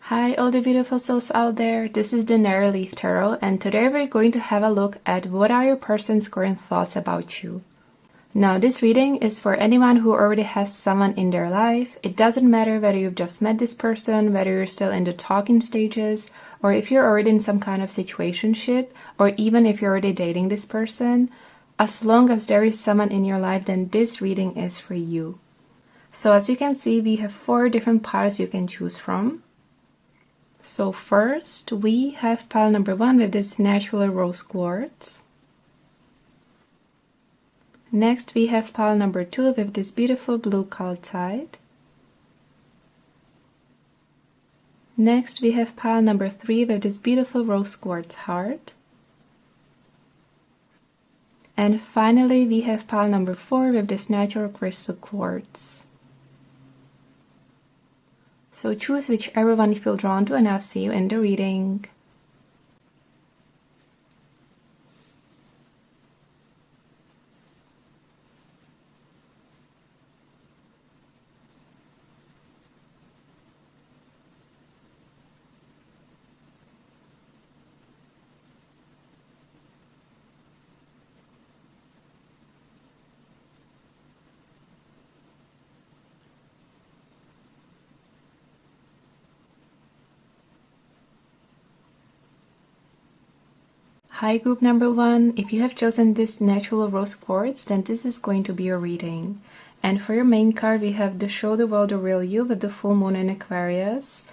Hi all the beautiful souls out there, this is the Narrow Leaf Tarot, and today we're going to have a look at what are your person's current thoughts about you. Now this reading is for anyone who already has someone in their life. It doesn't matter whether you've just met this person, whether you're still in the talking stages, or if you're already in some kind of situationship, or even if you're already dating this person. As long as there is someone in your life, then this reading is for you. So as you can see, we have 4 different piles you can choose from. So first we have pile number 1 with this natural rose quartz. Next we have pile number 2 with this beautiful blue calcite. Next we have pile number 3 with this beautiful rose quartz heart. And finally we have pile number 4 with this natural crystal quartz. So choose whichever one you feel drawn to, and I'll see you in the reading. Hi group number 1, if you have chosen this natural rose quartz, then this is going to be your reading. And for your main card we have the Show the World the Real You with the full moon in Aquarius.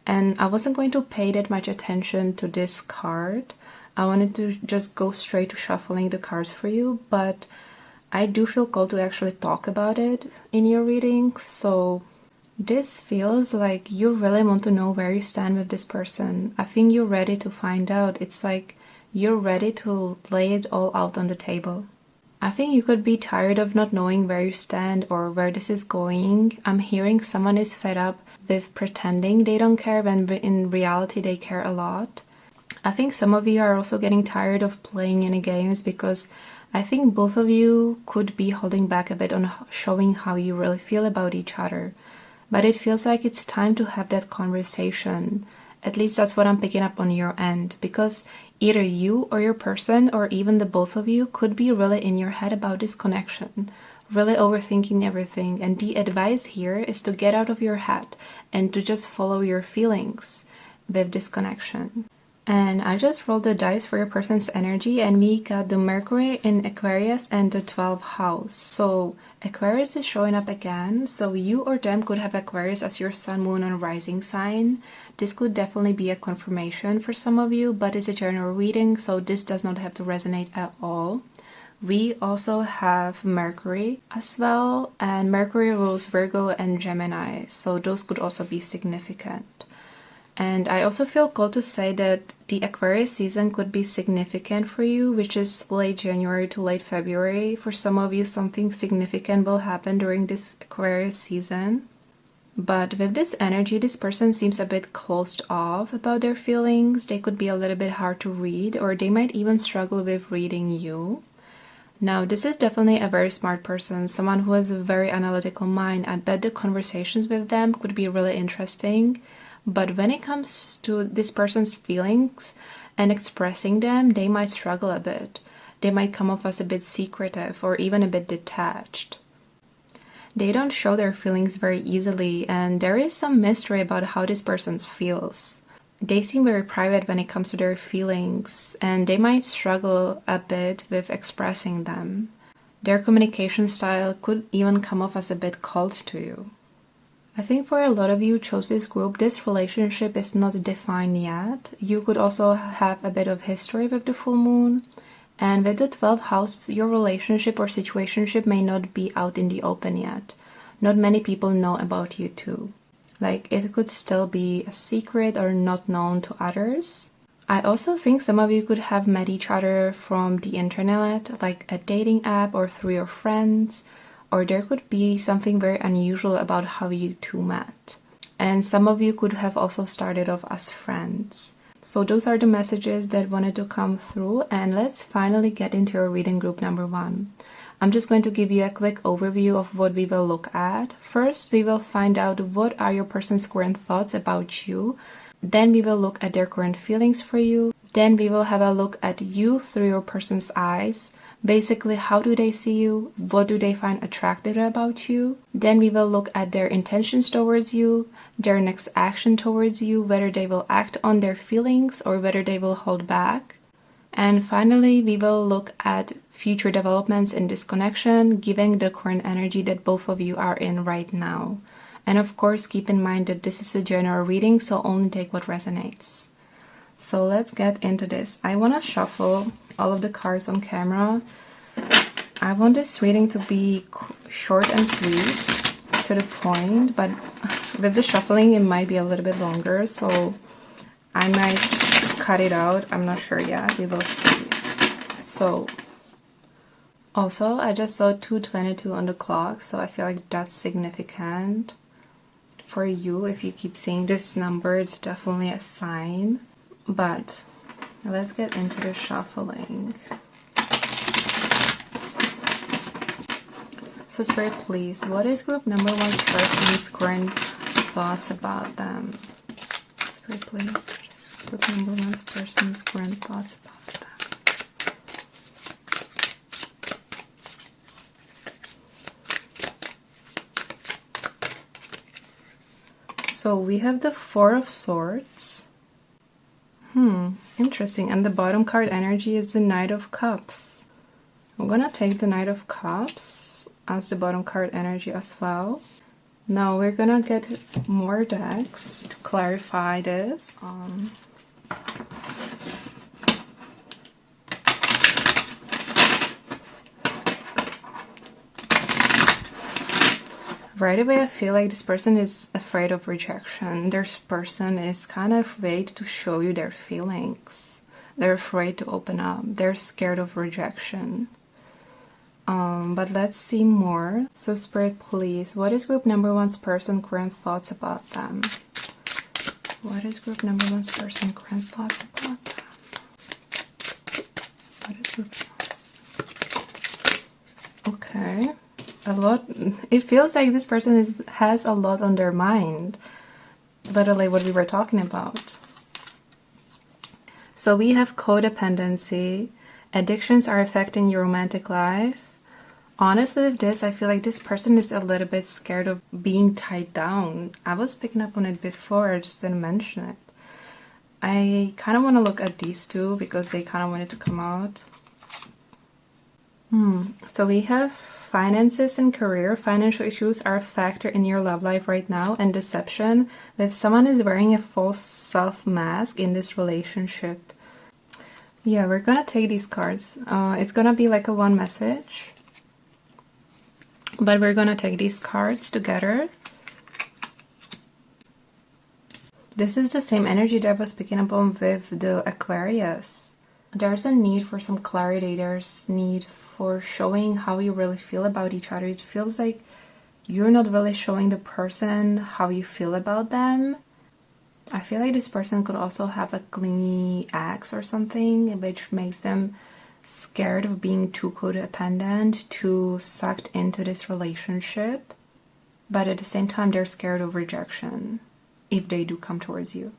And I wasn't going to pay that much attention to this card. I wanted to just go straight to shuffling the cards for you, but I do feel called to actually talk about it in your reading. So this feels like you really want to know where you stand with this person. I think you're ready to find out. It's like you're ready to lay it all out on the table. I think you could be tired of not knowing where you stand or where this is going. I'm hearing someone is fed up with pretending they don't care when in reality they care a lot. I think some of you are also getting tired of playing any games, because I think both of you could be holding back a bit on showing how you really feel about each other. But it feels like it's time to have that conversation. At least that's what I'm picking up on your end, because either you or your person, or even the both of you, could be really in your head about this connection, really overthinking everything. And the advice here is to get out of your head and to just follow your feelings with this connection. And I just rolled the dice for your person's energy, and we got the Mercury in Aquarius and the 12th house. So Aquarius is showing up again, so you or them could have Aquarius as your sun, moon, and rising sign. This could definitely be a confirmation for some of you, but it's a general reading, so this does not have to resonate at all. We also have Mercury as well, and Mercury rules Virgo and Gemini, so those could also be significant. And I also feel called to say that the Aquarius season could be significant for you, which is late January to late February. For some of you, something significant will happen during this Aquarius season. But with this energy, this person seems a bit closed off about their feelings. They could be a little bit hard to read, or they might even struggle with reading you. Now, this is definitely a very smart person, someone who has a very analytical mind. I bet the conversations with them could be really interesting. But when it comes to this person's feelings and expressing them, they might struggle a bit. They might come off as a bit secretive or even a bit detached. They don't show their feelings very easily, and there is some mystery about how this person feels. They seem very private when it comes to their feelings, and they might struggle a bit with expressing them. Their communication style could even come off as a bit cold to you. I think for a lot of you who chose this group, this relationship is not defined yet. You could also have a bit of history with the full moon. And with the 12th house, your relationship or situationship may not be out in the open yet. Not many people know about you too. Like, it could still be a secret or not known to others. I also think some of you could have met each other from the internet, like a dating app or through your friends. Or there could be something very unusual about how you two met. And some of you could have also started off as friends. So those are the messages that wanted to come through, and let's finally get into your reading group number 1. I'm just going to give you a quick overview of what we will look at. First, we will find out what are your person's current thoughts about you. Then we will look at their current feelings for you. Then we will have a look at you through your person's eyes. Basically, how do they see you? What do they find attractive about you? Then we will look at their intentions towards you, their next action towards you, whether they will act on their feelings or whether they will hold back. And finally, we will look at future developments in this connection, given the current energy that both of you are in right now. And of course, keep in mind that this is a general reading, so only take what resonates. So let's get into this. I want to shuffle all of the cards on camera. I want this reading to be short and sweet, to the point, but with the shuffling it might be a little bit longer, so I might cut it out. I'm not sure yet. We will see. So also, I just saw 2:22 on the clock, so I feel like that's significant for you. If you keep seeing this number, it's definitely a sign. But let's get into the shuffling. So Spirit, please, what is group number one's person's current thoughts about them? Spirit, please, what is group number one's person's current thoughts about them? So we have the Four of Swords. Interesting. And the bottom card energy is the Knight of Cups. I'm gonna take the Knight of Cups as the bottom card energy as well. Now we're gonna get more decks to clarify this. Right away, I feel like this person is afraid of rejection. This person is kind of afraid to show you their feelings. They're afraid to open up. They're scared of rejection. But let's see more. So Spirit, please, what is group number one's person current thoughts about them? What is group number one's person current thoughts about them? What is group number one's? Okay. A lot. It feels like this person has a lot on their mind. Literally what we were talking about. So we have codependency. Addictions are affecting your romantic life. Honestly, with this, I feel like this person is a little bit scared of being tied down. I was picking up on it before, I just didn't mention it. I kind of want to look at these two because they kind of wanted to come out. So we have finances and career. Financial issues are a factor in your love life right now, and deception. If someone is wearing a false self mask in this relationship. Yeah, we're gonna take these cards. It's gonna be like a one message. But we're gonna take these cards together. This is the same energy that I was picking up on with the Aquarius. There's a need for some clarity. There's need for showing how you really feel about each other. It feels like you're not really showing the person how you feel about them. I feel like this person could also have a clingy ex or something, which makes them scared of being too codependent, too sucked into this relationship. But at the same time, they're scared of rejection if they do come towards you.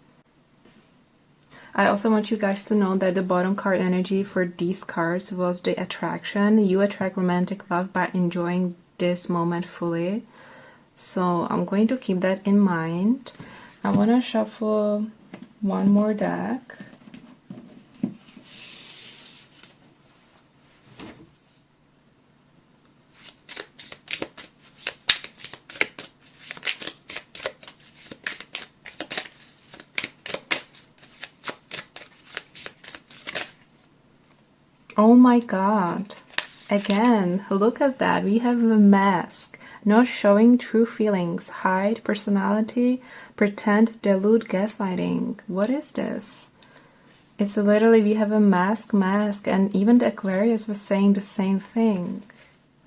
I also want you guys to know that the bottom card energy for these cards was the attraction. You attract romantic love by enjoying this moment fully. So I'm going to keep that in mind. I want to shuffle one more deck. Oh my god. Again, look at that. We have a mask. Not showing true feelings. Hide personality. Pretend, delude, gaslighting. What is this? It's literally we have a mask, and even the Aquarius was saying the same thing.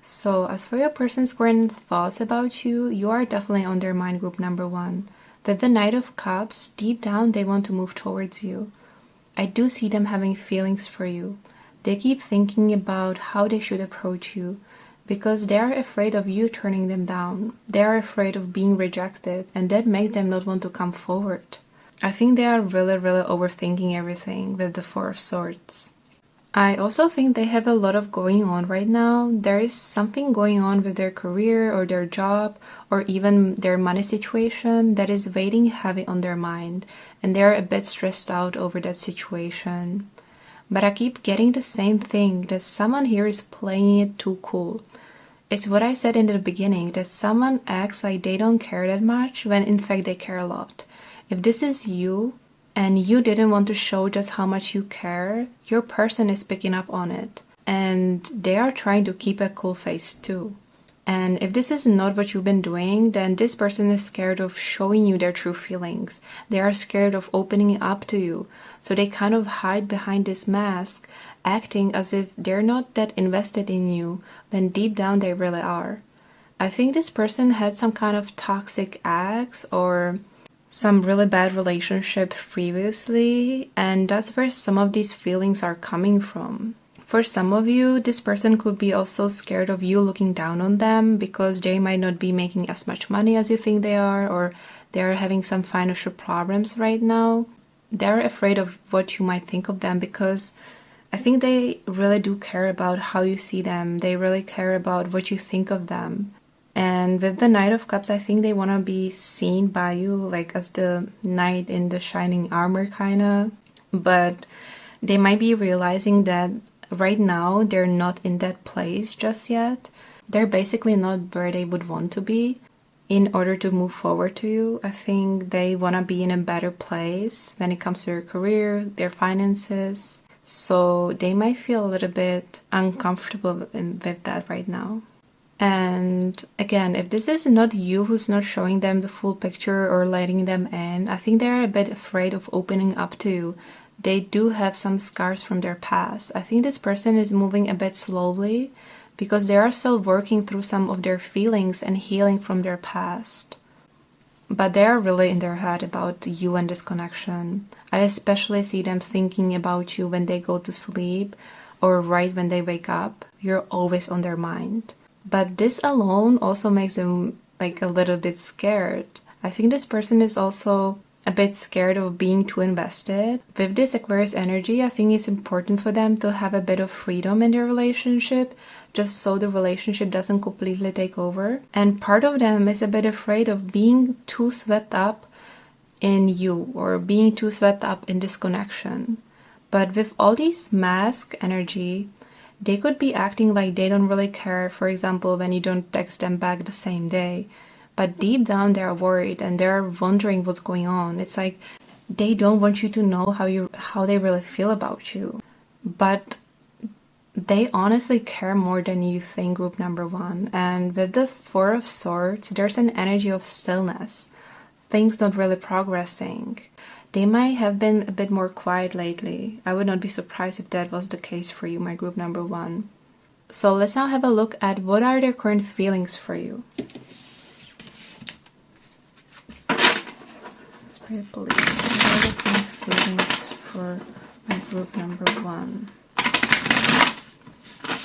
So as for your person's current thoughts about you, you are definitely on their mind, group number one. With the Knight of Cups, deep down they want to move towards you. I do see them having feelings for you. They keep thinking about how they should approach you because they are afraid of you turning them down. They are afraid of being rejected, and that makes them not want to come forward. I think they are really, really overthinking everything with the Four of Swords. I also think they have a lot of going on right now. There is something going on with their career or their job or even their money situation that is weighing heavy on their mind, and they're a bit stressed out over that situation. But I keep getting the same thing, that someone here is playing it too cool. It's what I said in the beginning, that someone acts like they don't care that much when in fact they care a lot. If this is you, and you didn't want to show just how much you care, your person is picking up on it. And they are trying to keep a cool face too. And if this is not what you've been doing, then this person is scared of showing you their true feelings. They are scared of opening up to you. So they kind of hide behind this mask, acting as if they're not that invested in you, when deep down they really are. I think this person had some kind of toxic ex or some really bad relationship previously, and that's where some of these feelings are coming from. For some of you, this person could be also scared of you looking down on them because they might not be making as much money as you think they are, or they're having some financial problems right now. They're afraid of what you might think of them because I think they really do care about how you see them. They really care about what you think of them. And with the Knight of Cups, I think they want to be seen by you like as the knight in the shining armor kinda. But they might be realizing that right now they're not in that place just yet. They're basically not where they would want to be in order to move forward to you. I think they want to be in a better place when it comes to their career, their finances. So they might feel a little bit uncomfortable with that right now. And again, if this is not you who's not showing them the full picture or letting them in, I think they're a bit afraid of opening up to you. They do have some scars from their past. I think this person is moving a bit slowly because they are still working through some of their feelings and healing from their past. But they are really in their head about you and this connection. I especially see them thinking about you when they go to sleep or right when they wake up. You're always on their mind. But this alone also makes them like a little bit scared. I think this person is also a bit scared of being too invested. With this Aquarius energy, I think it's important for them to have a bit of freedom in their relationship, just so the relationship doesn't completely take over. And part of them is a bit afraid of being too swept up in you or being too swept up in this connection. But with all these mask energy, they could be acting like they don't really care, for example, when you don't text them back the same day. But deep down they're worried and they're wondering what's going on. It's like they don't want you to know how they really feel about you. But they honestly care more than you think, group number one. And with the Four of Swords, there's an energy of stillness. Things not really progressing. They might have been a bit more quiet lately. I would not be surprised if that was the case for you, my group number one. So let's now have a look at what are their current feelings for you. So Spirit, please, what are the current feelings for my group number one?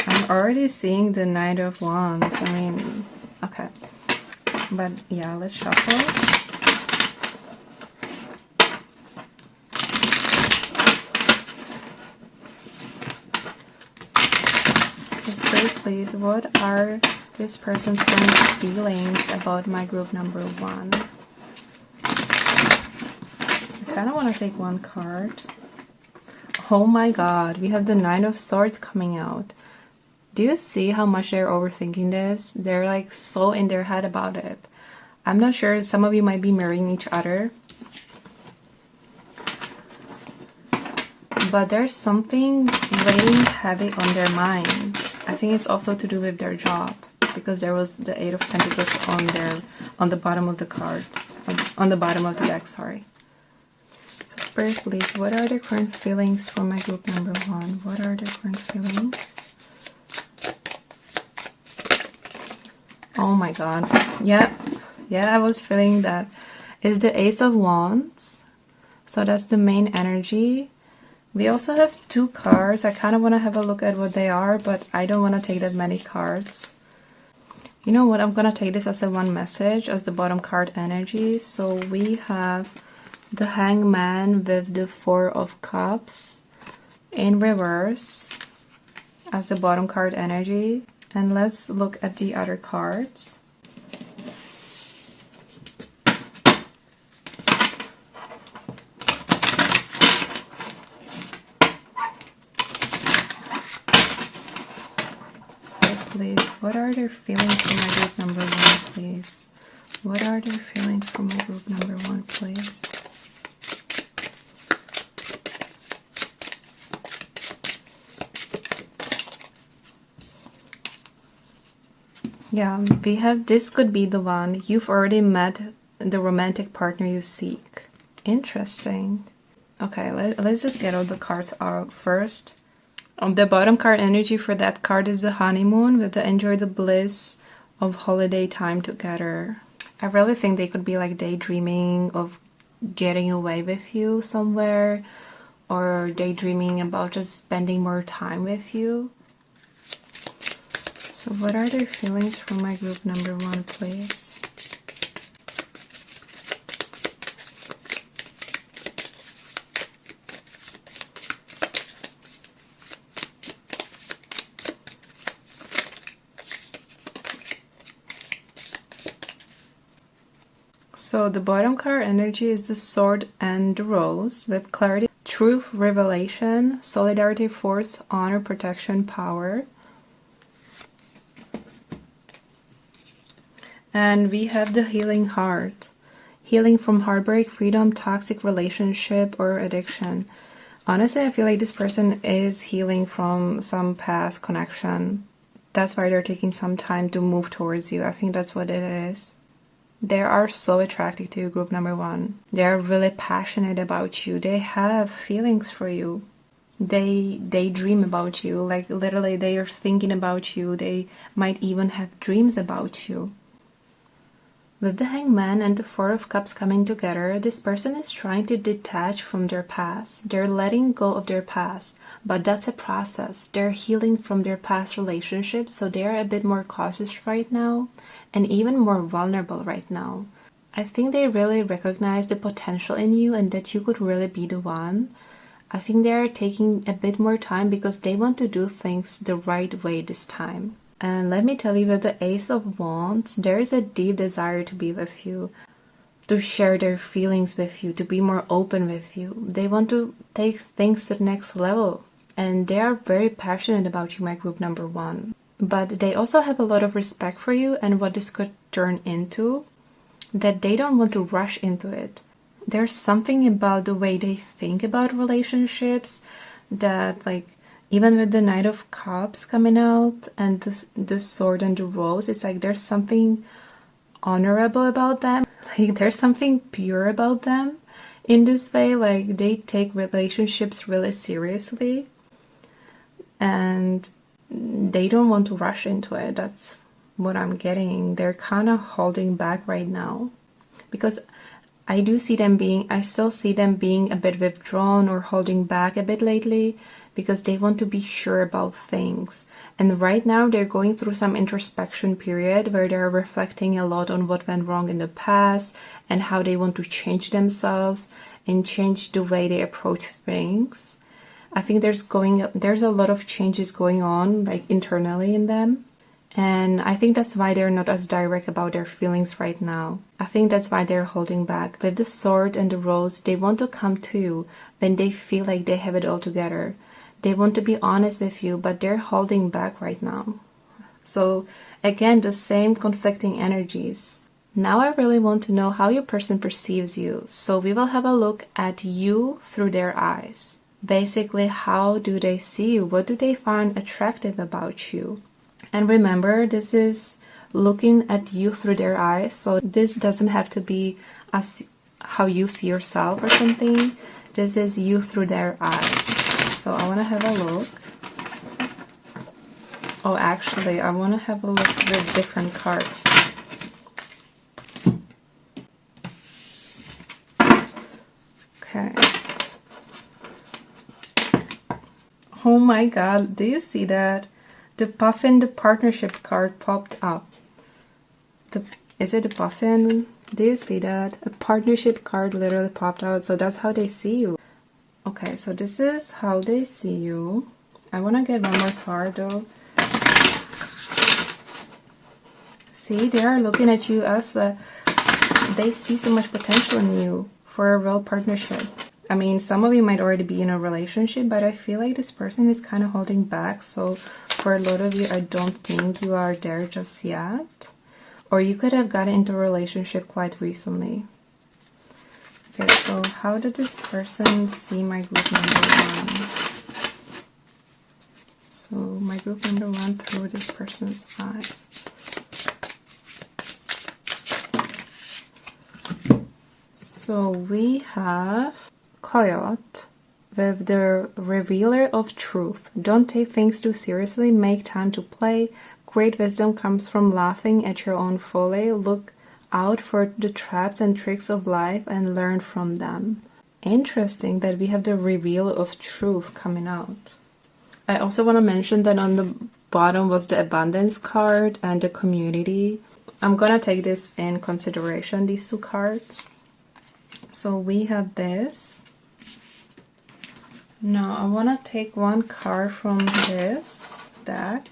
I'm already seeing the Knight of Wands. I mean, okay. But yeah, let's shuffle. Please, what are this person's current feelings about my group number one? I kind of want to take one card. Oh my god, we have the Nine of Swords coming out. Do you see how much they're overthinking this? They're like so in their head about it. I'm not sure, some of you might be marrying each other. But there's something weighing heavy on their mind. I think it's also to do with their job, because there was the Eight of Pentacles on the bottom of the card, on the bottom of the deck, sorry. So Spirit, please, what are the current feelings for my group number one? What are the current feelings? Oh my god. Yeah, I was feeling that. It's the Ace of Wands. So that's the main energy. We also have two cards. I kind of want to have a look at what they are, but I don't want to take that many cards. You know what? I'm going to take this as a one message, as the bottom card energy. So we have the Hangman with the Four of Cups in reverse as the bottom card energy. And let's look at the other cards. Please, what are their feelings for my group number 1, please? What are their feelings for my group number 1, please? Yeah, we have, this could be the one. You've already met the romantic partner you seek. Interesting. Okay, let's just get all the cards out first. The bottom card energy for that card is the honeymoon with the enjoy the bliss of holiday time together. I really think they could be like daydreaming of getting away with you somewhere, or daydreaming about just spending more time with you. So what are their feelings for my group number 1, please? So the bottom card energy is the sword and the rose with clarity, truth, revelation, solidarity, force, honor, protection, power. And we have the healing heart. Healing from heartbreak, freedom, toxic relationship, or addiction. Honestly, I feel like this person is healing from some past connection. That's why they're taking some time to move towards you. I think that's what it is. They are so attracted to you, group number 1. They are really passionate about you. They have feelings for you. They dream about you. Like literally they are thinking about you. They might even have dreams about you. With the Hangman and the Four of Cups coming together, this person is trying to detach from their past. They're letting go of their past, but that's a process. They're healing from their past relationships, so they're a bit more cautious right now and even more vulnerable right now. I think they really recognize the potential in you and that you could really be the one. I think they're taking a bit more time because they want to do things the right way this time. And let me tell you, with the Ace of Wands, there is a deep desire to be with you, to share their feelings with you, to be more open with you. They want to take things to the next level. And they are very passionate about you, my group number 1. But they also have a lot of respect for you and what this could turn into, that they don't want to rush into it. There's something about the way they think about relationships that, like, even with the Knight of Cups coming out and the sword and the rose, it's like there's something honorable about them. Like there's something pure about them in this way. Like they take relationships really seriously and they don't want to rush into it. That's what I'm getting. They're kind of holding back right now because I still see them being a bit withdrawn or holding back a bit lately because they want to be sure about things. And right now they're going through some introspection period where they're reflecting a lot on what went wrong in the past and how they want to change themselves and change the way they approach things. I think there's a lot of changes going on, like internally in them. And I think that's why they're not as direct about their feelings right now. I think that's why they're holding back. With the sword and the rose, they want to come to you when they feel like they have it all together. They want to be honest with you, but they're holding back right now. So again, the same conflicting energies. Now I really want to know how your person perceives you. So we will have a look at you through their eyes. Basically, how do they see you? What do they find attractive about you? And remember, this is looking at you through their eyes. So this doesn't have to be as how you see yourself or something. This is you through their eyes. So I want to have a look. Oh, actually, I want to have a look with different cards. Okay. Oh my God, do you see that? The puffin, the partnership card popped up. Is it a puffin? Do you see that? partnership card literally popped out, so that's how they see you. Okay, so this is how they see you. I want to get one more card though. See, they are looking at you as they see so much potential in you for a real partnership. I mean, some of you might already be in a relationship, but I feel like this person is kind of holding back. So for a lot of you, I don't think you are there just yet. Or you could have gotten into a relationship quite recently. Okay, so how did this person see my group number 1? So my group number 1 through this person's eyes. So we have Coyote with the revealer of truth. Don't take things too seriously. Make time to play. Great wisdom comes from laughing at your own folly. Look out for the traps and tricks of life and learn from them. Interesting that we have the reveal of truth coming out. I also want to mention that on the bottom was the abundance card and the community. I'm gonna take this in consideration, these 2 cards. So we have this. Now I want to take one card from this deck.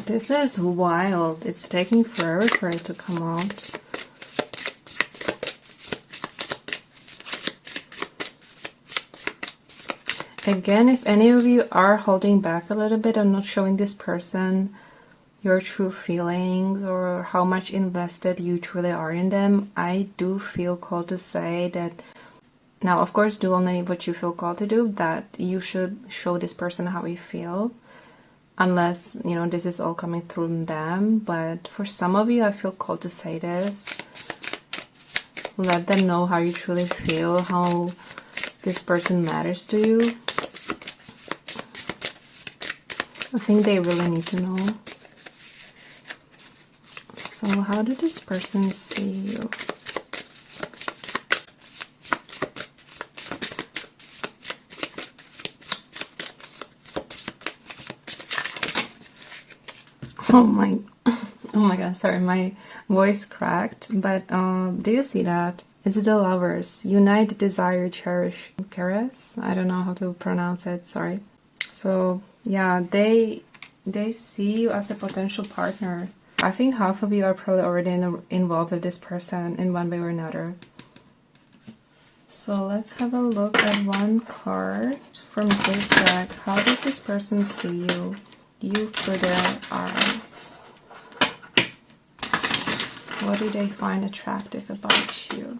This is wild. It's taking forever for it to come out. Again, if any of you are holding back a little bit and not showing this person your true feelings or how much invested you truly are in them, I do feel called to say that, now of course do only what you feel called to do, that you should show this person how you feel. Unless, you know, this is all coming through them. But for some of you, I feel called to say this. Let them know how you truly feel, how this person matters to you. I think they really need to know. So how did this person see you? Oh my god, sorry, my voice cracked, but do you see that? It's the lovers. Unite, desire, cherish. Keres? I don't know how to pronounce it, sorry. So yeah, they see you as a potential partner. I think half of you are probably already involved with this person in one way or another. So let's have a look at one card from this deck. How does this person see you? You through their eyes. What do they find attractive about you?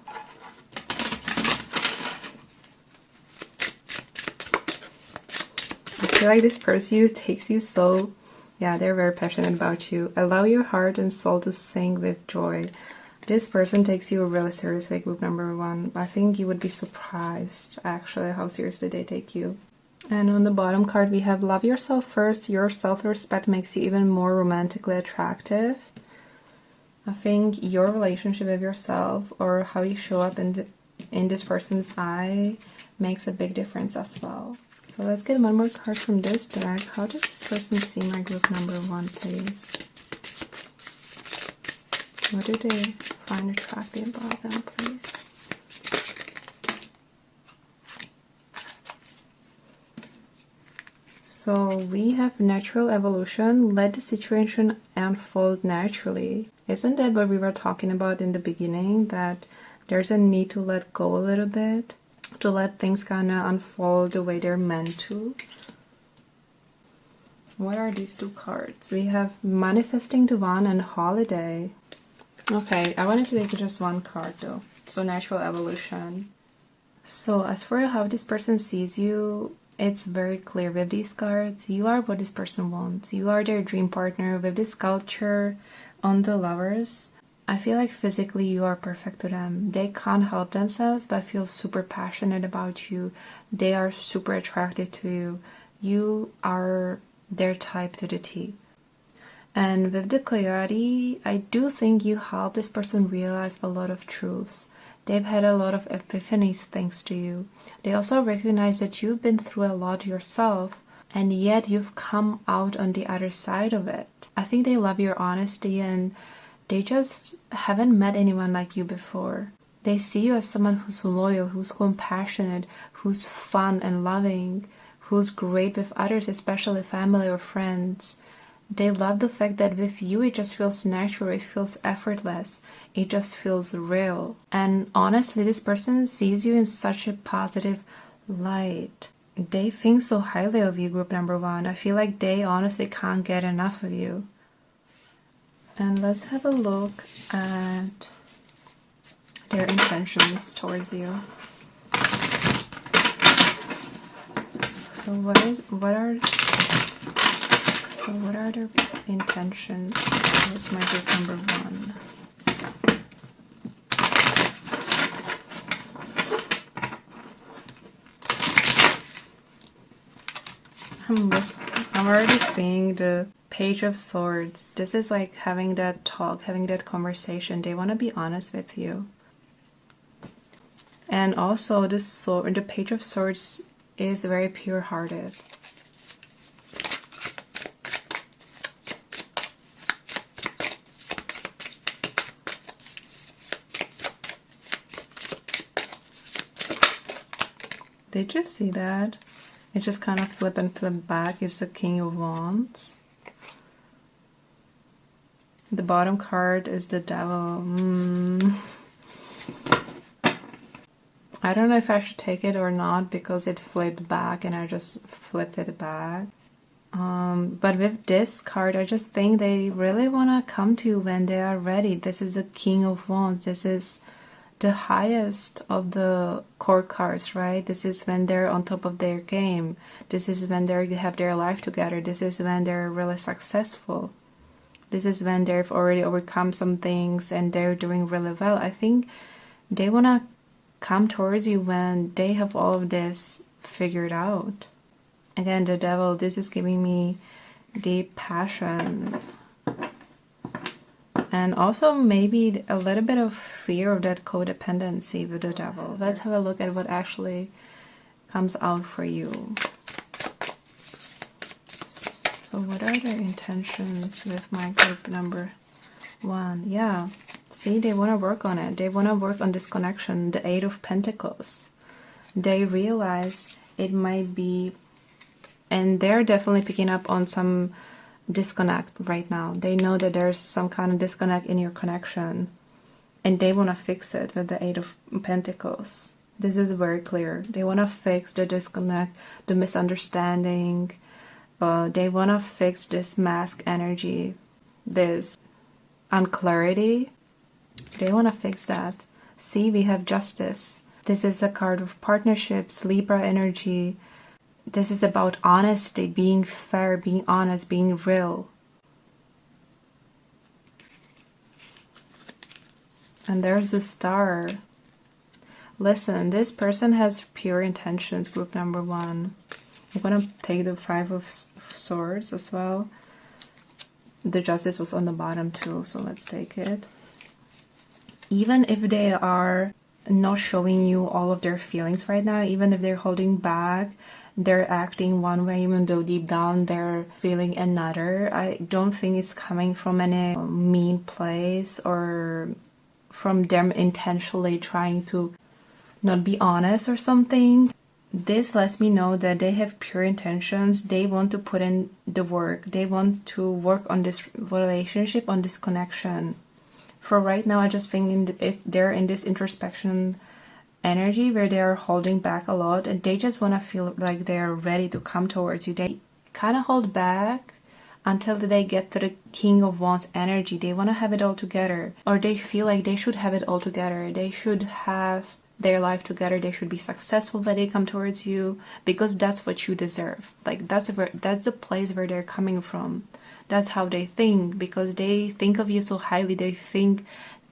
I feel like this person takes you so... Yeah, they're very passionate about you. Allow your heart and soul to sing with joy. This person takes you really seriously, group number 1. I think you would be surprised, actually, how seriously they take you. And on the bottom card, we have love yourself first. Your self-respect makes you even more romantically attractive. I think your relationship with yourself or how you show up in this person's eye makes a big difference as well. So let's get one more card from this deck. How does this person see my group number 1, please? What do they find attractive about them, please? So we have natural evolution. Let the situation unfold naturally. Isn't that what we were talking about in the beginning? That there's a need to let go a little bit, to let things kind of unfold the way they're meant to. What are these 2 cards? We have Manifesting Divine and Holiday. Okay, I wanted to take just one card though. So natural evolution. So as for how this person sees you, it's very clear with these cards. You are what this person wants. You are their dream partner. With this sculpture on the lovers, I feel like physically you are perfect to them. They can't help themselves but feel super passionate about you. They are super attracted to you. You are their type to the T. And with the Coyote, I do think you help this person realize a lot of truths. They've had a lot of epiphanies thanks to you. They also recognize that you've been through a lot yourself, and yet you've come out on the other side of it. I think they love your honesty, and they just haven't met anyone like you before. They see you as someone who's loyal, who's compassionate, who's fun and loving, who's great with others, especially family or friends. They love the fact that with you it just feels natural, it feels effortless, it just feels real. And honestly, this person sees you in such a positive light. They think so highly of you, group number 1. I feel like they honestly can't get enough of you. And let's have a look at their intentions towards you. So what are their intentions towards my group number 1? I'm already seeing the Page of Swords. This is like having that talk, having that conversation. They want to be honest with you. And also the Page of Swords is very pure-hearted. Did you see that? It just kind of flip and flip back. It's the King of Wands. The bottom card is the Devil. I don't know if I should take it or not because it flipped back and I just flipped it back. But with this card, I just think they really want to come to you when they are ready. This is the King of Wands. This is the highest of the court cards, right? This is when they're on top of their game. This is when they have their life together. This is when they're really successful. This is when they've already overcome some things and they're doing really well. I think they want to come towards you when they have all of this figured out. Again, the Devil, this is giving me deep passion. And also maybe a little bit of fear of that codependency with the Devil. Let's have a look at what actually comes out for you. So what are their intentions with my group number 1? Yeah, see, they want to work on it. They want to work on this connection, the 8 of Pentacles. They realize it might be, and they're definitely picking up on some disconnect right now. They know that there's some kind of disconnect in your connection and they want to fix it with the 8 of Pentacles. This is very clear. They want to fix the disconnect, the misunderstanding. They want to fix this mask energy, this unclarity. They want to fix that. See, we have Justice. This is a card of partnerships, Libra energy. This is about honesty, being fair, being honest, being real. And there's the Star. Listen, this person has pure intentions, group number 1. I'm gonna take the 5 of Swords as well. The Justice was on the bottom too, so let's take it. Even if they are not showing you all of their feelings right now, even if they're holding back, they're acting one way even though deep down they're feeling another, I don't think it's coming from any mean place or from them intentionally trying to not be honest or something. This lets me know that they have pure intentions. They want to put in the work. They want to work on this relationship, on this connection. For right now, I just think they're in this introspection energy where they are holding back a lot and they just want to feel like they're ready to come towards you. They kind of hold back until they get to the King of Wands energy. They want to have it all together, or they feel like they should have it all together. They should have their life together. They should be successful when they come towards you because that's what you deserve. Like that's the place where they're coming from. That's how they think because they think of you so highly. They think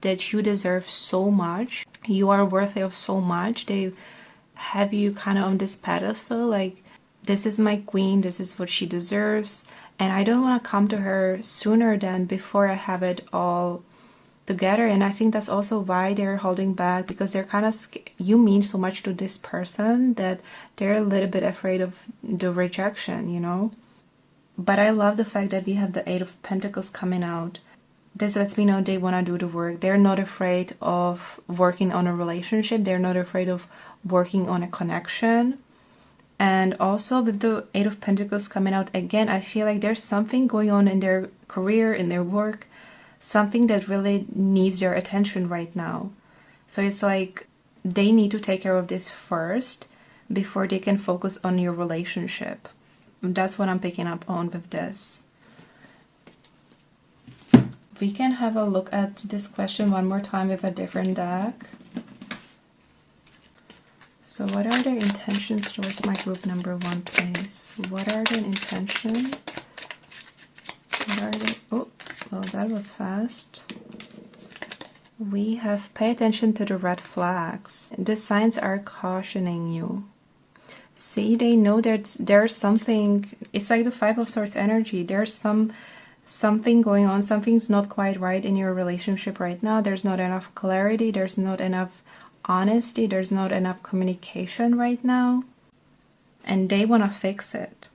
that you deserve so much. You are worthy of so much. They have you kind of on this pedestal, like, this is my queen, this is what she deserves, and I don't want to come to her sooner than before I have it all together. And I think that's also why they're holding back, because they're kind of you mean so much to this person that they're a little bit afraid of the rejection, you know. But I love the fact that we have the Eight of Pentacles coming out. This lets me know they want to do the work. They're not afraid of working on a relationship. They're not afraid of working on a connection. And also with the Eight of Pentacles coming out again, I feel like there's something going on in their career, in their work, something that really needs their attention right now. So it's like they need to take care of this first before they can focus on your relationship. That's what I'm picking up on with this. We can have a look at this question one more time with a different deck. So what are their intentions towards my group number 1, please? What are their intentions? What are they? Oh, well, that was fast. We have pay attention to the red flags. The signs are cautioning you. See, they know that there's something. It's like the Five of Swords energy. There's something going on. Something's not quite right in your relationship right now. There's not enough clarity. There's not enough honesty. There's not enough communication right now. And they want to fix it.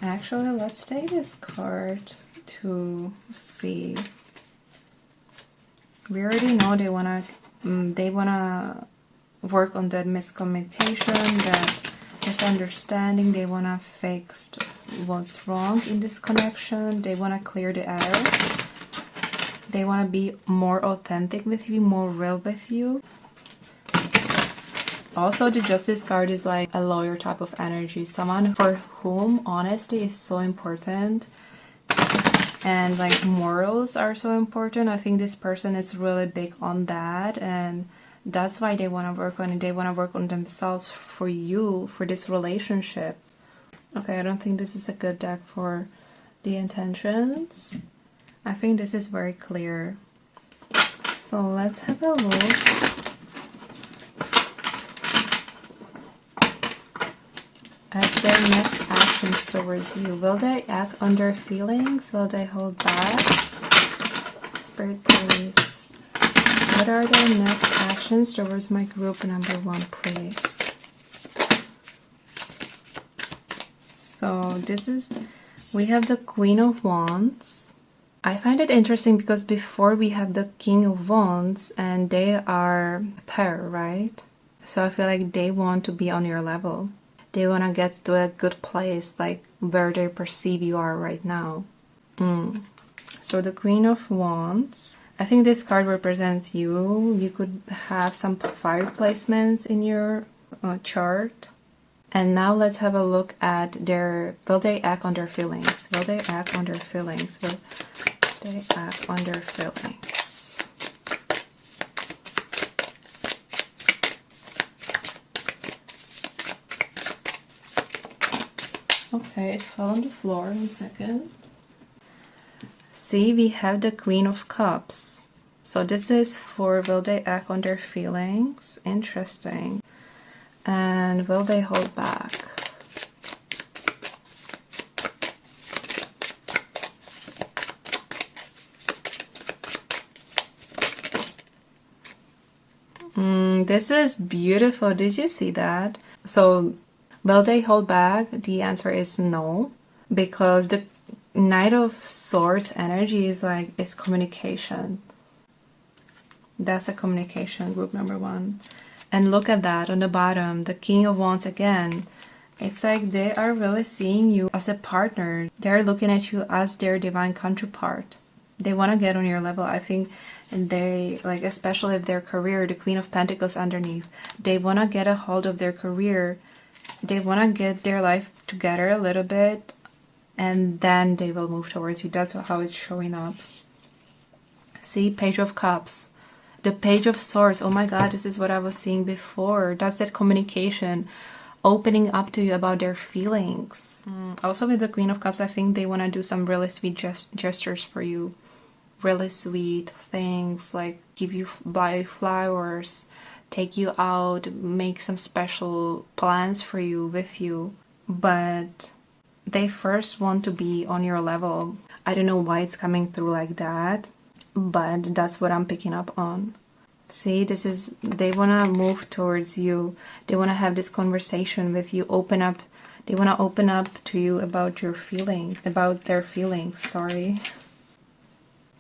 Actually, let's take this card to see. We already know they wanna work on that miscommunication, that misunderstanding. They wanna fix what's wrong in this connection. They wanna clear the air. They wanna be more authentic with you, more real with you. Also, the Justice card is like a lawyer type of energy. Someone for whom honesty is so important. And like morals are so important. I think this person is really big on that, and that's why they want to work on it. They want to work on themselves for you, for this relationship. Okay, I don't think this is a good deck for the intentions. I think this is very clear. So let's have a look at their next actions towards you. Will they act on their feelings? Will they hold back? Spirit, please. What are their next actions towards my group number 1, please? So this is, we have the Queen of Wands. I find it interesting because before we have the King of Wands, and they are a pair, right? So I feel like they want to be on your level. They want to get to a good place, like where they perceive you are right now. So the Queen of Wands. I think this card represents you. You could have some fire placements in your chart. And now let's have a look at their... Will they act on their feelings? Will they act on their feelings? Will they act on their feelings? Okay, it fell on the floor. 1 second. See, we have the Queen of Cups. So this is for will they act on their feelings? Interesting. And will they hold back? This is beautiful. Did you see that? So will they hold back? The answer is no, because the Knight of Swords energy is like, it's communication. That's a communication, group number 1. And look at that on the bottom, the King of Wands again. It's like they are really seeing you as a partner. They're looking at you as their divine counterpart. They want to get on your level. I think they, like, especially if their career, the Queen of Pentacles underneath, they want to get a hold of their career. They want to get their life together a little bit, and then they will move towards you. That's how it's showing up. See, Page of Cups. The Page of Swords. Oh my god, this is what I was seeing before. That's that communication. Opening up to you about their feelings. Also with the Queen of Cups, I think they want to do some really sweet gestures for you. really sweet things, like buy flowers, take you out, make some special plans for you with you. But they first want to be on your level. I don't know why it's coming through like that, but that's what I'm picking up on. See, they want to move towards you. They want to have this conversation with you, open up. They want to open up to you about their feelings, sorry.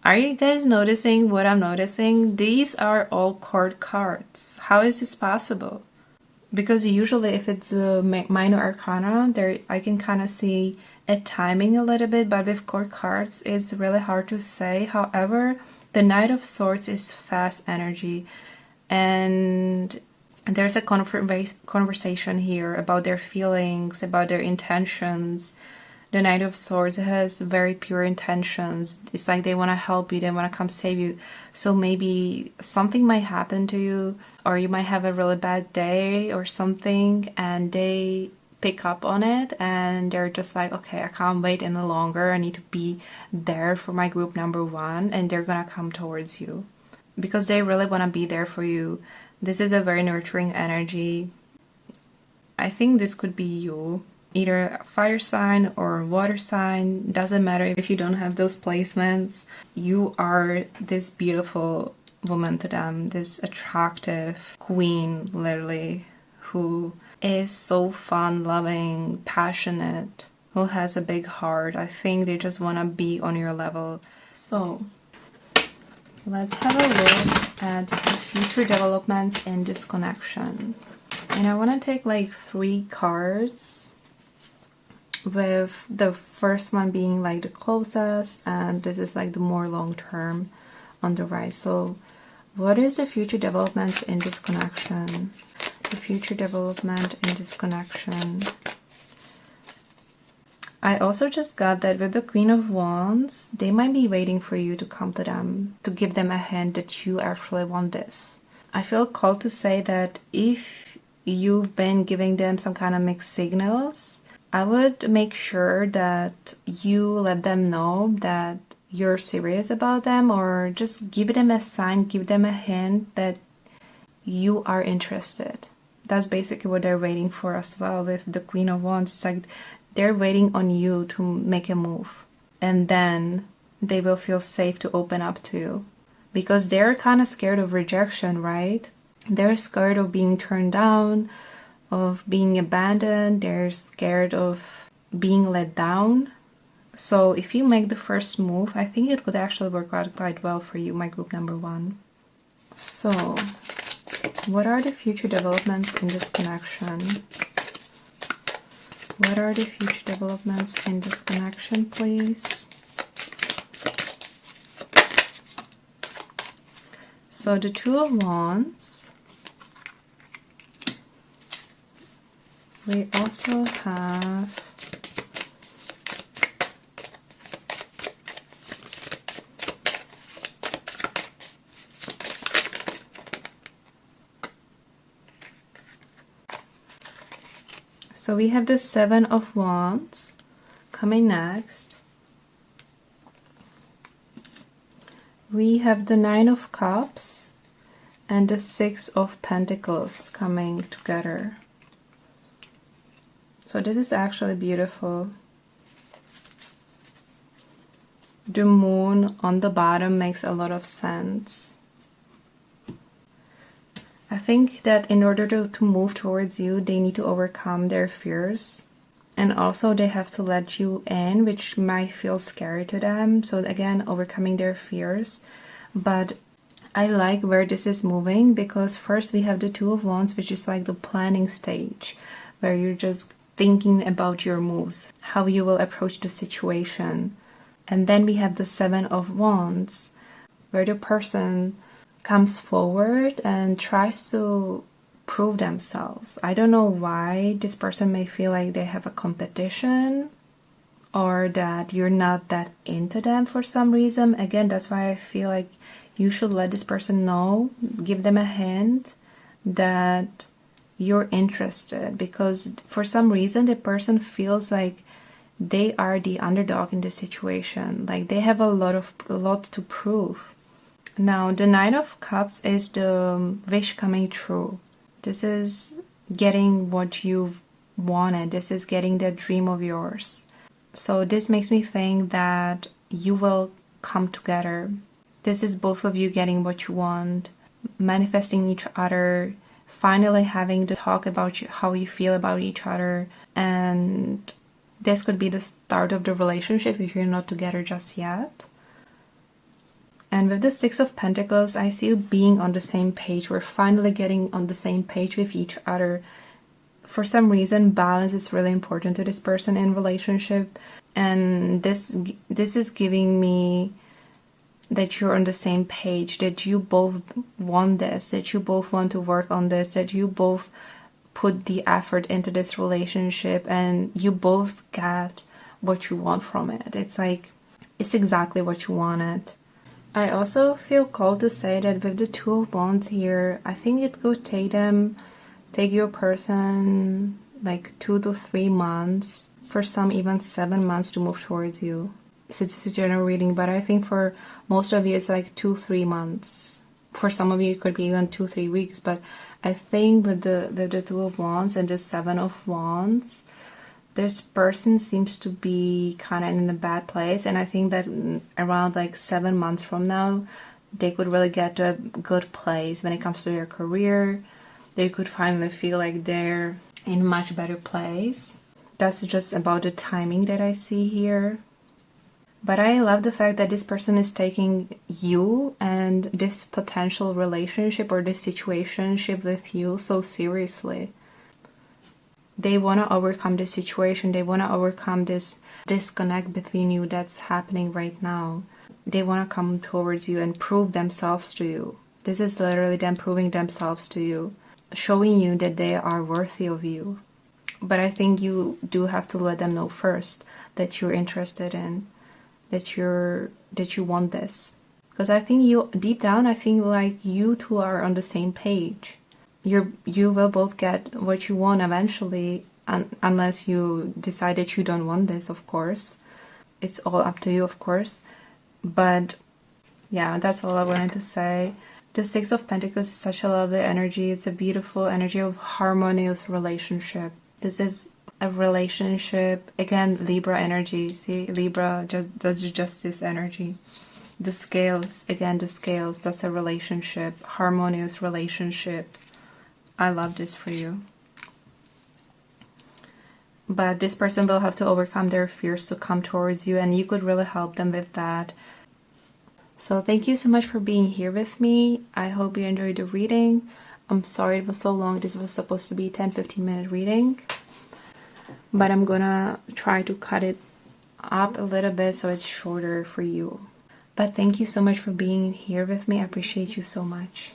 Are you guys noticing what I'm noticing? These are all court cards. How is this possible? Because usually if it's a minor arcana, there I can kind of see a timing a little bit, but with court cards, it's really hard to say. However, the Knight of Swords is fast energy, and there's a conversation here about their feelings, about their intentions. The Knight of Swords has very pure intentions. It's like they want to help you, they want to come save you. So maybe something might happen to you, or you might have a really bad day or something, and they pick up on it and they're just like, okay, I can't wait any longer. I need to be there for my group number one, and they're gonna come towards you because they really want to be there for you. This is a very nurturing energy. I think this could be you. Either a fire sign or water sign, doesn't matter if you don't have those placements. You are this beautiful woman to them, this attractive queen, literally, who is so fun, loving, passionate, who has a big heart. I think they just want to be on your level. So let's have a look at the future developments in this connection. And I want to take like 3 cards, with the first one being like the closest, and this is like the more long term on the right. So what is the future developments in this connection? The future development in this connection. I also just got that with the Queen of Wands, they might be waiting for you to come to them, to give them a hint that you actually want this. I feel called to say that if you've been giving them some kind of mixed signals, I would make sure that you let them know that you're serious about them, or just give them a sign, give them a hint that you are interested. That's basically what they're waiting for as well with the Queen of Wands. It's like they're waiting on you to make a move, and then they will feel safe to open up to you, because they're kind of scared of rejection, right? They're scared of being turned down, of being abandoned. They're scared of being let down. So if you make the first move, I think it could actually work out quite well for you, my group number one. So what are the future developments in this connection? What are the future developments in this connection, please? So the Two of Wands. We also have the Seven of Wands coming next. We have the Nine of Cups and the Six of Pentacles coming together. So this is actually beautiful. The moon on the bottom makes a lot of sense. I think that in order to move towards you, they need to overcome their fears. And also they have to let you in, which might feel scary to them. So again, overcoming their fears. But I like where this is moving, because first we have the Two of Wands, which is like the planning stage, where you're just thinking about your moves, how you will approach the situation. And then we have the Seven of Wands, where the person comes forward and tries to prove themselves. I don't know why this person may feel like they have a competition, or that you're not that into them for some reason. Again, that's why I feel like you should let this person know, give them a hint that you're interested, because for some reason the person feels like they are the underdog in this situation. Like, they have a lot to prove. Now, the Nine of Cups is the wish coming true. This is getting what you've wanted. This is getting that dream of yours. So this makes me think that you will come together. This is both of you getting what you want, manifesting each other, finally having to talk about how you feel about each other. And this could be the start of the relationship if you're not together just yet. And with the Six of Pentacles, I see you being on the same page. We're finally getting on the same page with each other. For some reason, balance is really important to this person in relationship. And this is giving me that you're on the same page, that you both want this, that you both want to work on this, that you both put the effort into this relationship, and you both get what you want from it. It's like, it's exactly what you wanted. I also feel called to say that with the Two of Wands here, I think it could take your person like 2 to 3 months, for some even 7 months to move towards you. It's a general reading, but I think for most of you it's like 2-3 months. For some of you it could be even 2-3 weeks, but I think with the Two of Wands and the Seven of Wands, this person seems to be kind of in a bad place, and I think that around like 7 months from now, they could really get to a good place when it comes to their career. They could finally feel like they're in a much better place. That's just about the timing that I see here. But I love the fact that this person is taking you and this potential relationship or this situationship with you so seriously. They want to overcome this situation. They want to overcome this disconnect between you that's happening right now. They want to come towards you and prove themselves to you. This is literally them proving themselves to you, showing you that they are worthy of you. But I think you do have to let them know first that you're interested in, that you want this. Because I think you, deep down, I think like you two are on the same page. You will both get what you want eventually, unless you decide that you don't want this, of course. It's all up to you, of course. But yeah, that's all I wanted to say. The Six of Pentacles is such a lovely energy. It's a beautiful energy of harmonious relationship. This is a relationship, again, Libra energy. See, Libra, that's just this energy. The scales, again, the scales, that's a relationship, harmonious relationship. I love this for you. But this person will have to overcome their fears to come towards you, and you could really help them with that. So thank you so much for being here with me. I hope you enjoyed the reading. I'm sorry it was so long. This was supposed to be a 10-15 minute reading, but I'm gonna try to cut it up a little bit so it's shorter for you. But thank you so much for being here with me. I appreciate you so much.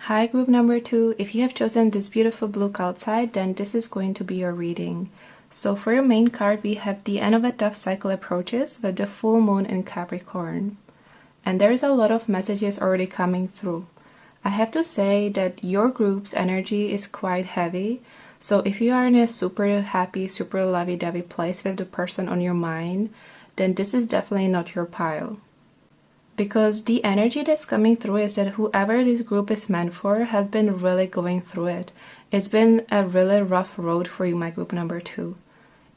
Hi, group number 2. If you have chosen this beautiful blue outside, then this is going to be your reading. So for your main card, we have the end of a tough cycle approaches with the full moon in Capricorn. And there's a lot of messages already coming through. I have to say that your group's energy is quite heavy. So if you are in a super happy, super lovey-dovey place with the person on your mind, then this is definitely not your pile. Because the energy that's coming through is that whoever this group is meant for has been really going through it. It's been a really rough road for you, my group number 2.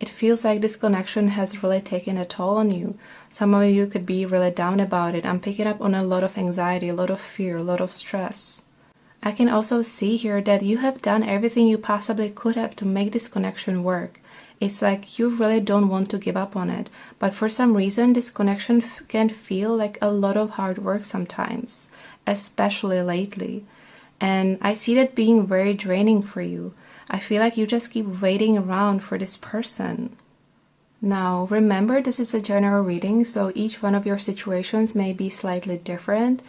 It feels like this connection has really taken a toll on you. Some of you could be really down about it. I'm picking up on a lot of anxiety, a lot of fear, a lot of stress. I can also see here that you have done everything you possibly could have to make this connection work. It's like you really don't want to give up on it, but for some reason this connection can feel like a lot of hard work sometimes, especially lately. And I see that being very draining for you. I feel like you just keep waiting around for this person. Now, remember, this is a general reading, so each one of your situations may be slightly different,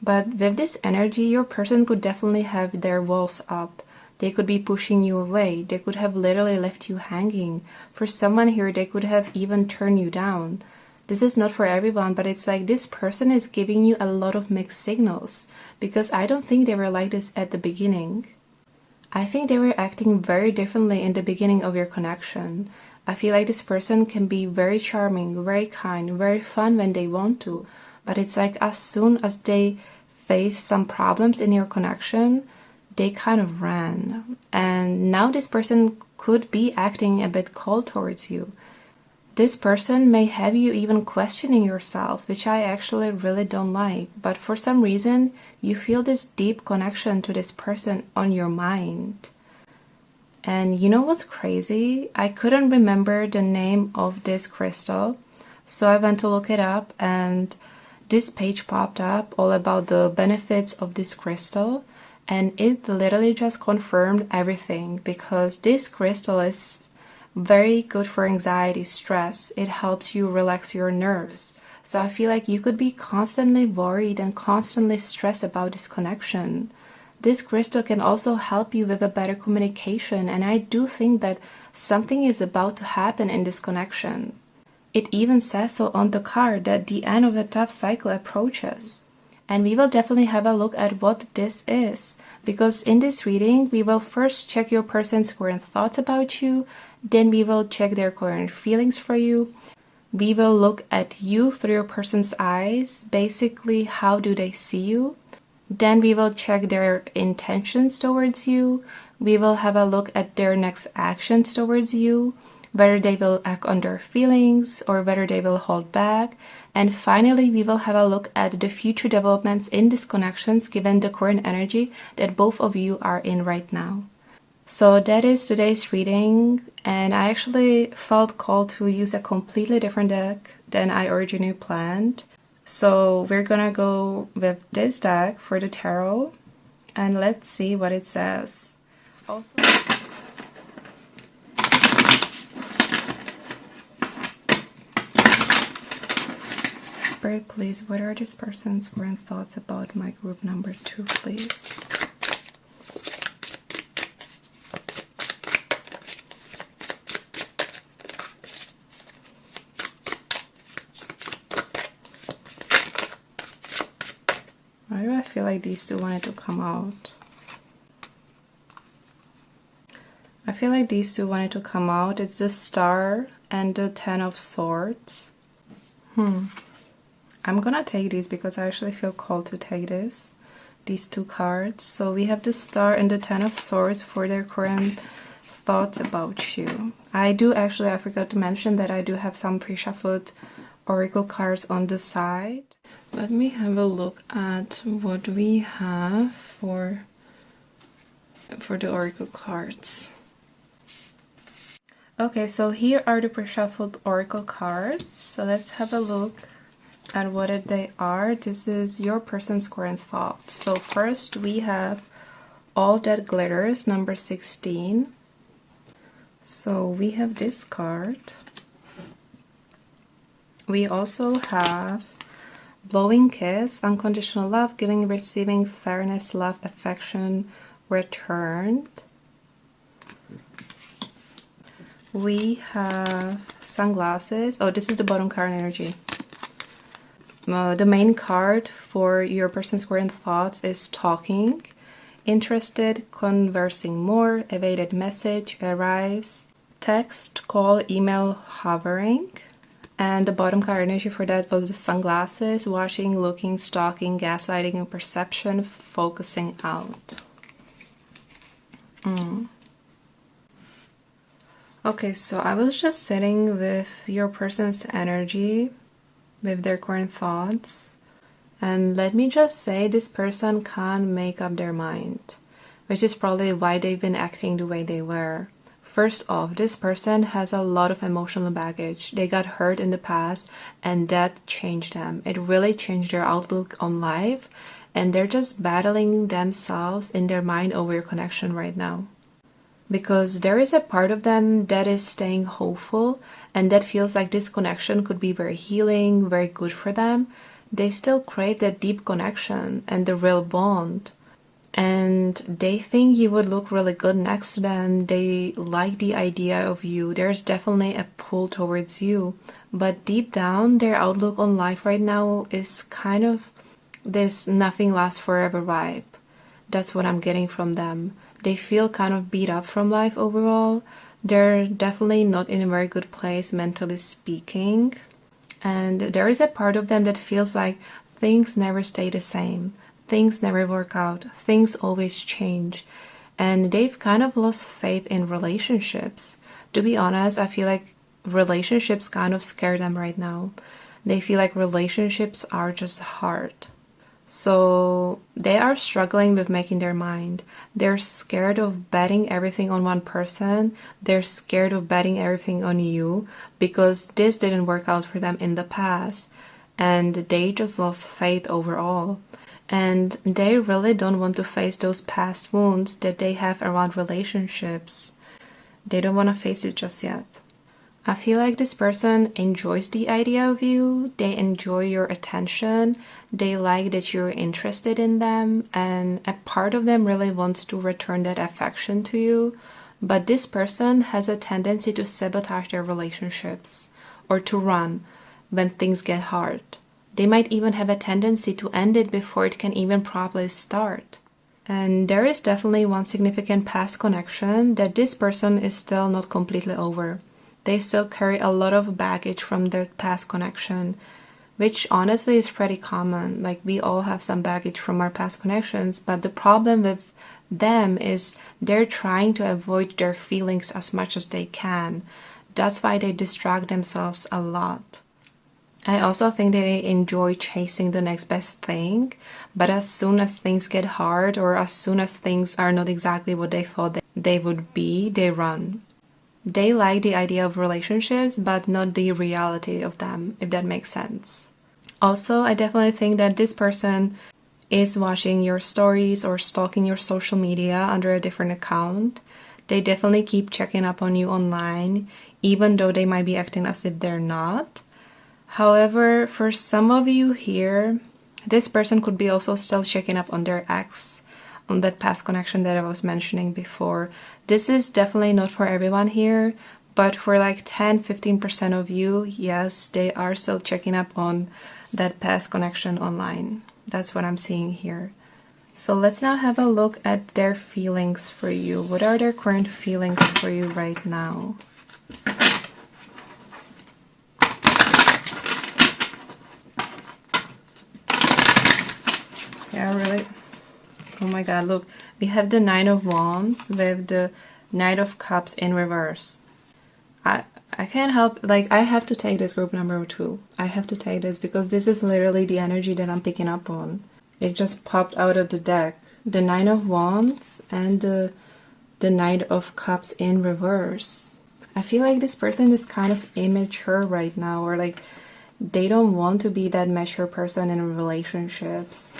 but with this energy, your person could definitely have their walls up. They could be pushing you away. They could have literally left you hanging. For someone here, they could have even turned you down. This is not for everyone, but it's like this person is giving you a lot of mixed signals, because I don't think they were like this at the beginning. I think they were acting very differently in the beginning of your connection. I feel like this person can be very charming, very kind, very fun when they want to, but it's like as soon as they face some problems in your connection, they kind of ran. And now this person could be acting a bit cold towards you. This person may have you even questioning yourself, which I actually really don't like. But for some reason, you feel this deep connection to this person on your mind. And you know what's crazy? I couldn't remember the name of this crystal, so I went to look it up, and this page popped up all about the benefits of this crystal, and it literally just confirmed everything, because this crystal is very good for anxiety, stress. It helps you relax your nerves. So I feel like you could be constantly worried and constantly stressed about this connection. This crystal can also help you with a better communication, and I do think that something is about to happen in this connection. It even says so on the card that the end of a tough cycle approaches. And we will definitely have a look at what this is, because in this reading we will first check your person's current thoughts about you, then we will check their current feelings for you. We will look at you through your person's eyes, basically how do they see you. Then we will check their intentions towards you. We will have a look at their next actions towards you, whether they will act on their feelings or whether they will hold back. And finally, we will have a look at the future developments in these connections given the current energy that both of you are in right now. So that is today's reading, and I actually felt called to use a completely different deck than I originally planned. So we're gonna go with this deck for the tarot, and let's see what it says. Also, Spirit, please, what are this person's current thoughts about my group number 2, please? Why do I feel like these two wanted to come out? I feel like these two wanted to come out. It's the Star and the Ten of Swords. I'm gonna take these because I actually feel called to take these two cards. So we have the Star and the Ten of Swords for their current thoughts about you. I forgot to mention that I do have some pre-shuffled oracle cards on the side. Let me have a look at what we have for the oracle cards. Okay, so here are the pre-shuffled oracle cards. So let's have a look at what they are. This is your person's current thoughts. So first we have All That Glitters, number 16. So we have this card. We also have Blowing Kiss, Unconditional Love, Giving, Receiving, Fairness, Love, Affection, Returned. We have Sunglasses. Oh, this is the bottom card energy. The main card for your person's current thoughts is Talking. Interested, conversing more, evaded message, arrives, text, call, email, hovering. And the bottom card energy for that was the Sunglasses, watching, looking, stalking, gaslighting, and perception, focusing out. Okay, so I was just sitting with your person's energy, with their current thoughts, and let me just say this person can't make up their mind, which is probably why they've been acting the way they were. First off, this person has a lot of emotional baggage. They got hurt in the past and that changed them. It really changed their outlook on life, and they're just battling themselves in their mind over your connection right now. Because there is a part of them that is staying hopeful and that feels like this connection could be very healing, very good for them. They still crave that deep connection and the real bond. And they think you would look really good next to them. They like the idea of you. There's definitely a pull towards you. But deep down, their outlook on life right now is kind of this nothing lasts forever vibe. That's what I'm getting from them. They feel kind of beat up from life overall. They're definitely not in a very good place mentally speaking. And there is a part of them that feels like things never stay the same. Things never work out. Things always change. And they've kind of lost faith in relationships. To be honest, I feel like relationships kind of scare them right now. They feel like relationships are just hard. So they are struggling with making their mind. They're scared of betting everything on one person. They're scared of betting everything on you because this didn't work out for them in the past. And they just lost faith overall. And they really don't want to face those past wounds that they have around relationships. They don't want to face it just yet. I feel like this person enjoys the idea of you, they enjoy your attention, they like that you're interested in them, and a part of them really wants to return that affection to you. But this person has a tendency to sabotage their relationships or to run when things get hard. They might even have a tendency to end it before it can even properly start. And there is definitely one significant past connection that this person is still not completely over. They still carry a lot of baggage from their past connection, which honestly is pretty common. Like, we all have some baggage from our past connections, but the problem with them is they're trying to avoid their feelings as much as they can. That's why they distract themselves a lot. I also think they enjoy chasing the next best thing, but as soon as things get hard or as soon as things are not exactly what they thought they would be, they run. They like the idea of relationships, but not the reality of them, if that makes sense. Also, I definitely think that this person is watching your stories or stalking your social media under a different account. They definitely keep checking up on you online, even though they might be acting as if they're not. However, for some of you here, this person could be also still checking up on their ex, on that past connection that I was mentioning before. This is definitely not for everyone here, but for like 10-15% of you, yes, they are still checking up on that past connection online. That's what I'm seeing here. So let's now have a look at their feelings for you. What are their current feelings for you right now? Yeah, really. Oh my god, look. We have the Nine of Wands with the Knight of Cups in reverse. I can't help, like, I have to take this group number 2. I have to take this because this is literally the energy that I'm picking up on. It just popped out of the deck. The Nine of Wands and the Knight of Cups in reverse. I feel like this person is kind of immature right now, or like they don't want to be that mature person in relationships.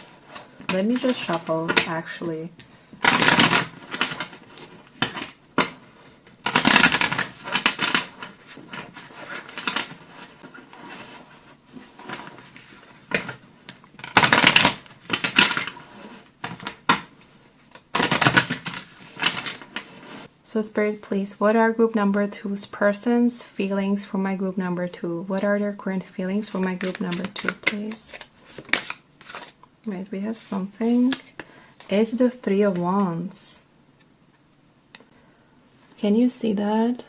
Let me just shuffle, actually. So Spirit, please, what are group number 2's person's feelings for my group number 2? What are their current feelings for my group number 2, please? Right, we have something. It's the Three of Wands. Can you see that?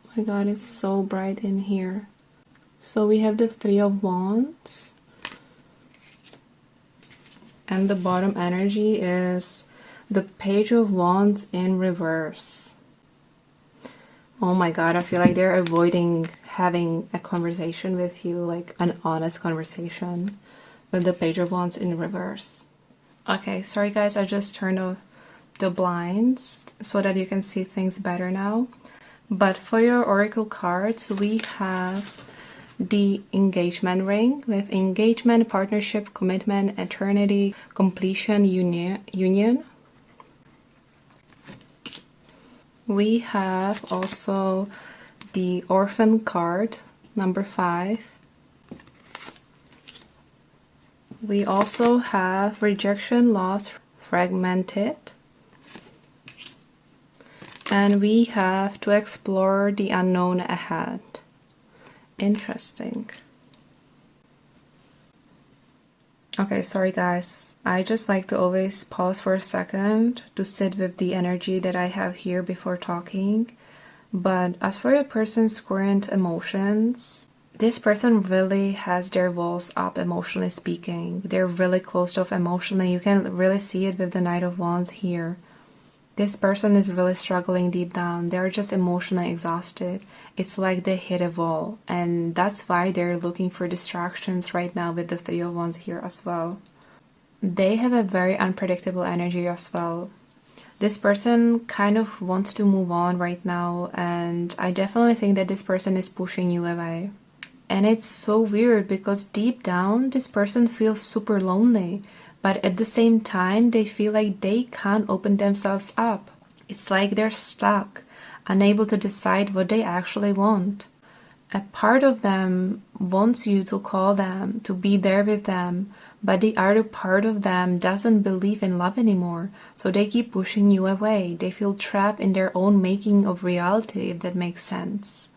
Oh my god, it's so bright in here. So we have the Three of Wands. And the bottom energy is the Page of Wands in reverse. Oh my god, I feel like they're avoiding having a conversation with you, like an honest conversation, with the Page of Wands in reverse. Okay, sorry guys, I just turned off the blinds so that you can see things better now. But for your oracle cards, we have the engagement ring with engagement, partnership, commitment, eternity, completion, union. We have also the orphan card, number 5. We also have rejection, loss, fragmented. And we have to explore the unknown ahead. Interesting. Okay, sorry guys. I just like to always pause for a second to sit with the energy that I have here before talking. But as for a person's current emotions, this person really has their walls up emotionally speaking. They're really closed off emotionally. You can really see it with the Knight of Wands here. This person is really struggling deep down. They're just emotionally exhausted. It's like they hit a wall, and that's why they're looking for distractions right now with the Three of Wands here as well. They have a very unpredictable energy as well. This person kind of wants to move on right now, and I definitely think that this person is pushing you away. And it's so weird because deep down, this person feels super lonely, but at the same time, they feel like they can't open themselves up. It's like they're stuck, unable to decide what they actually want. A part of them wants you to call them, to be there with them, but the other part of them doesn't believe in love anymore, so they keep pushing you away. They feel trapped in their own making of reality, if that makes sense.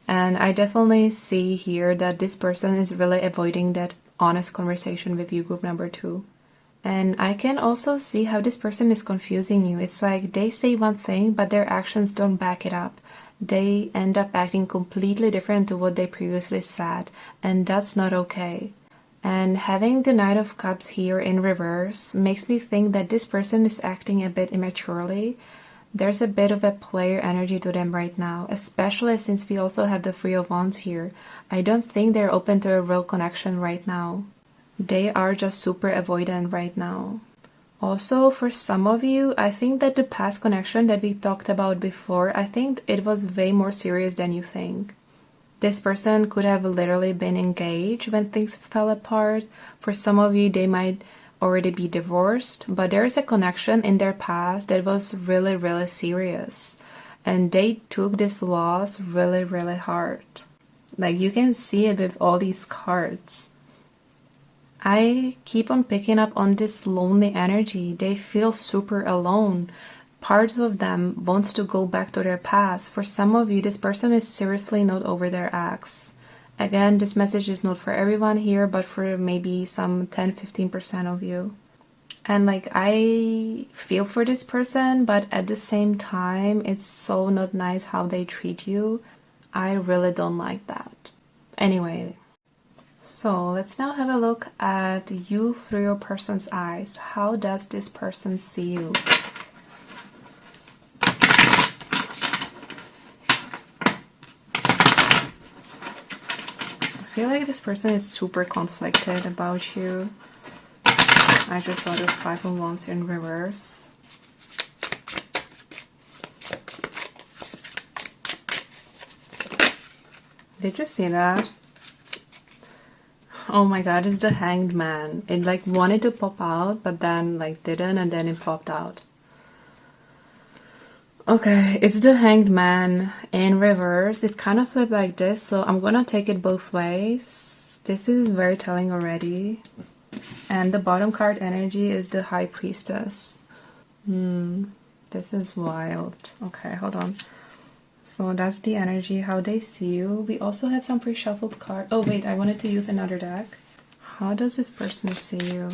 And I definitely see here that this person is really avoiding that honest conversation with you, group number 2. And I can also see how this person is confusing you. It's like they say one thing, but their actions don't back it up. They end up acting completely different to what they previously said, and that's not okay. And having the Knight of Cups here in reverse makes me think that this person is acting a bit immaturely. There's a bit of a player energy to them right now, especially since we also have the Three of Wands here. I don't think they're open to a real connection right now. They are just super avoidant right now. Also, for some of you, I think that the past connection that we talked about before, I think it was way more serious than you think. This person could have literally been engaged when things fell apart. For some of you, they might already be divorced, but there is a connection in their past that was really, really serious. And they took this loss really, really hard. Like you can see it with all these cards. I keep on picking up on this lonely energy. They feel super alone. Part of them wants to go back to their past. For some of you, this person is seriously not over their ex. Again, this message is not for everyone here, but for maybe some 10-15% of you. And like, I feel for this person, but at the same time, it's so not nice how they treat you. I really don't like that. Anyway, so let's now have a look at you through your person's eyes. How does this person see you? I feel like this person is super conflicted about you. I just saw the Five of Wands in reverse. Did you see that? Oh my god, it's the Hanged Man. It like wanted to pop out, but then like didn't, and then it popped out. Okay, it's the Hanged Man in reverse. It kind of flipped like this, so I'm gonna take it both ways. This is very telling already. And the bottom card energy is the High Priestess. This is wild. Okay, hold on. So that's the energy, how they see you. We also have some pre-shuffled cards. Oh wait, I wanted to use another deck. How does this person see you?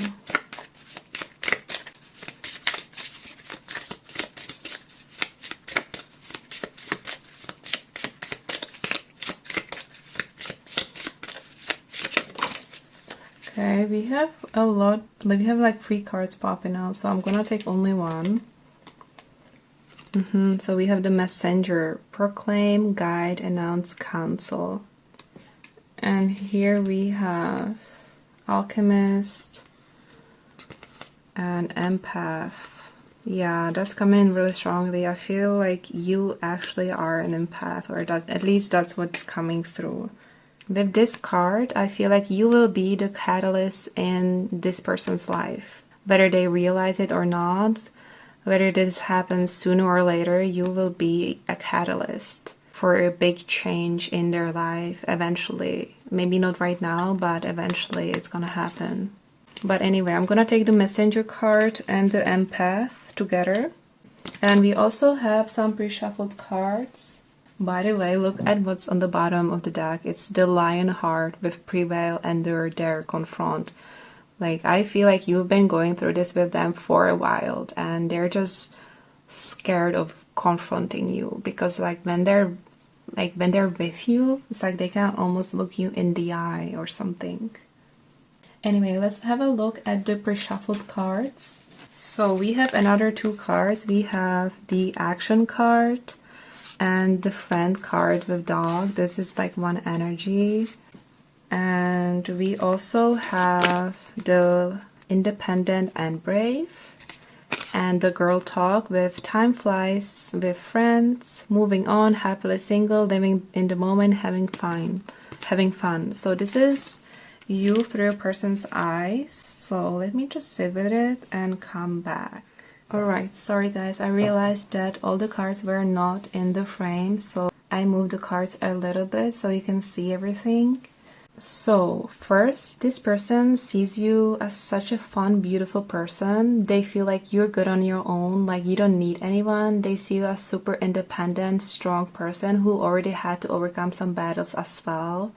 Okay, we have a lot, we have like 3 cards popping out, so I'm gonna take only one. So we have the Messenger, Proclaim, Guide, Announce, Counsel. And here we have Alchemist and Empath. Yeah, that's coming in really strongly. I feel like you actually are an empath, or that, at least that's what's coming through. With this card, I feel like you will be the catalyst in this person's life. Whether they realize it or not, whether this happens sooner or later, you will be a catalyst for a big change in their life eventually. Maybe not right now, but eventually it's gonna happen. But anyway, I'm gonna take the Messenger card and the Empath together. And we also have some pre-shuffled cards. By the way, look at what's on the bottom of the deck. It's the Lion Heart with Prevail, Endure, Dare, Confront. Like, I feel like you've been going through this with them for a while, and they're just scared of confronting you, because like when they're with you, it's like they can almost look you in the eye or something. Anyway, let's have a look at the pre-shuffled cards. So we have another two cards. We have the action card and the friend card with dog. This is like one energy. And we also have the independent and brave, and the girl talk with time flies, with friends, moving on, happily single, living in the moment, having fun. So this is you through a person's eyes. So let me just sit with it and come back. Alright, sorry guys, I realized that all the cards were not in the frame, so I moved the cards a little bit so you can see everything. So first, this person sees you as such a fun, beautiful person. They feel like you're good on your own, like you don't need anyone. They see you as super independent, strong person who already had to overcome some battles as well.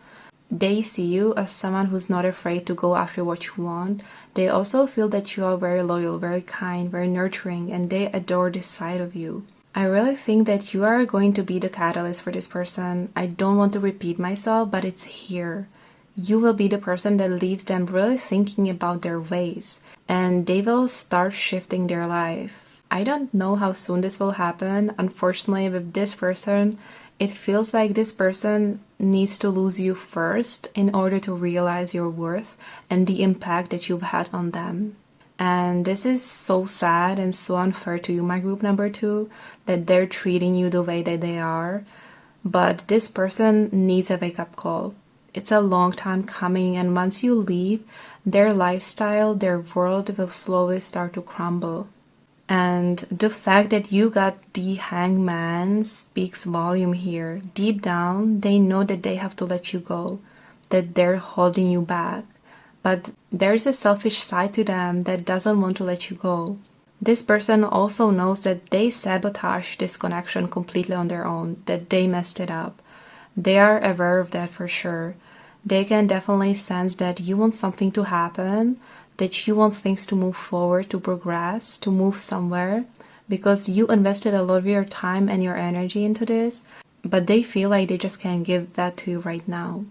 They see you as someone who's not afraid to go after what you want. They also feel that you are very loyal, very kind, very nurturing, and they adore this side of you. I really think that you are going to be the catalyst for this person. I don't want to repeat myself, but it's here. You will be the person that leaves them really thinking about their ways, and they will start shifting their life. I don't know how soon this will happen. Unfortunately, with this person, it feels like this person needs to lose you first in order to realize your worth and the impact that you've had on them. And this is so sad and so unfair to you, my group number 2, that they're treating you the way that they are. But this person needs a wake-up call. It's a long time coming, and once you leave, their lifestyle, their world will slowly start to crumble. And the fact that you got the hangman speaks volume here. Deep down, they know that they have to let you go, that they're holding you back. But there's a selfish side to them that doesn't want to let you go. This person also knows that they sabotaged this connection completely on their own, that they messed it up. They are aware of that for sure. They can definitely sense that you want something to happen, that you want things to move forward, to progress, to move somewhere, because you invested a lot of your time and your energy into this, but they feel like they just can't give that to you right now.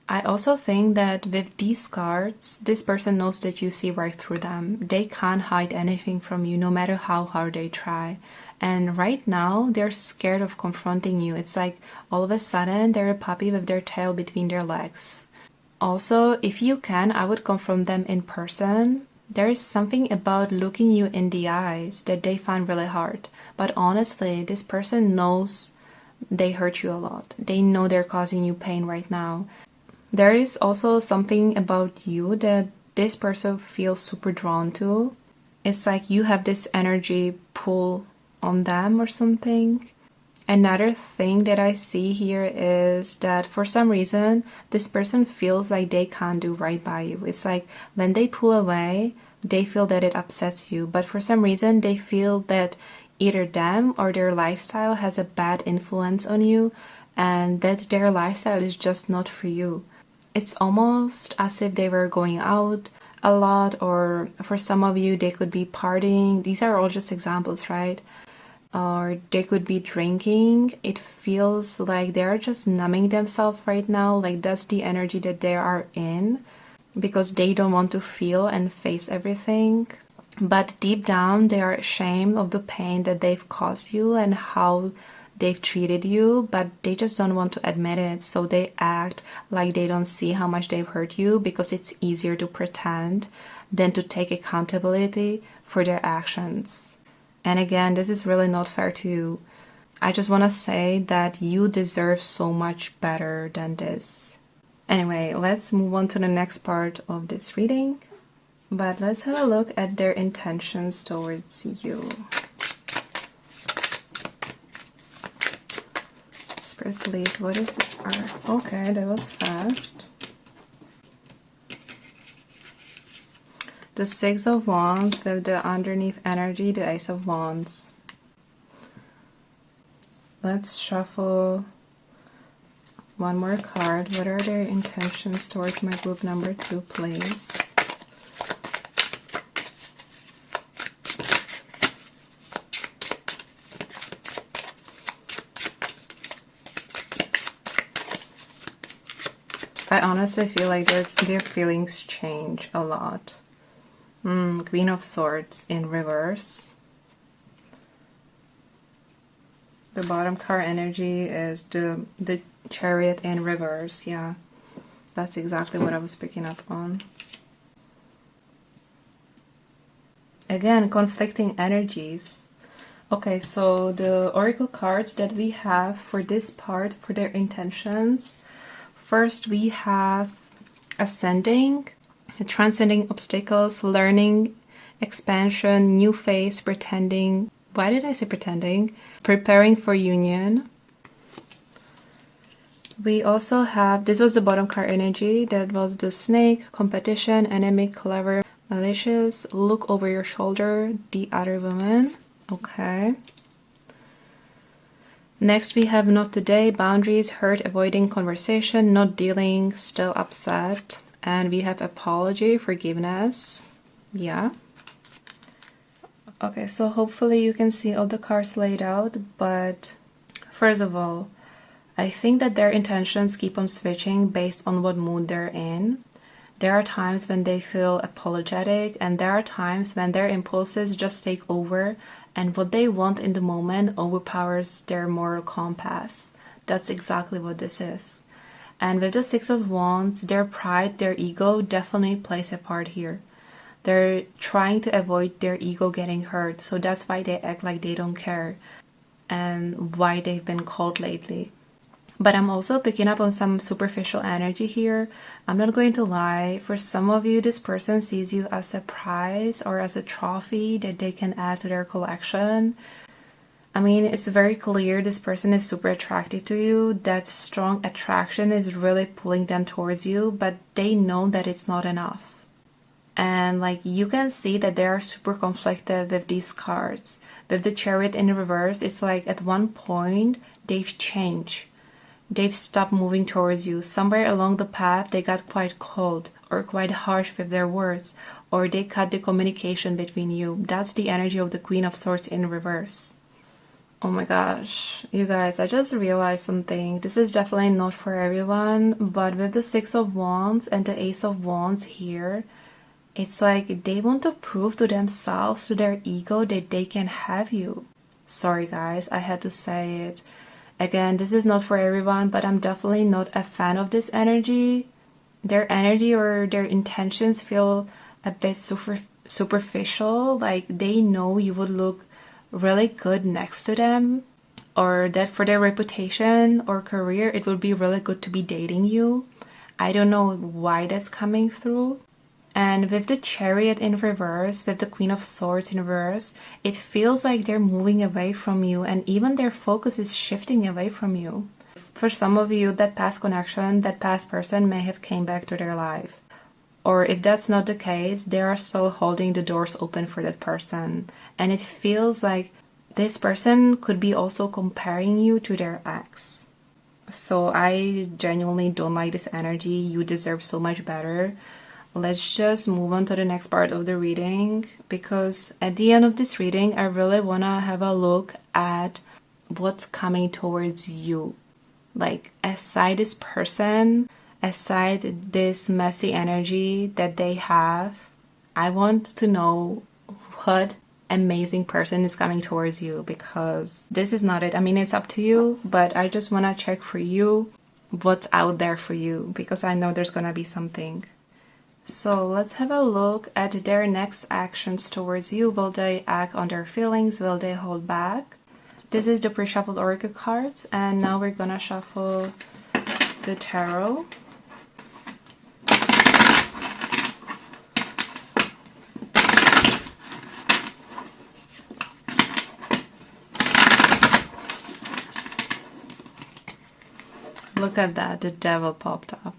I also think that with these cards, this person knows that you see right through them. They can't hide anything from you, no matter how hard they try. And right now, they're scared of confronting you. It's like all of a sudden, they're a puppy with their tail between their legs. Also, if you can, I would confront them in person. There is something about looking you in the eyes that they find really hard. But honestly, this person knows they hurt you a lot. They know they're causing you pain right now. There is also something about you that this person feels super drawn to. It's like you have this energy pull on them or something. Another thing that I see here is that for some reason, this person feels like they can't do right by you. It's like when they pull away, they feel that it upsets you. But for some reason, they feel that either them or their lifestyle has a bad influence on you, and that their lifestyle is just not for you. It's almost as if they were going out a lot, or for some of you, they could be partying. These are all just examples, right? Or they could be drinking. It feels like they're just numbing themselves right now. Like that's the energy that they are in, because they don't want to feel and face everything. But deep down, they are ashamed of the pain that they've caused you and how they've treated you, but they just don't want to admit it. So they act like they don't see how much they've hurt you, because it's easier to pretend than to take accountability for their actions. And again, this is really not fair to you. I just want to say that you deserve so much better than this. Anyway, let's move on to the next part of this reading. But let's have a look at their intentions towards you. Spirit, please, what is it? Okay, that was fast. The Six of Wands with the underneath energy, the Ace of Wands. Let's shuffle one more card. What are their intentions towards my group number 2, please? I honestly feel like their feelings change a lot. Queen of Swords in reverse. The bottom card energy is the Chariot in reverse. Yeah, that's exactly what I was picking up on. Again, conflicting energies. Okay, so the oracle cards that we have for this part, for their intentions. First, we have Ascending, transcending obstacles, learning, expansion, new phase, pretending. Why did I say pretending? Preparing for union. We also have, this was the bottom card energy, that was the Snake, competition, enemy, clever, malicious, look over your shoulder, the other woman. Okay. Next we have not today, boundaries, hurt, avoiding conversation, not dealing, still upset. And we have apology, forgiveness. Yeah. Okay, so hopefully you can see all the cards laid out, but first of all, I think that their intentions keep on switching based on what mood they're in. There are times when they feel apologetic, and there are times when their impulses just take over and what they want in the moment overpowers their moral compass. That's exactly what this is. And with the Six of Wands, their pride, their ego definitely plays a part here. They're trying to avoid their ego getting hurt, so that's why they act like they don't care and why they've been cold lately. But I'm also picking up on some superficial energy here. I'm not going to lie. For some of you, this person sees you as a prize or as a trophy that they can add to their collection. I mean, it's very clear this person is super attracted to you. That strong attraction is really pulling them towards you, but they know that it's not enough. And like you can see that they are super conflicted with these cards. With the Chariot in reverse, it's like at one point they've changed. They've stopped moving towards you. Somewhere along the path, they got quite cold or quite harsh with their words, or they cut the communication between you. That's the energy of the Queen of Swords in reverse. Oh my gosh, you guys, I just realized something. This is definitely not for everyone, but with the Six of Wands and the Ace of Wands here, it's like they want to prove to themselves, to their ego, that they can have you. Sorry guys, I had to say it. Again, this is not for everyone, but I'm definitely not a fan of this energy. Their energy or their intentions feel a bit superficial, like they know you would look really good next to them, or that for their reputation or career, it would be really good to be dating you. I don't know why that's coming through. And with the Chariot in reverse, with the Queen of Swords in reverse, it feels like they're moving away from you, and even their focus is shifting away from you. For some of you, that past connection, that past person may have came back to their life. Or if that's not the case, they are still holding the doors open for that person. And it feels like this person could be also comparing you to their ex. So I genuinely don't like this energy. You deserve so much better. Let's just move on to the next part of the reading, because at the end of this reading, I really want to have a look at what's coming towards you. Like, aside this person, aside this messy energy that they have, I want to know what amazing person is coming towards you, because this is not it. I mean, it's up to you, but I just want to check for you what's out there for you, because I know there's gonna be something. So let's have a look at their next actions towards you. Will they act on their feelings? Will they hold back? This is the pre-shuffled oracle cards, and now we're gonna shuffle the tarot. Look at that, the devil popped up.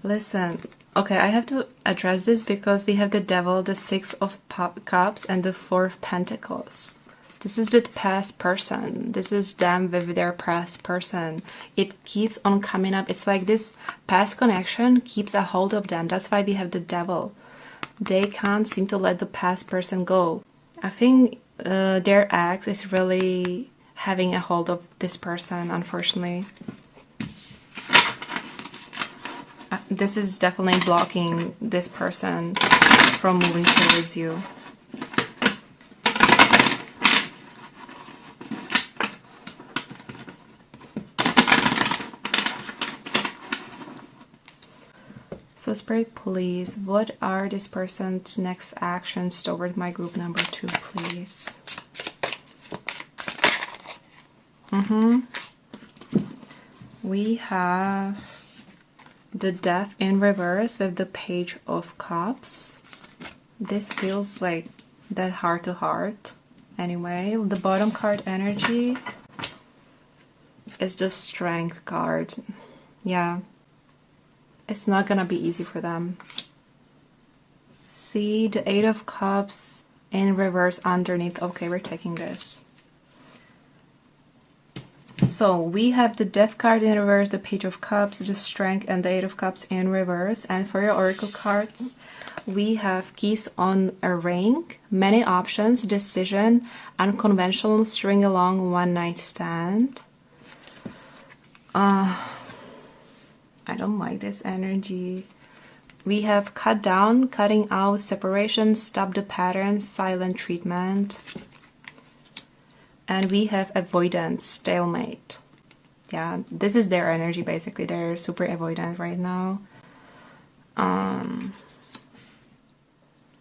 Listen, okay, I have to address this because we have the devil, the Six of Cups, and the Four of Pentacles. This is the past person. This is them with their past person. It keeps on coming up. It's like this past connection keeps a hold of them. That's why we have the devil. They can't seem to let the past person go. I think their ex is really having a hold of this person, unfortunately. This is definitely blocking this person from moving towards you. So Spirit, please, what are this person's next actions toward my group number 2, please? We have the Death in reverse with the Page of Cups. This feels like that heart to heart. Anyway, the bottom card energy is the Strength card. Yeah. It's not gonna be easy for them. See, the 8 of Cups in reverse underneath. Okay, we're taking this. So we have the Death card in reverse, the Page of Cups, the Strength, and the 8 of Cups in reverse. And for your Oracle cards, we have Keys on a Ring, many options, decision, unconventional, string along, one night stand. I don't like this energy. We have cut down, cutting out, separation, stop the pattern, silent treatment. And we have avoidance, stalemate. Yeah, this is their energy basically. They're super avoidant right now.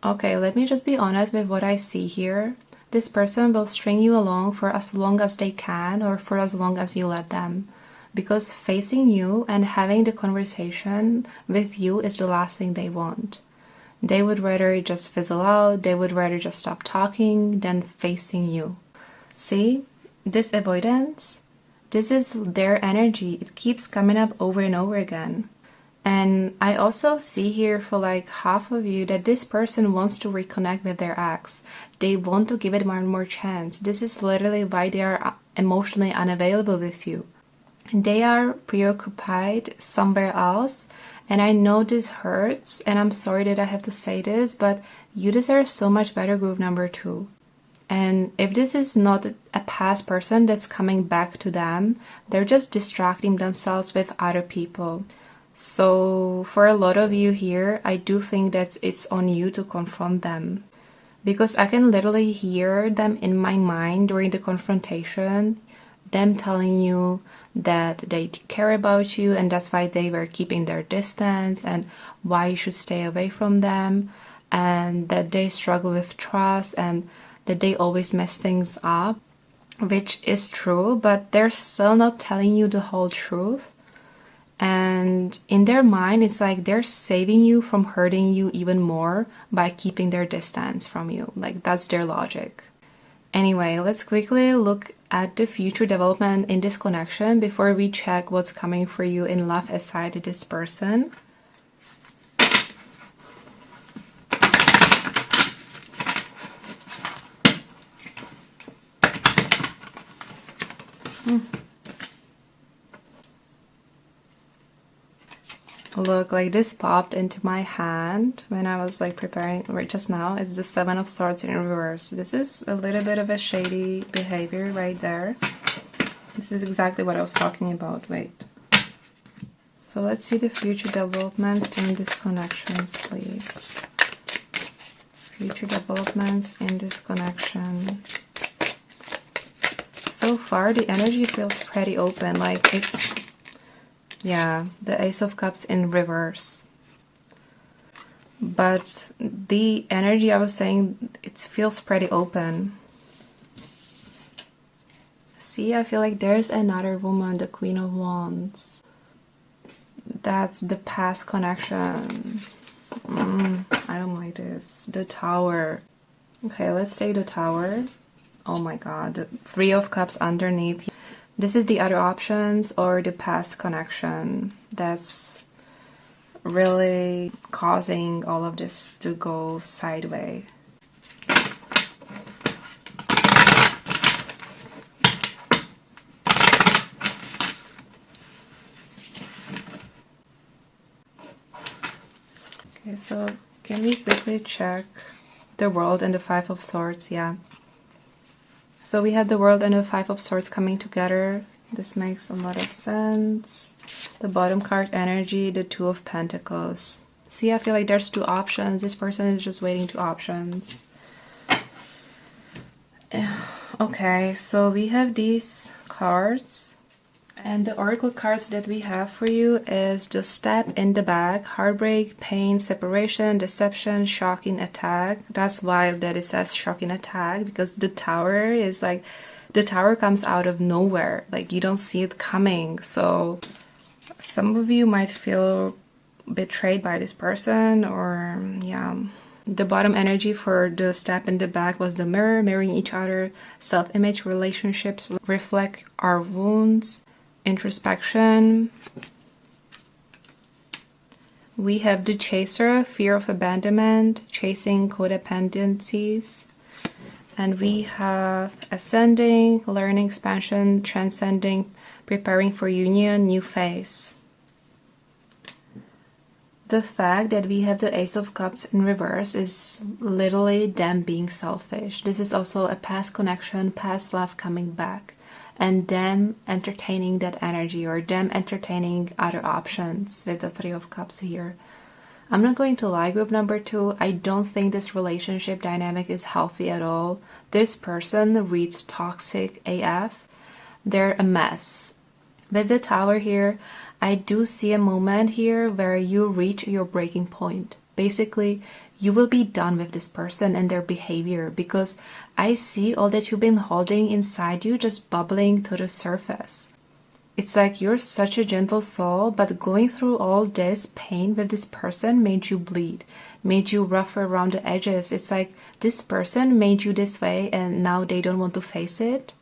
Okay, let me just be honest with what I see here. This person will string you along for as long as they can or for as long as you let them. Because facing you and having the conversation with you is the last thing they want. They would rather just fizzle out, they would rather just stop talking than facing you. See, this avoidance, this is their energy. It keeps coming up over and over again. And I also see here for like half of you that this person wants to reconnect with their ex. They want to give it one more chance. This is literally why they are emotionally unavailable with you. They are preoccupied somewhere else, and I know this hurts, and I'm sorry that I have to say this, but you deserve so much better, group number 2. And if this is not a past person that's coming back to them, they're just distracting themselves with other people. So for a lot of you here, I do think that it's on you to confront them. Because I can literally hear them in my mind during the confrontation, them telling you that they care about you and that's why they were keeping their distance and why you should stay away from them, and that they struggle with trust and that they always mess things up, which is true, but they're still not telling you the whole truth. And in their mind, it's like they're saving you from hurting you even more by keeping their distance from you. Like, that's their logic. Anyway, let's quickly look at the future development in this connection before we check what's coming for you in love aside this person. Look, like this popped into my hand when I was like preparing right just now. It's the 7 of Swords in reverse. This is a little bit of a shady behavior right there. This is exactly what I was talking about. Wait. So let's see the future developments in these connections, please. Future developments in this connection. So far, the energy feels pretty open. Like it's... yeah, the Ace of Cups in reverse. But the energy I was saying, it feels pretty open. See, I feel like there's another woman, the Queen of Wands. That's the past connection. I don't like this. The Tower. Okay, let's take the Tower. Oh my god, the 3 of Cups underneath. This is the other options or the past connection that's really causing all of this to go sideways. Okay, so can we quickly check the World and the 5 of Swords? Yeah. So we have the World and the Five of Swords coming together. This makes a lot of sense. The bottom card energy, the Two of Pentacles. See, I feel like there's two options. This person is just waiting two options. Okay, so we have these cards. And the oracle cards that we have for you is the Stab in the Back, Heartbreak, Pain, Separation, Deception, Shocking Attack. That's why that it says Shocking Attack, because the Tower is like, the Tower comes out of nowhere. Like, you don't see it coming. So some of you might feel betrayed by this person, or yeah. The bottom energy for the Stab in the Back was the Mirror, mirroring each other. Self-image, relationships reflect our wounds. Introspection. We have the Chaser, fear of abandonment, chasing codependencies. And we have Ascending, learning, expansion, transcending, preparing for union, new phase. The fact that we have the Ace of Cups in reverse is literally them being selfish. This is also a past connection, past love coming back. And them entertaining that energy, or them entertaining other options with the Three of Cups here. I'm not going to lie, group number 2, I don't think this relationship dynamic is healthy at all. This person reads toxic AF. They're a mess. With the Tower here, I do see a moment here where you reach your breaking point. Basically, you will be done with this person and their behavior, because I see all that you've been holding inside you just bubbling to the surface. It's like you're such a gentle soul, but going through all this pain with this person made you bleed, made you rougher around the edges. It's like this person made you this way and now they don't want to face it.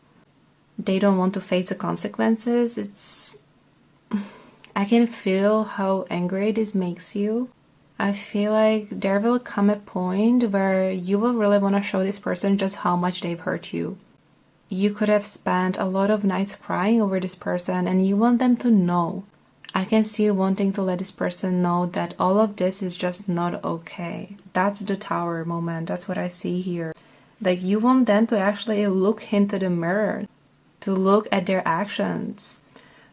They don't want to face the consequences. I can feel how angry this makes you. I feel like there will come a point where you will really want to show this person just how much they've hurt you. You could have spent a lot of nights crying over this person and you want them to know. I can see you wanting to let this person know that all of this is just not okay. That's the Tower moment. That's what I see here. Like, you want them to actually look into the mirror, to look at their actions.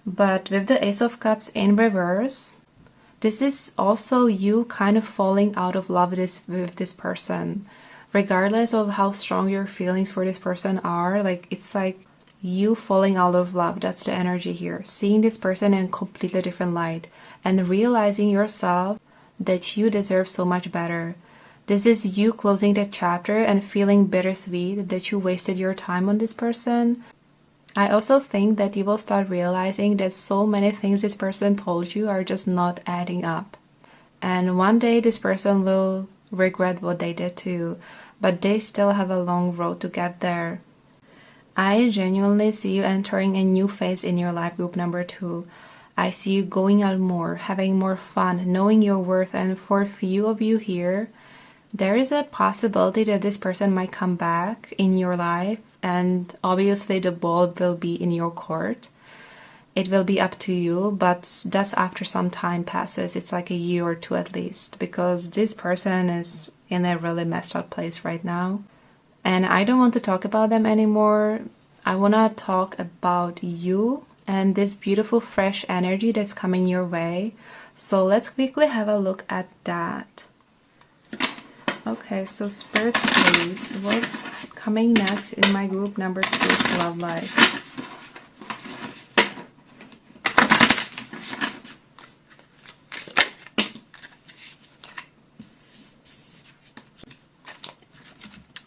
But with the Ace of Cups in reverse, this is also you kind of falling out of love with this person. Regardless of how strong your feelings for this person are, like, it's like you falling out of love. That's the energy here. Seeing this person in a completely different light and realizing yourself that you deserve so much better. This is you closing that chapter and feeling bittersweet that you wasted your time on this person. I also think that you will start realizing that so many things this person told you are just not adding up. And one day this person will regret what they did too, but they still have a long road to get there. I genuinely see you entering a new phase in your life, group number 2. I see you going out more, having more fun, knowing your worth, and for a few of you here, there is a possibility that this person might come back in your life, and obviously the ball will be in your court. It will be up to you, but that's after some time passes. It's like a year or two at least, because this person is in a really messed up place right now. And I don't want to talk about them anymore. I want to talk about you and this beautiful fresh energy that's coming your way. So let's quickly have a look at that. Okay, so Spirit, please, what's coming next in my group number 2's love life?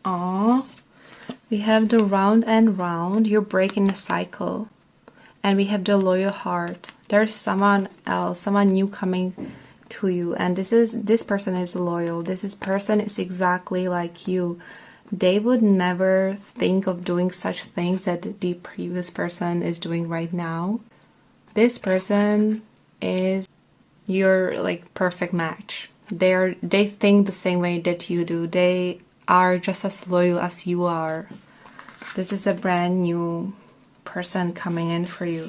Aww, we have the Round and Round. You're breaking a cycle. And we have the Loyal Heart. There's someone else, someone new coming to you, and this person is loyal. This person is exactly like you. They would never think of doing such things that the previous person is doing right now. This person is your like perfect match. They think the same way that you do. They are just as loyal as you are. This is a brand new person coming in for you.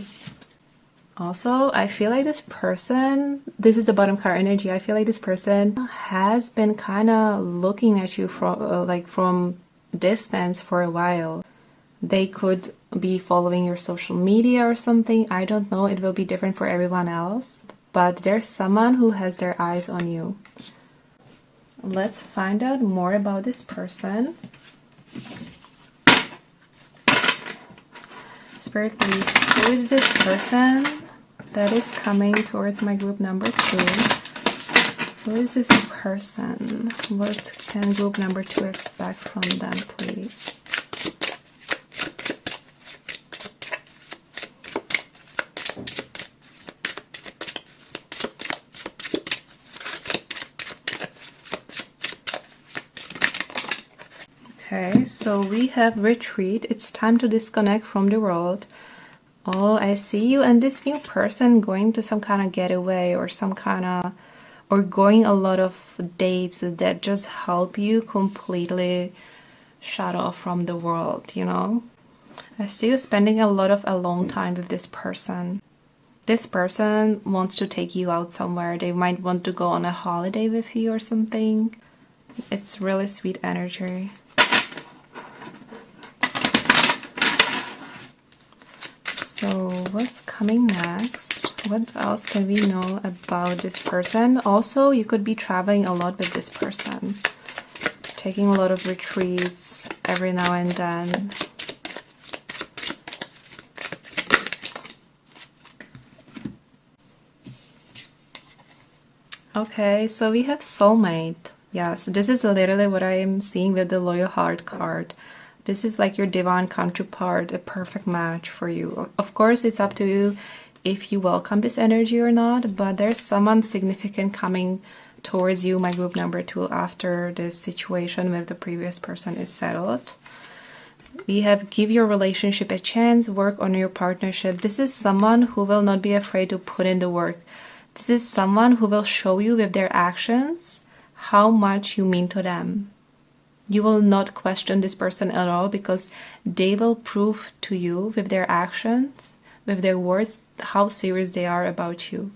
Also, I feel like this person, this is the bottom card energy, I feel like this person has been kind of looking at you from distance for a while. They could be following your social media or something. I don't know. It will be different for everyone else. But there's someone who has their eyes on you. Let's find out more about this person. Spirit, please, who is this person that is coming towards my group number 2? Who is this person? What can group number 2 expect from them, please? Okay, so we have retreat. It's time to disconnect from the world. Oh, I see you and this new person going to some kind of getaway or some kind of, or going a lot of dates that just help you completely shut off from the world, you know? I see you spending a lot of alone time with this person. This person wants to take you out somewhere. They might want to go on a holiday with you or something. It's really sweet energy. So what's coming next? What else can we know about this person? Also, you could be traveling a lot with this person. Taking a lot of retreats every now and then. Okay, so we have soulmate. Yes, this is literally what I am seeing with the Loyal Heart card. This is like your divine counterpart, a perfect match for you. Of course, it's up to you if you welcome this energy or not, but there's someone significant coming towards you, my group number 2, after this situation with the previous person is settled. We have give your relationship a chance, work on your partnership. This is someone who will not be afraid to put in the work. This is someone who will show you with their actions how much you mean to them. You will not question this person at all because they will prove to you with their actions, with their words, how serious they are about you.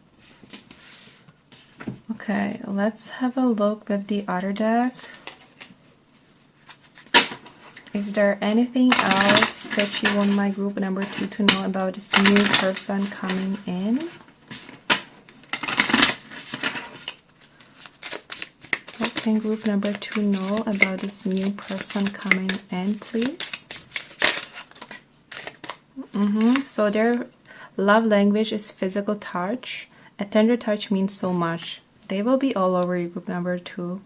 Okay, let's have a look with the other deck. Is there anything else that you want my group number 2 to know about this new person coming in? What can group number 2 know about this new person coming in, please? So their love language is physical touch. A tender touch means so much. They will be all over your group number 2.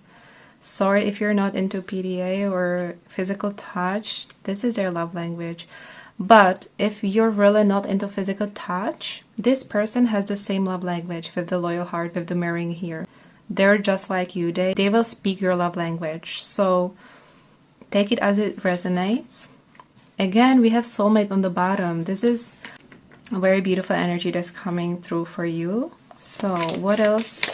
Sorry if you're not into PDA or physical touch. This is their love language. But if you're really not into physical touch, this person has the same love language with the Loyal Heart, with the mirroring here. They're just like you. They will speak your love language. So take it as it resonates. Again, we have soulmate on the bottom. This is a very beautiful energy that's coming through for you. So what else?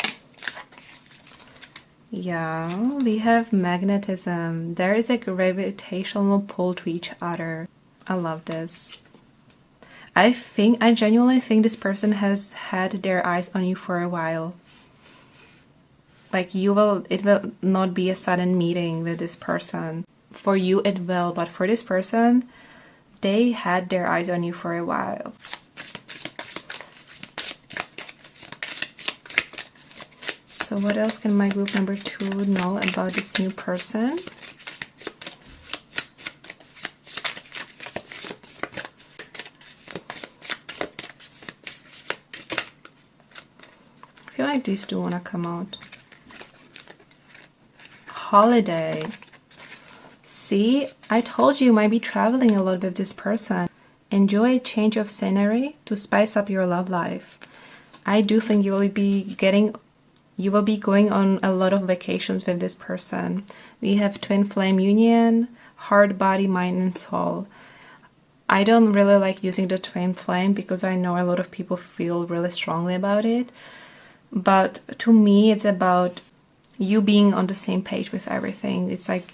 Yeah, we have magnetism. There is a gravitational pull to each other. I love this. I genuinely think this person has had their eyes on you for a while. Like it will not be a sudden meeting with this person. For you it will, but for this person, they had their eyes on you for a while. So what else can my group number 2 know about this new person? I feel like these two want to come out. Holiday. See, I told you might be traveling a lot with this person. Enjoy a change of scenery to spice up your love life. I do think you will be going on a lot of vacations with this person. We have twin flame union, heart, body, mind, and soul. I don't really like using the twin flame because I know a lot of people feel really strongly about it. But to me, it's about you being on the same page with everything. It's like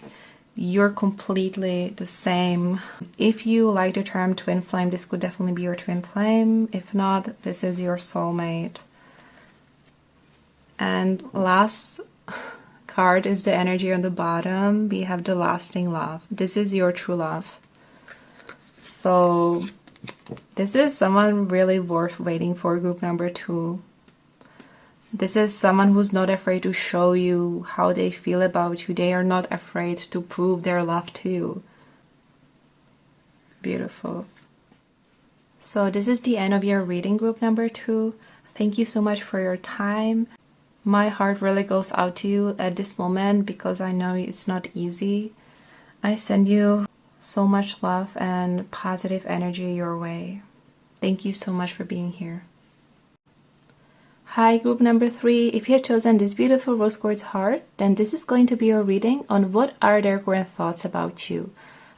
you're completely the same. If you like the term twin flame, this could definitely be your twin flame. If not, this is your soulmate. And last card is the energy on the bottom. We have the lasting love. This is your true love. So this is someone really worth waiting for, group number 2. This is someone who's not afraid to show you how they feel about you. They are not afraid to prove their love to you. Beautiful. So this is the end of your reading, group number 2. Thank you so much for your time. My heart really goes out to you at this moment because I know it's not easy. I send you so much love and positive energy your way. Thank you so much for being here. Hi, group number 3. If you have chosen this beautiful rose quartz heart, then this is going to be your reading on what are their current thoughts about you.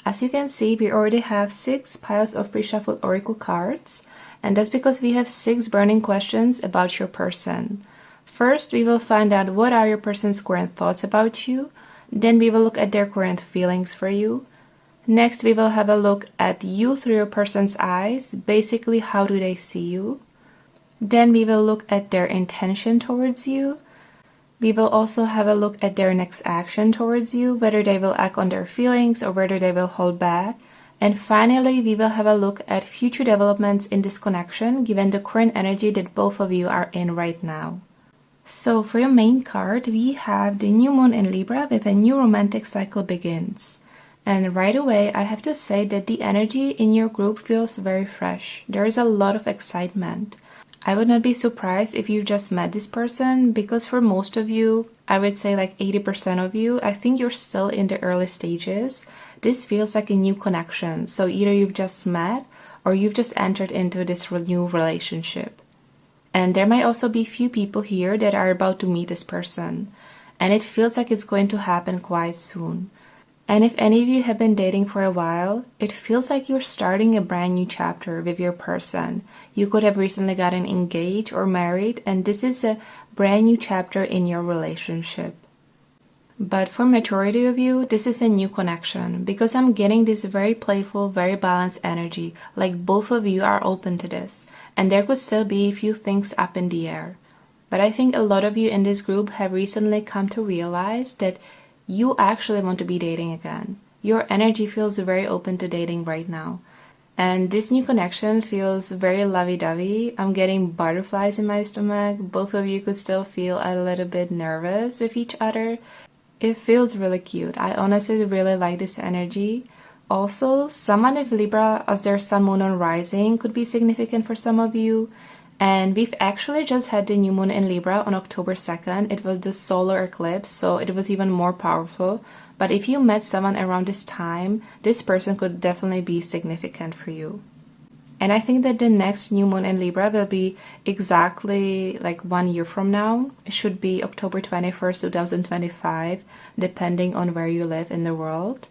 As you can see, we already have 6 piles of pre-shuffled oracle cards, and that's because we have 6 burning questions about your person. First, we will find out what are your person's current thoughts about you. Then we will look at their current feelings for you. Next, we will have a look at you through your person's eyes. Basically, how do they see you? Then we will look at their intention towards you. We will also have a look at their next action towards you, whether they will act on their feelings or whether they will hold back. And finally, we will have a look at future developments in this connection, given the current energy that both of you are in right now. So for your main card, we have the new moon in Libra with a new romantic cycle begins. And right away, I have to say that the energy in your group feels very fresh. There is a lot of excitement. I would not be surprised if you just met this person, because for most of you, I would say like 80% of you, I think you're still in the early stages. This feels like a new connection. So either you've just met or you've just entered into this new relationship. And there might also be few people here that are about to meet this person. And it feels like it's going to happen quite soon. And if any of you have been dating for a while, it feels like you're starting a brand new chapter with your person. You could have recently gotten engaged or married, and this is a brand new chapter in your relationship. But for majority of you, this is a new connection, because I'm getting this very playful, very balanced energy, like both of you are open to this. And there could still be a few things up in the air. But I think a lot of you in this group have recently come to realize that you actually want to be dating again. Your energy feels very open to dating right now. And this new connection feels very lovey-dovey. I'm getting butterflies in my stomach. Both of you could still feel a little bit nervous with each other. It feels really cute. I honestly really like this energy. Also, someone with Libra as their sun, moon, and rising could be significant for some of you. And we've actually just had the new moon in Libra on October 2nd. It was the solar eclipse, so it was even more powerful. But if you met someone around this time, this person could definitely be significant for you. And I think that the next new moon in Libra will be exactly like 1 year from now. It should be October 21st, 2025, depending on where you live in the world.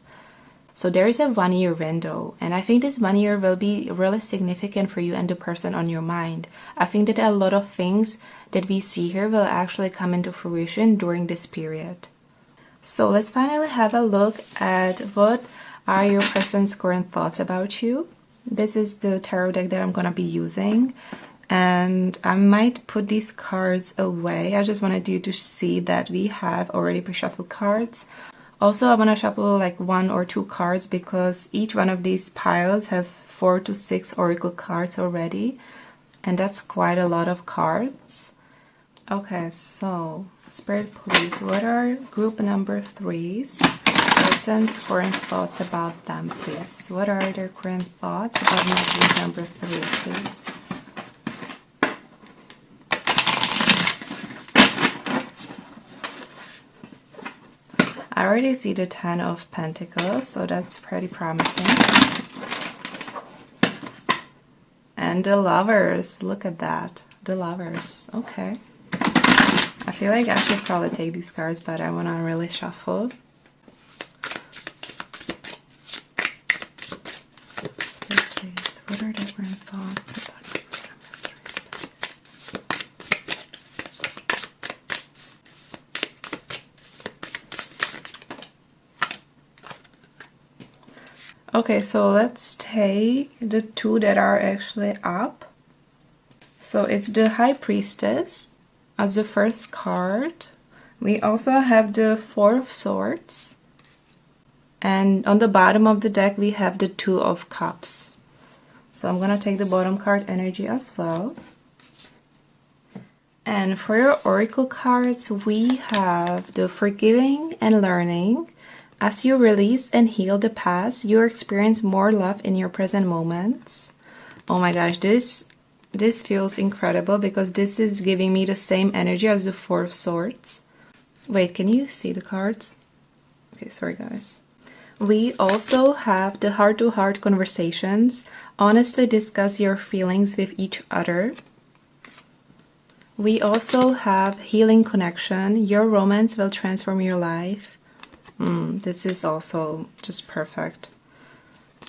So there is a 1 year window, and I think this 1 year will be really significant for you and the person on your mind. I think that a lot of things that we see here will actually come into fruition during this period. So let's finally have a look at what are your person's current thoughts about you. This is the tarot deck that I'm going to be using, and I might put these cards away. I just wanted you to see that we have already pre-shuffled cards. Also, I want to shuffle like 1 or 2 cards because each one of these piles have 4 to 6 oracle cards already, and that's quite a lot of cards. Okay, so Spirit, please, what are group number 3's person's current thoughts about them, please? What are their current thoughts about my group number 3, please? I already see the 10 of Pentacles, so that's pretty promising. And the Lovers, look at that. The Lovers, okay. I feel like I should probably take these cards, but I want to really shuffle. Please, what are the current thoughts about group number 3? Okay, so let's take the 2 that are actually up. So it's the High Priestess as the first card. We also have the 4 of Swords. And on the bottom of the deck, we have the 2 of Cups. So I'm gonna take the bottom card energy as well. And for your oracle cards, we have the forgiving and learning. As you release and heal the past, you experience more love in your present moments. Oh my gosh, this feels incredible because this is giving me the same energy as the Four of Swords. Wait, can you see the cards? Okay, sorry guys. We also have the heart-to-heart conversations. Honestly discuss your feelings with each other. We also have healing connection. Your romance will transform your life. This is also just perfect.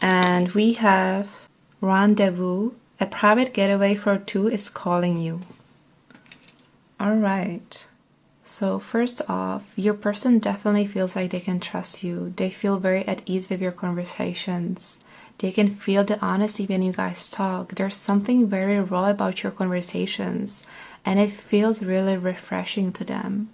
And we have rendezvous. A private getaway for two is calling you. All right. So first off, your person definitely feels like they can trust you. They feel very at ease with your conversations. They can feel the honesty when you guys talk. There's something very raw about your conversations, and it feels really refreshing to them.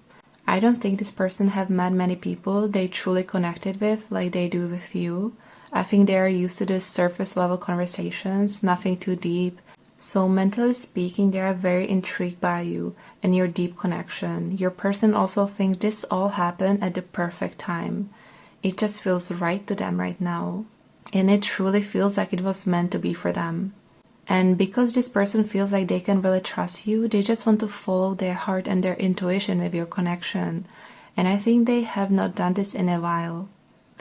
I don't think this person have met many people they truly connected with like they do with you. I think they are used to the surface level conversations, nothing too deep. So mentally speaking, they are very intrigued by you and your deep connection. Your person also thinks this all happened at the perfect time. It just feels right to them right now. And it truly feels like it was meant to be for them. And because this person feels like they can really trust you, they just want to follow their heart and their intuition with your connection. And I think they have not done this in a while.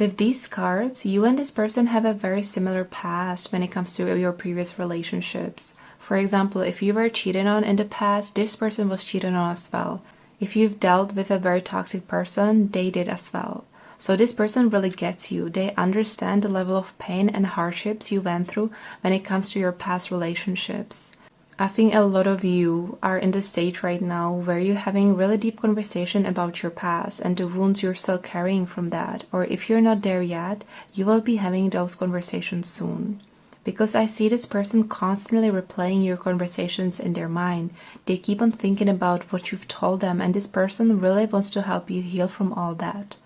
With these cards, you and this person have a very similar past when it comes to your previous relationships. For example, if you were cheated on in the past, this person was cheated on as well. If you've dealt with a very toxic person, they did as well. So this person really gets you. They understand the level of pain and hardships you went through when it comes to your past relationships. I think a lot of you are in the stage right now where you're having really deep conversation about your past and the wounds you're still carrying from that. Or if you're not there yet, you will be having those conversations soon. Because I see this person constantly replaying your conversations in their mind. They keep on thinking about what you've told them, and this person really wants to help you heal from all that.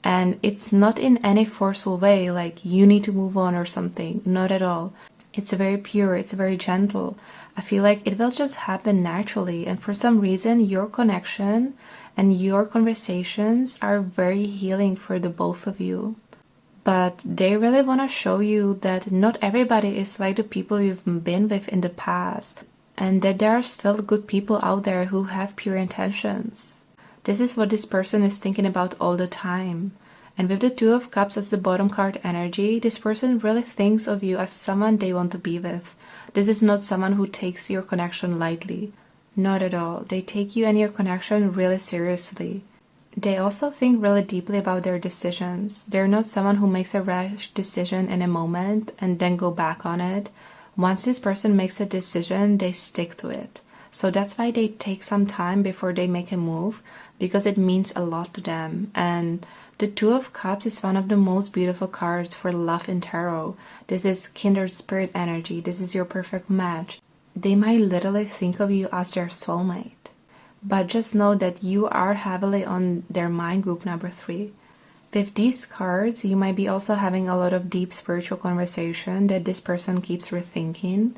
And it's not in any forceful way, like you need to move on or something. Not at all. It's very pure, it's very gentle. I feel like it will just happen naturally, and for some reason your connection and your conversations are very healing for the both of you. But they really want to show you that not everybody is like the people you've been with in the past, and that there are still good people out there who have pure intentions. This is what this person is thinking about all the time. And with the Two of Cups as the bottom card energy, this person really thinks of you as someone they want to be with. This is not someone who takes your connection lightly. Not at all. They take you and your connection really seriously. They also think really deeply about their decisions. They're not someone who makes a rash decision in a moment and then go back on it. Once this person makes a decision, they stick to it. So that's why they take some time before they make a move, because it means a lot to them. And the Two of Cups is one of the most beautiful cards for love in tarot. This is kindred spirit energy. This is your perfect match. They might literally think of you as their soulmate. But just know that you are heavily on their mind group number 3. With these cards, you might be also having a lot of deep spiritual conversation that this person keeps rethinking.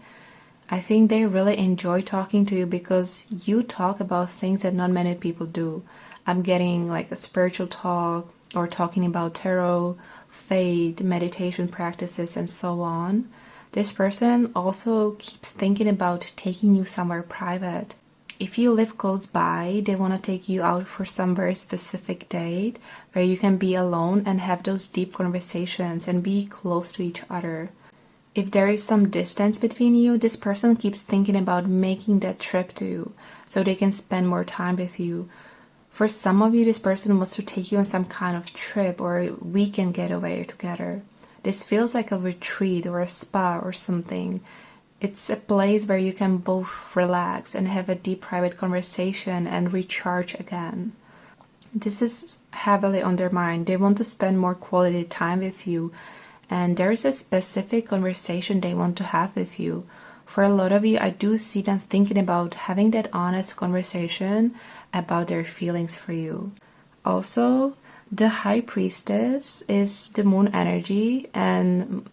I think they really enjoy talking to you because you talk about things that not many people do. I'm getting like a spiritual talk or talking about tarot, faith, meditation practices, and so on. This person also keeps thinking about taking you somewhere private. If you live close by, they want to take you out for some very specific date where you can be alone and have those deep conversations and be close to each other. If there is some distance between you, this person keeps thinking about making that trip to you so they can spend more time with you. For some of you, this person wants to take you on some kind of trip or a weekend getaway together. This feels like a retreat or a spa or something. It's a place where you can both relax and have a deep private conversation and recharge again. This is heavily on their mind. They want to spend more quality time with you, and there is a specific conversation they want to have with you. For a lot of you, I do see them thinking about having that honest conversation about their feelings for you. Also, the High Priestess is the moon energy, and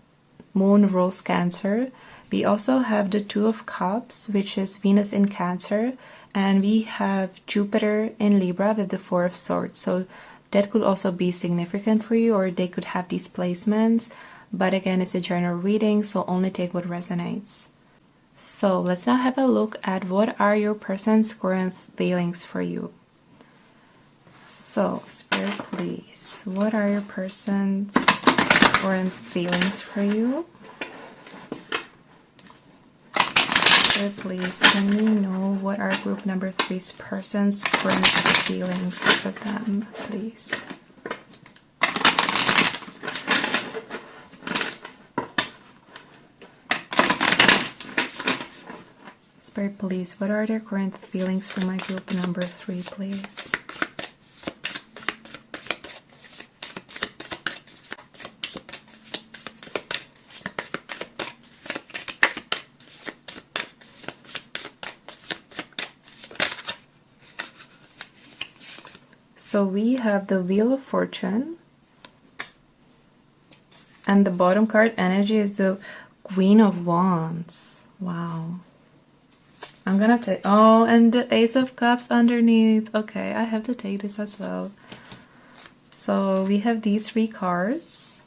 moon rules Cancer. We also have the Two of Cups, which is Venus in Cancer, and we have Jupiter in Libra with the Four of Swords. So that could also be significant for you, or they could have these placements. But again, it's a general reading, so only take what resonates. So let's now have a look at what are your person's current feelings for you. So, Spirit, please, what are your person's current feelings for you? Spirit, please, can we know what are group number 3's person's current feelings for them, please? Spirit, please, what are their current feelings for my group number 3, please? So we have the Wheel of Fortune, and the bottom card energy is the Queen of Wands. Wow. I'm gonna take, oh, and the Ace of Cups underneath. Okay, I have to take this as well. So we have these 3 cards.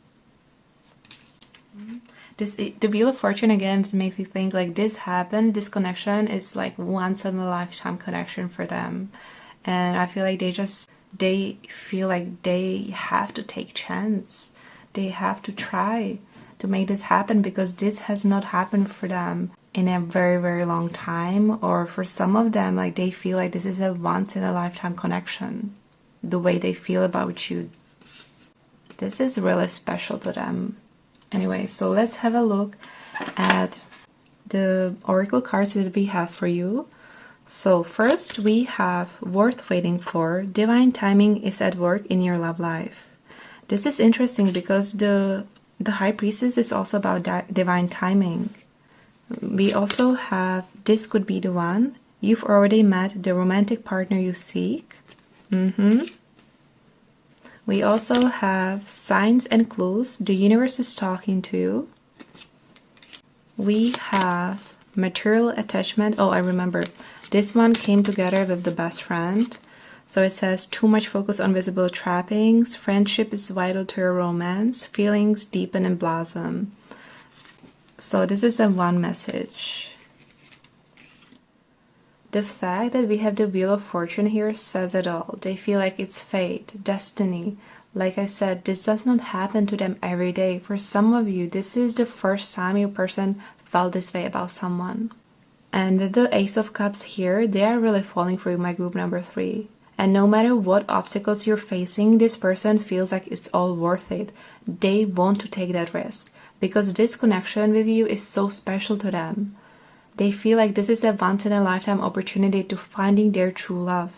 The Wheel of Fortune again makes me think like this happened, this connection is like once in a lifetime connection for them. And I feel like they feel like they have to take chance. They have to try to make this happen, because this has not happened for them in a very, very long time. Or for some of them, like they feel like this is a once in a lifetime connection. The way they feel about you, this is really special to them. Anyway, so let's have a look at the oracle cards that we have for you. So first we have Worth Waiting For. Divine timing is at work in your love life. This is interesting because the High Priestess is also about divine timing. We also have This Could Be the One. You've already met the romantic partner you seek. We also have Signs and Clues. The universe is talking to you. We have Material Attachment. Oh, I remember. This one came together with the best friend. So it says, too much focus on visible trappings. Friendship is vital to your romance. Feelings deepen and blossom. So this is the one message. The fact that we have the Wheel of Fortune here says it all. They feel like it's fate, destiny. Like I said, this does not happen to them every day. For some of you, this is the first time your person felt this way about someone. And with the Ace of Cups here, they are really falling for you, my group number 3. And no matter what obstacles you're facing, this person feels like it's all worth it. They want to take that risk because this connection with you is so special to them. They feel like this is a once-in-a-lifetime opportunity to finding their true love.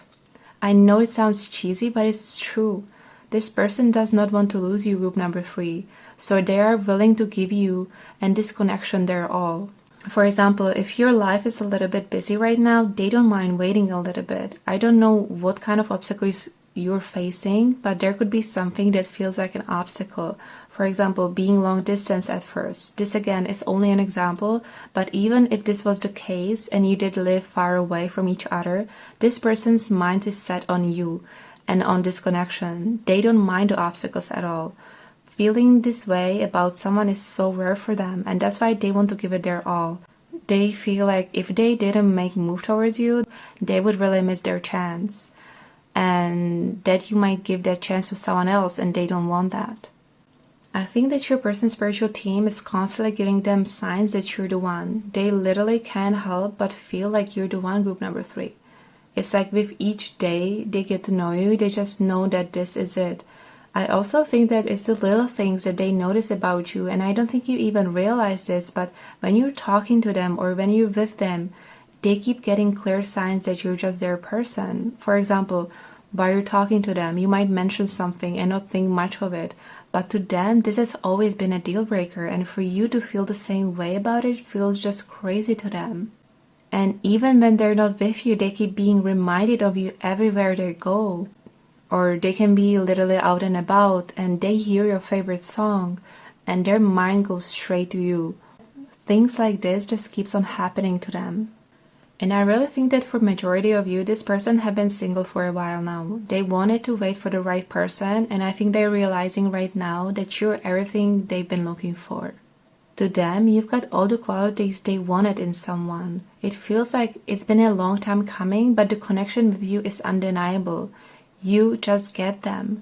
I know it sounds cheesy, but it's true. This person does not want to lose you, group number 3. So they are willing to give you and this connection their all. For example, if your life is a little bit busy right now, they don't mind waiting a little bit. I don't know what kind of obstacles you're facing, but there could be something that feels like an obstacle. For example, being long distance at first. This again is only an example, but even if this was the case and you did live far away from each other, this person's mind is set on you and on this connection. They don't mind the obstacles at all. Feeling this way about someone is so rare for them, and that's why they want to give it their all. They feel like if they didn't make a move towards you, they would really miss their chance. And that you might give that chance to someone else, and they don't want that. I think that your person's spiritual team is constantly giving them signs that you're the one. They literally can't help but feel like you're the one, group number 3. It's like with each day they get to know you, they just know that this is it. I also think that it's the little things that they notice about you, and I don't think you even realize this, but when you're talking to them or when you're with them, they keep getting clear signs that you're just their person. For example, while you're talking to them, you might mention something and not think much of it, but to them, this has always been a deal breaker, and for you to feel the same way about it feels just crazy to them. And even when they're not with you, they keep being reminded of you everywhere they go. Or they can be literally out and about and they hear your favorite song and their mind goes straight to you. things like this just keeps on happening to them. And I really think that for majority of you, this person have been single for a while now. They wanted to wait for the right person, and I think they're realizing right now that you're everything they've been looking for. To them, you've got all the qualities they wanted in someone. It feels like it's been a long time coming, but the connection with you is undeniable. You just get them.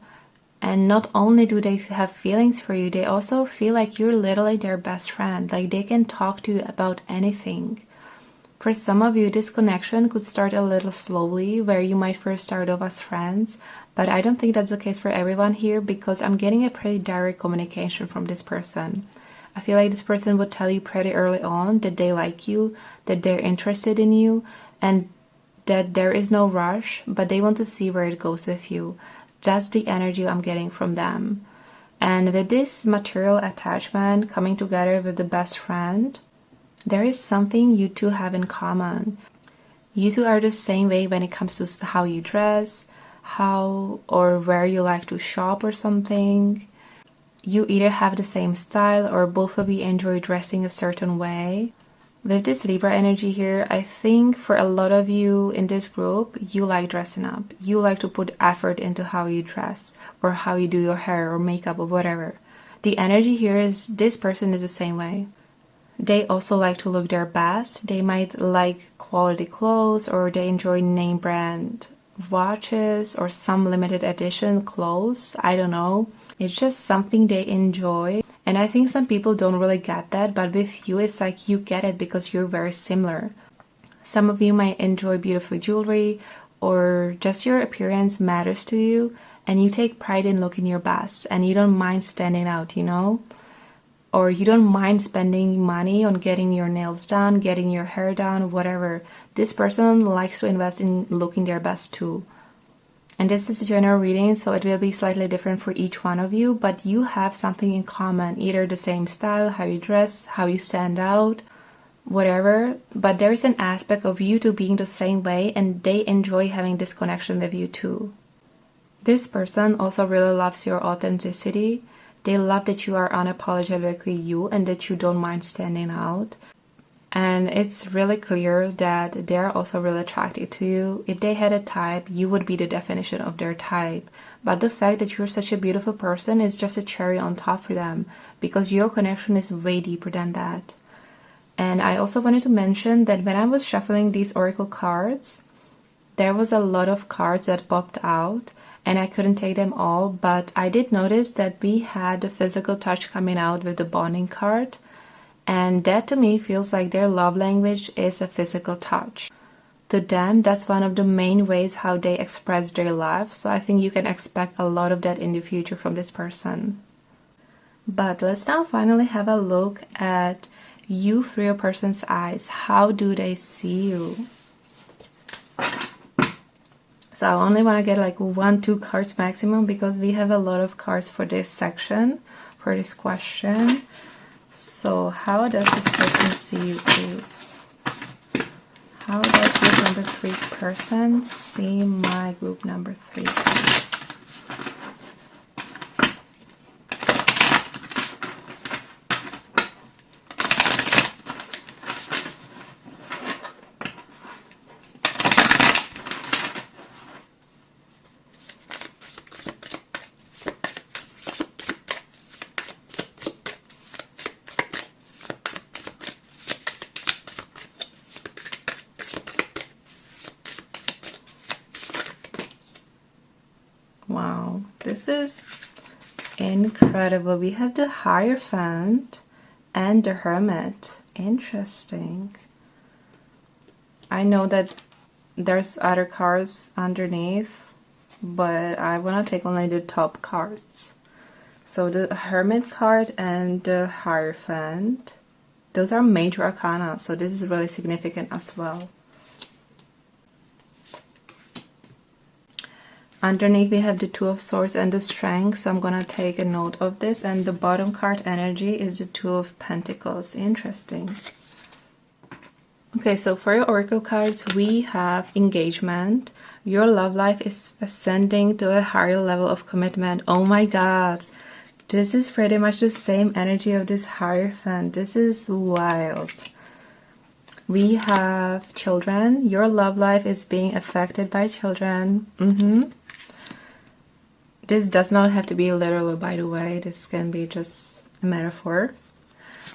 And not only do they have feelings for you, they also feel like you're literally their best friend. Like they can talk to you about anything. For some of you, this connection could start a little slowly, where you might first start off as friends, but I don't think that's the case for everyone here, because I'm getting a pretty direct communication from this person. I feel like this person would tell you pretty early on that they like you, that they're interested in you, and that there is no rush, but they want to see where it goes with you. That's the energy I'm getting from them. And with this material attachment coming together with the best friend, there is something you two have in common. You two are the same way when it comes to how you dress, how or where you like to shop or something. You either have the same style or both of you enjoy dressing a certain way. With this Libra energy here, I think for a lot of you in this group, you like dressing up. You like to put effort into how you dress or how you do your hair or makeup or whatever. The energy here is this person is the same way. They also like to look their best. They might like quality clothes, or they enjoy name brand watches or some limited edition clothes. I don't know. It's just something they enjoy. And I think some people don't really get that, but with you, it's like you get it because you're very similar. Some of you might enjoy beautiful jewelry, or just your appearance matters to you, and you take pride in looking your best, and you don't mind standing out, you know? Or you don't mind spending money on getting your nails done, getting your hair done, whatever. This person likes to invest in looking their best too. And this is a general reading, so it will be slightly different for each one of you, but you have something in common, either the same style, how you dress, how you stand out, whatever. But there is an aspect of you two being the same way, and they enjoy having this connection with you too. This person also really loves your authenticity. They love that you are unapologetically you and that you don't mind standing out. And it's really clear that they're also really attracted to you. If they had a type, you would be the definition of their type. But the fact that you're such a beautiful person is just a cherry on top for them, because your connection is way deeper than that. And I also wanted to mention that when I was shuffling these oracle cards, there was a lot of cards that popped out, and I couldn't take them all, but I did notice that we had the physical touch coming out with the bonding card, and that to me feels like their love language is a physical touch. To them, that's one of the main ways how they express their love, so I think you can expect a lot of that in the future from this person. But let's now finally have a look at you through your person's eyes. How do they see you? So I only want to get like 1-2 cards maximum, because we have a lot of cards for this section, for this question. So how does this person see you, please? How does group number 3's person see my group number 3, please? Wow, this is incredible. We have the Hierophant and the Hermit. Interesting. I know that there's other cards underneath, but I want to take only the top cards. So the Hermit card and the Hierophant, those are major arcana, so this is really significant as well. Underneath we have the Two of Swords and the Strength, so I'm gonna take a note of this. And the bottom card energy is the Two of Pentacles. Interesting. Okay, so for your oracle cards, we have engagement. Your love life is ascending to a higher level of commitment. Oh my god, This is pretty much the same energy of this Hierophant. This is wild. We have children. Your love life is being affected by children. This does not have to be literal, by the way. This can be just a metaphor.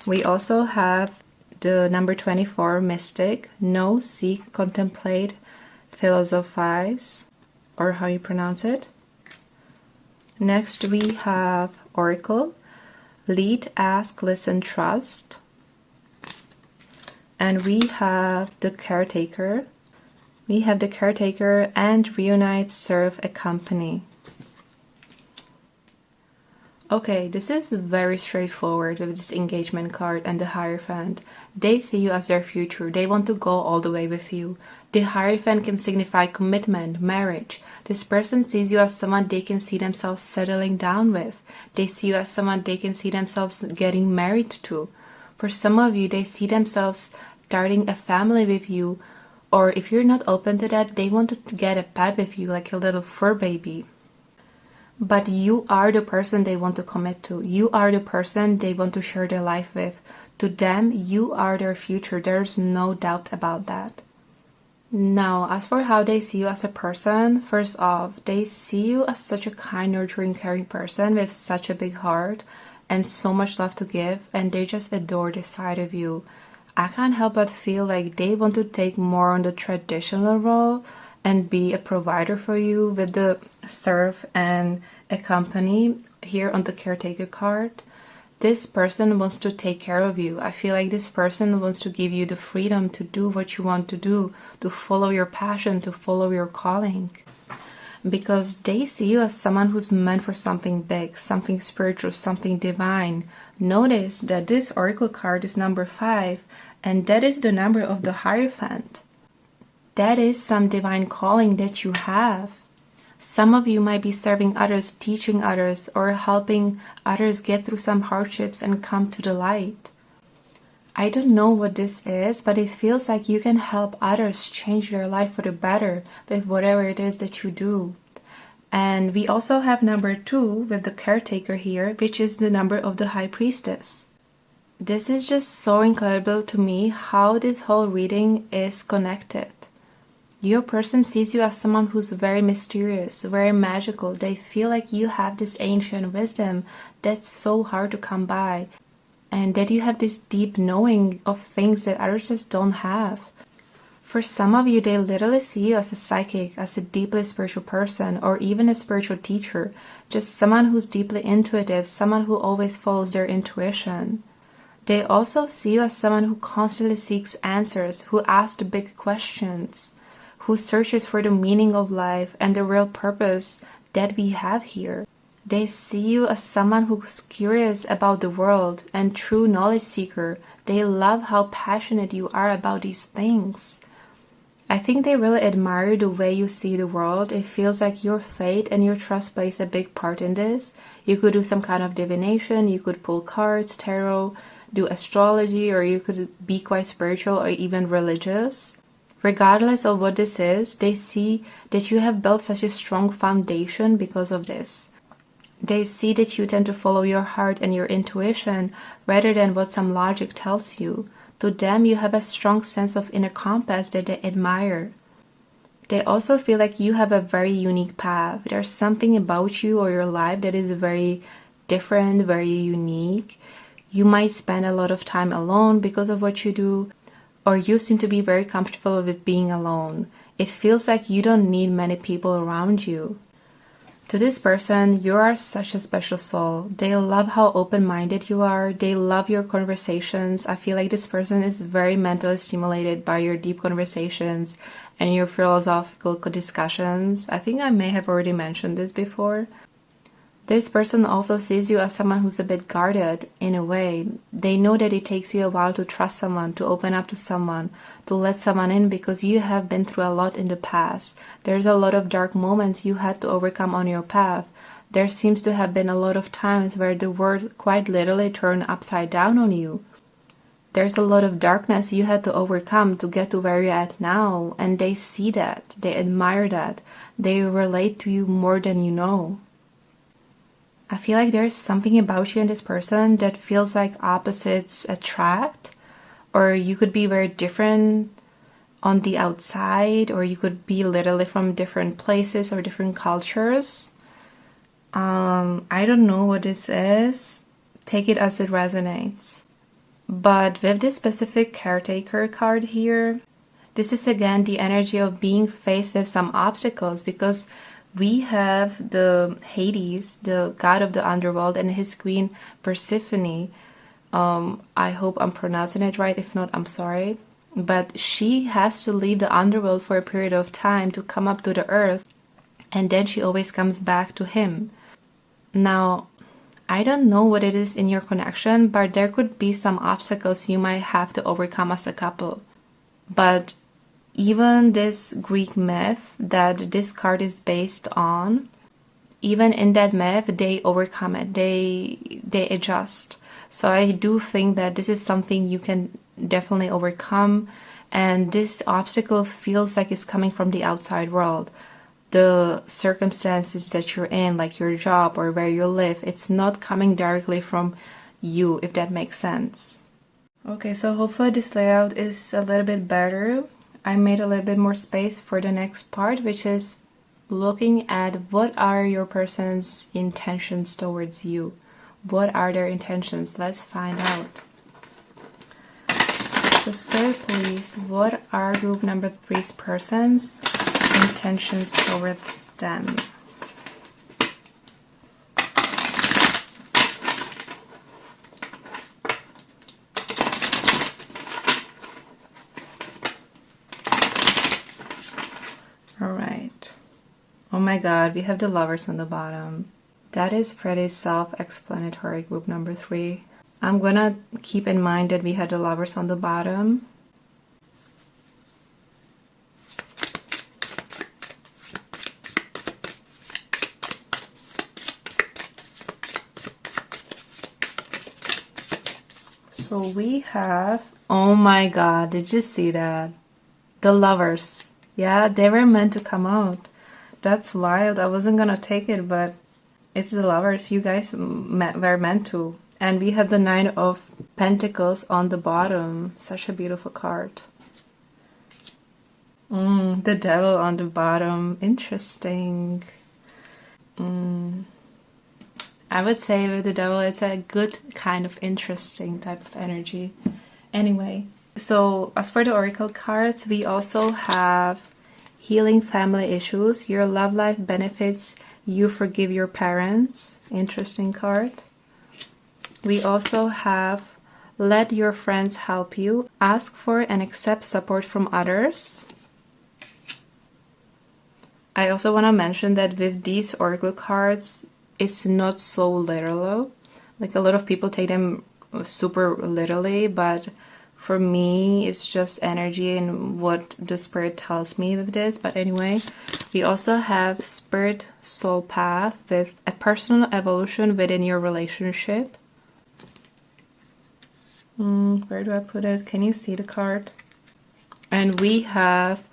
We also have the number 24, Mystic. Know, seek, contemplate, philosophize, or how you pronounce it. Next we have Oracle. Lead, ask, listen, trust. And we have the Caretaker. We have the Caretaker and reunite, serve, accompany. Okay, this is very straightforward with this engagement card and the Hierophant. They see you as their future. They want to go all the way with you. The Hierophant can signify commitment, marriage. This person sees you as someone they can see themselves settling down with. They see you as someone they can see themselves getting married to. For some of you, they see themselves starting a family with you. Or if you're not open to that, they want to get a pet with you, like a little fur baby. But you are the person they want to commit to. You are the person they want to share their life with. To them, you are their future. There's no doubt about that. Now, as for how they see you as a person, first off, they see you as such a kind, nurturing, caring person with such a big heart and so much love to give, and they just adore this side of you. I can't help but feel like they want to take more on the traditional role and be a provider for you with the serve and accompany here on the Caretaker card. This person wants to take care of you. I feel like this person wants to give you the freedom to do what you want to do, to follow your passion, to follow your calling. Because they see you as someone who's meant for something big, something spiritual, something divine. Notice that this Oracle card is number 5, and that is the number of the Hierophant. That is some divine calling that you have. Some of you might be serving others, teaching others, or helping others get through some hardships and come to the light. I don't know what this is, but it feels like you can help others change their life for the better with whatever it is that you do. And we also have number 2 with the Caretaker here, which is the number of the High Priestess. This is just so incredible to me how this whole reading is connected. Your person sees you as someone who's very mysterious, very magical. They feel like you have this ancient wisdom that's so hard to come by, and that you have this deep knowing of things that others just don't have. For some of you, they literally see you as a psychic, as a deeply spiritual person, or even a spiritual teacher, just someone who's deeply intuitive, someone who always follows their intuition. They also see you as someone who constantly seeks answers, who asks the big questions, who searches for the meaning of life and the real purpose that we have here. They see you as someone who's curious about the world and true knowledge seeker. They love how passionate you are about these things. I think they really admire the way you see the world. It feels like your faith and your trust plays a big part in this. You could do some kind of divination, you could pull cards, tarot, do astrology, or you could be quite spiritual or even religious. Regardless of what this is, they see that you have built such a strong foundation because of this. They see that you tend to follow your heart and your intuition rather than what some logic tells you. To them, you have a strong sense of inner compass that they admire. They also feel like you have a very unique path. There's something about you or your life that is very different, very unique. You might spend a lot of time alone because of what you do, or you seem to be very comfortable with being alone. It feels like you don't need many people around you. To this person, you are such a special soul. They love how open-minded you are. They love your conversations. I feel like this person is very mentally stimulated by your deep conversations and your philosophical discussions. I think I may have already mentioned this before. This person also sees you as someone who's a bit guarded in a way. They know that it takes you a while to trust someone, to open up to someone, to let someone in because you have been through a lot in the past. There's a lot of dark moments you had to overcome on your path. There seems to have been a lot of times where the world quite literally turned upside down on you. There's a lot of darkness you had to overcome to get to where you're at now, and they see that. They admire that. They relate to you more than you know. I feel like there's something about you and this person that feels like opposites attract, or you could be very different on the outside, or you could be literally from different places or different cultures. I don't know what this is. Take it as it resonates. But with this specific caretaker card here, this is again the energy of being faced with some obstacles, because we have the Hades, the god of the underworld, and his queen Persephone. I hope I'm pronouncing it right. If not, I'm sorry. But she has to leave the underworld for a period of time to come up to the earth, and then she always comes back to him. Now, I don't know what it is in your connection, but there could be some obstacles you might have to overcome as a couple. But even this Greek myth that this card is based on, even in that myth, they overcome it. They adjust. So I do think that this is something you can definitely overcome, and this obstacle feels like it's coming from the outside world. The circumstances that you're in, like your job or where you live, it's not coming directly from you, if that makes sense. Okay, so hopefully this layout is a little bit better. I made a little bit more space for the next part, which is looking at what are your person's intentions towards you. What are their intentions? Let's find out. So Spirit, please, what are group number 3's person's intentions towards them? All right. Oh my god, we have the Lovers on the bottom. That is pretty self-explanatory, group number 3. I'm gonna keep in mind that we had the Lovers on the bottom. So we have, oh my god, did you see that? The Lovers. Yeah, they were meant to come out. That's wild. I wasn't gonna take it, but it's the Lovers. You guys were meant to. And we have the 9 of Pentacles on the bottom. Such a beautiful card. The Devil on the bottom. Interesting. I would say with the Devil, it's a good kind of interesting type of energy. Anyway, so as for the Oracle cards, we also have Healing Family Issues. Your love life benefits. You forgive your parents. Interesting card. We also have Let Your Friends Help You. Ask for and accept support from others. I also want to mention that with these Oracle cards, it's not so literal. Like, a lot of people take them super literally, but for me, it's just energy and what the Spirit tells me with this. But anyway, we also have Spirit Soul Path with a personal evolution within your relationship. Where do I put it? Can you see the card? And we have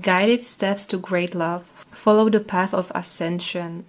Guided Steps to Great Love. Follow the path of ascension.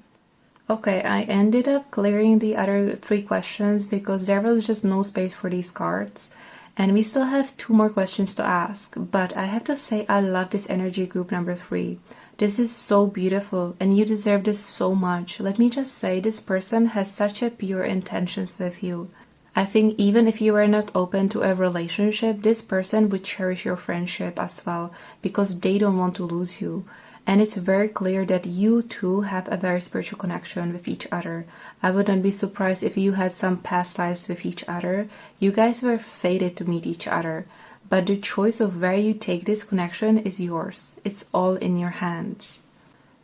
Okay, I ended up clearing the other 3 questions because there was just no space for these cards. And we still have 2 more questions to ask. But I have to say, I love this energy, group number 3. This is so beautiful and you deserve this so much. Let me just say, this person has such a pure intentions with you. I think even if you are not open to a relationship, this person would cherish your friendship as well because they don't want to lose you. And it's very clear that you two have a very spiritual connection with each other. I wouldn't be surprised if you had some past lives with each other. You guys were fated to meet each other. But the choice of where you take this connection is yours. It's all in your hands.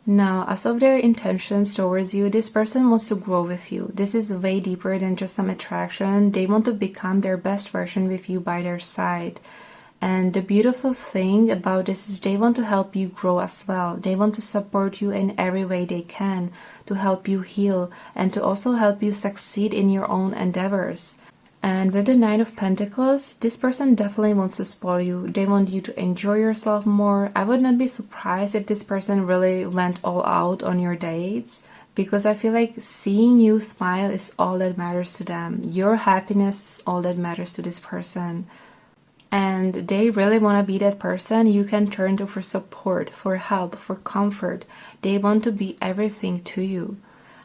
Now, as of their intentions towards you, this person wants to grow with you. This is way deeper than just some attraction. They want to become their best version with you by their side. And the beautiful thing about this is they want to help you grow as well. They want to support you in every way they can to help you heal and to also help you succeed in your own endeavors. And with the 9 of Pentacles, this person definitely wants to spoil you. They want you to enjoy yourself more. I would not be surprised if this person really went all out on your dates because I feel like seeing you smile is all that matters to them. Your happiness is all that matters to this person. And they really want to be that person you can turn to for support, for help, for comfort. They want to be everything to you.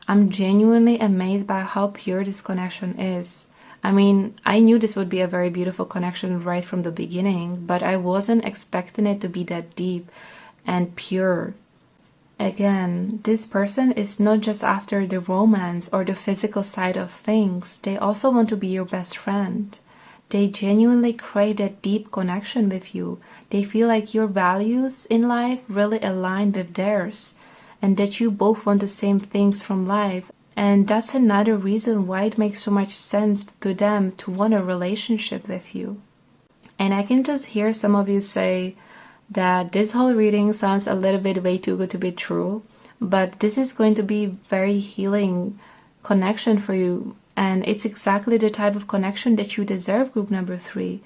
I'm genuinely amazed by how pure this connection is. I mean, I knew this would be a very beautiful connection right from the beginning, but I wasn't expecting it to be that deep and pure. Again, this person is not just after the romance or the physical side of things. They also want to be your best friend. They genuinely crave that deep connection with you. They feel like your values in life really align with theirs, and that you both want the same things from life. And that's another reason why it makes so much sense to them to want a relationship with you. And I can just hear some of you say that this whole reading sounds a little bit way too good to be true, but this is going to be very healing connection for you. And it's exactly the type of connection that you deserve, group number 3,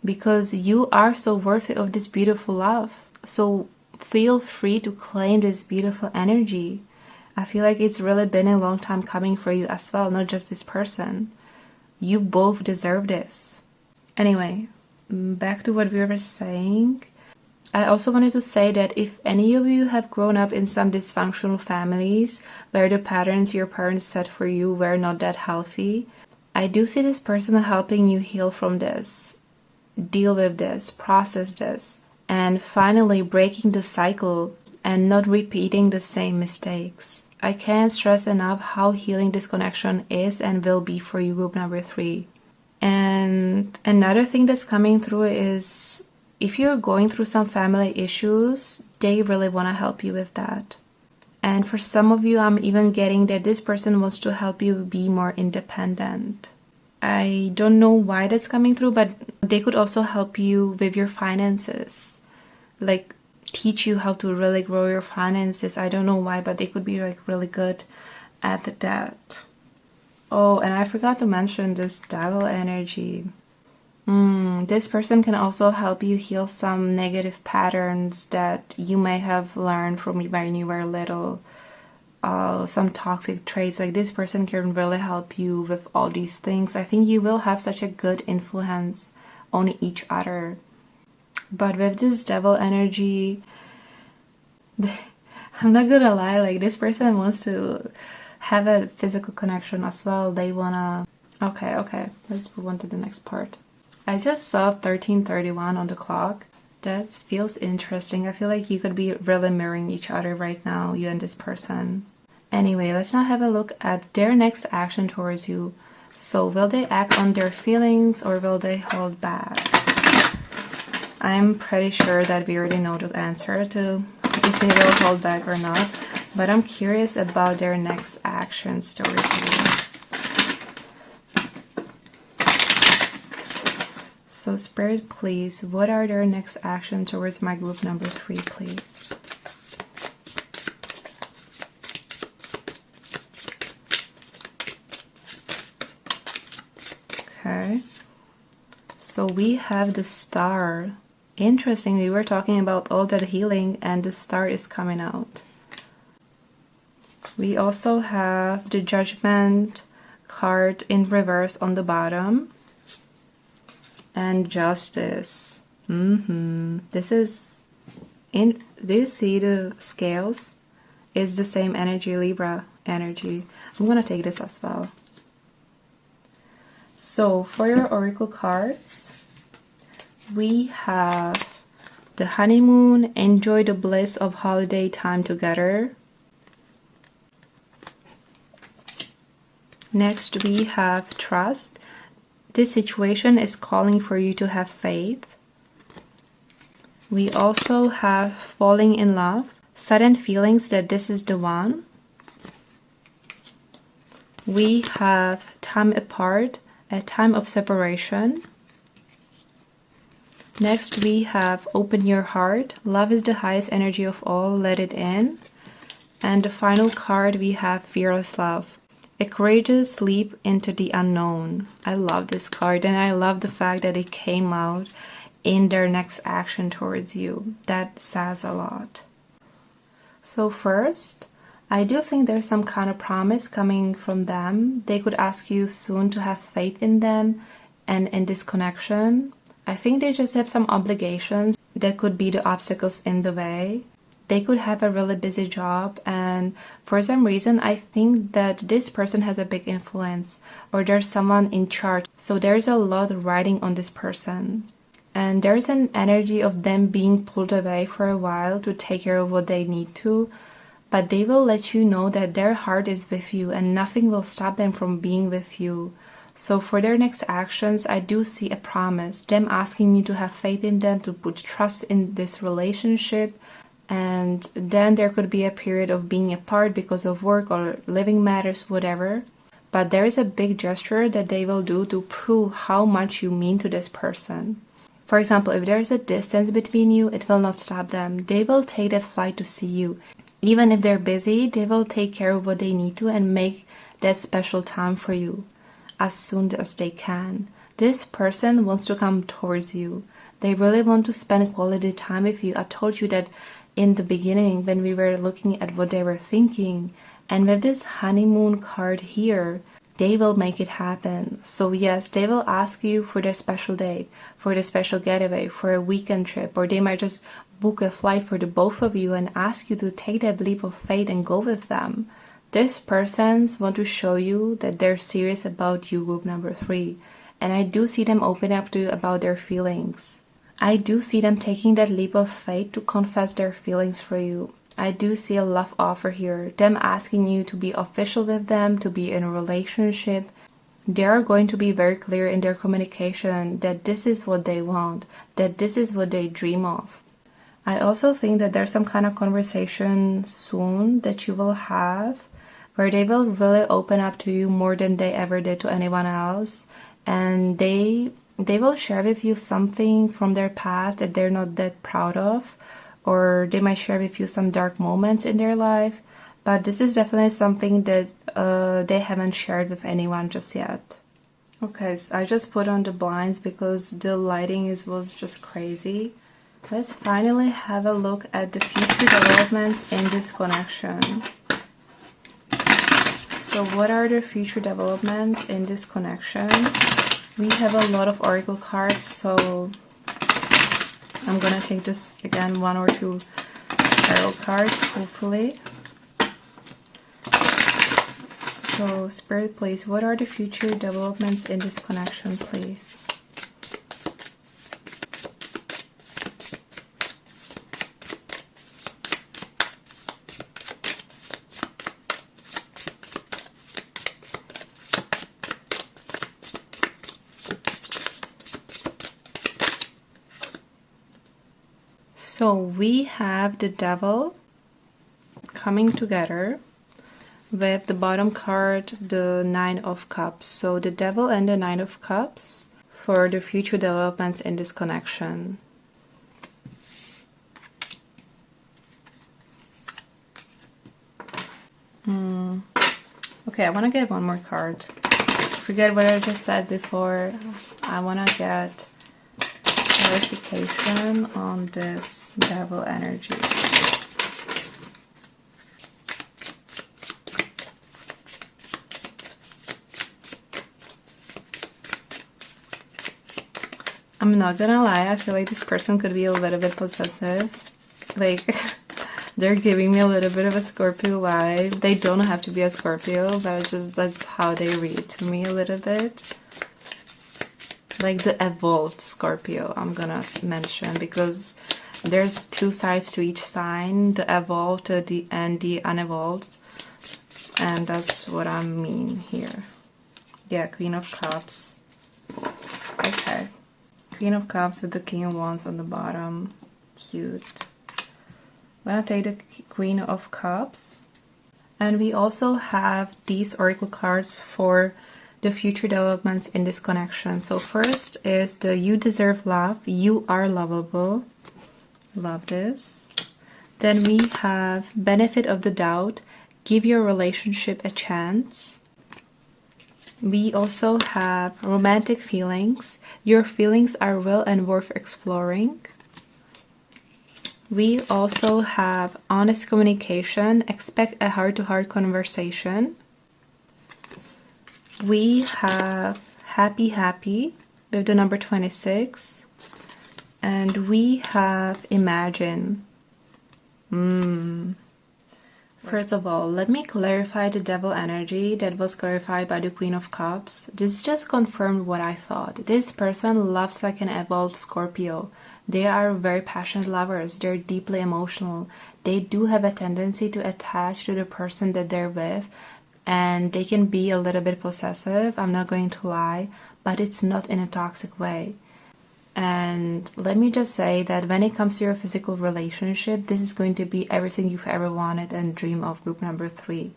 because you are so worthy of this beautiful love. So feel free to claim this beautiful energy. I feel like it's really been a long time coming for you as well, not just this person. You both deserve this. Anyway, back to what we were saying. I also wanted to say that if any of you have grown up in some dysfunctional families where the patterns your parents set for you were not that healthy, I do see this person helping you heal from this, deal with this, process this, and finally breaking the cycle and not repeating the same mistakes. I can't stress enough how healing this connection is and will be for you, group number 3. And another thing that's coming through is if you're going through some family issues, they really want to help you with that. And for some of you, I'm even getting that this person wants to help you be more independent. I don't know why that's coming through, but they could also help you with your finances. Like teach you how to really grow your finances. I don't know why, but they could be like really good at that. Oh, and I forgot to mention this devil energy. This person can also help you heal some negative patterns that you may have learned from when you were little. Some toxic traits. Like this person can really help you with all these things. I think you will have such a good influence on each other. But with this devil energy, I'm not gonna lie, like this person wants to have a physical connection as well. They wanna... Okay, let's move on to the next part. I just saw 13:31 on the clock. That feels interesting. I feel like you could be really mirroring each other right now, you and this person. Anyway, let's now have a look at their next action towards you. So will they act on their feelings or will they hold back? I'm pretty sure that we already know the answer to if they will hold back or not, but I'm curious about their next actions towards you. So Spirit, please, what are their next actions towards my group number 3, please? Okay. So we have the Star. Interesting, we were talking about all that healing and the Star is coming out. We also have the Judgment card in reverse on the bottom. And Justice. This is in... Do you see the scales? It's the same energy, Libra energy. I'm gonna take this as well. So for your oracle cards, we have the Honeymoon, enjoy the bliss of holiday time together. Next we have Trust. This situation is calling for you to have faith. We also have Falling in Love, sudden feelings that this is the one. We have Time Apart, a time of separation. Next we have Open Your Heart, love is the highest energy of all, let it in. And the final card we have Fearless Love, a courageous leap into the unknown. I love this card and I love the fact that it came out in their next action towards you. That says a lot. So first, I do think there's some kind of promise coming from them. They could ask you soon to have faith in them and in this connection. I think they just have some obligations that could be the obstacles in the way. They could have a really busy job, and for some reason I think that this person has a big influence, or there's someone in charge. So there's a lot riding on this person. And there's an energy of them being pulled away for a while to take care of what they need to, but they will let you know that their heart is with you and nothing will stop them from being with you. So for their next actions, I do see a promise, them asking you to have faith in them, to put trust in this relationship. And then there could be a period of being apart because of work or living matters, whatever. But there is a big gesture that they will do to prove how much you mean to this person. For example, if there is a distance between you, it will not stop them. They will take that flight to see you. Even if they're busy, they will take care of what they need to and make that special time for you as soon as they can. This person wants to come towards you. They really want to spend quality time with you. I told you that in the beginning when we were looking at what they were thinking. And with this honeymoon card here, they will make it happen. So yes, they will ask you for their special date, for the special getaway, for a weekend trip, or they might just book a flight for the both of you and ask you to take that leap of faith and go with them. This persons want to show you that they're serious about you, group number 3. And I do see them open up to you about their feelings. I do see them taking that leap of faith to confess their feelings for you. I do see a love offer here. Them asking you to be official with them, to be in a relationship. They are going to be very clear in their communication that this is what they want, that this is what they dream of. I also think that there's some kind of conversation soon that you will have where they will really open up to you more than they ever did to anyone else. And they will share with you something from their past that they're not that proud of, or they might share with you some dark moments in their life, but this is definitely something that they haven't shared with anyone just yet. Okay, so I just put on the blinds because the lighting was just crazy. Let's finally have a look at the future developments in this connection. So what are the future developments in this connection? We have a lot of oracle cards, so I'm gonna take just again 1 or 2 tarot cards, hopefully. So Spirit, please, what are the future developments in this connection, please? So we have the Devil coming together with the bottom card, the 9 of Cups. So the Devil and the 9 of Cups for the future developments in this connection. Okay, I want to get one more card. Forget what I just said before. I want to get clarification on this Devil energy. I'm not gonna lie, I feel like this person could be a little bit possessive. Like, they're giving me a little bit of a Scorpio vibe. They don't have to be a Scorpio, but that's how they read to me a little bit. Like the evolved Scorpio, I'm gonna mention, because there's 2 sides to each sign, the evolved and the unevolved, and that's what I mean here. Yeah, Queen of Cups. Oops. Okay, Queen of Cups with the King of Wands on the bottom. Cute. I'm gonna take the Queen of Cups, and we also have these oracle cards for the future developments in this connection. So first is the You Deserve Love, You Are Lovable. Love this. Then we have Benefit of the Doubt, Give Your Relationship a Chance. We also have Romantic Feelings, Your feelings are real and worth exploring. We also have honest communication, expect a heart-to-heart conversation. We have happy with the number 26. And we have imagine. First of all, let me clarify the devil energy that was clarified by the Queen of Cups. This just confirmed what I thought. This person loves like an evolved Scorpio. They are very passionate lovers. They're deeply emotional. They do have a tendency to attach to the person that they're with, and they can be a little bit possessive, I'm not going to lie, but it's not in a toxic way. And let me just say that when it comes to your physical relationship, this is going to be everything you've ever wanted and dream of, group number 3.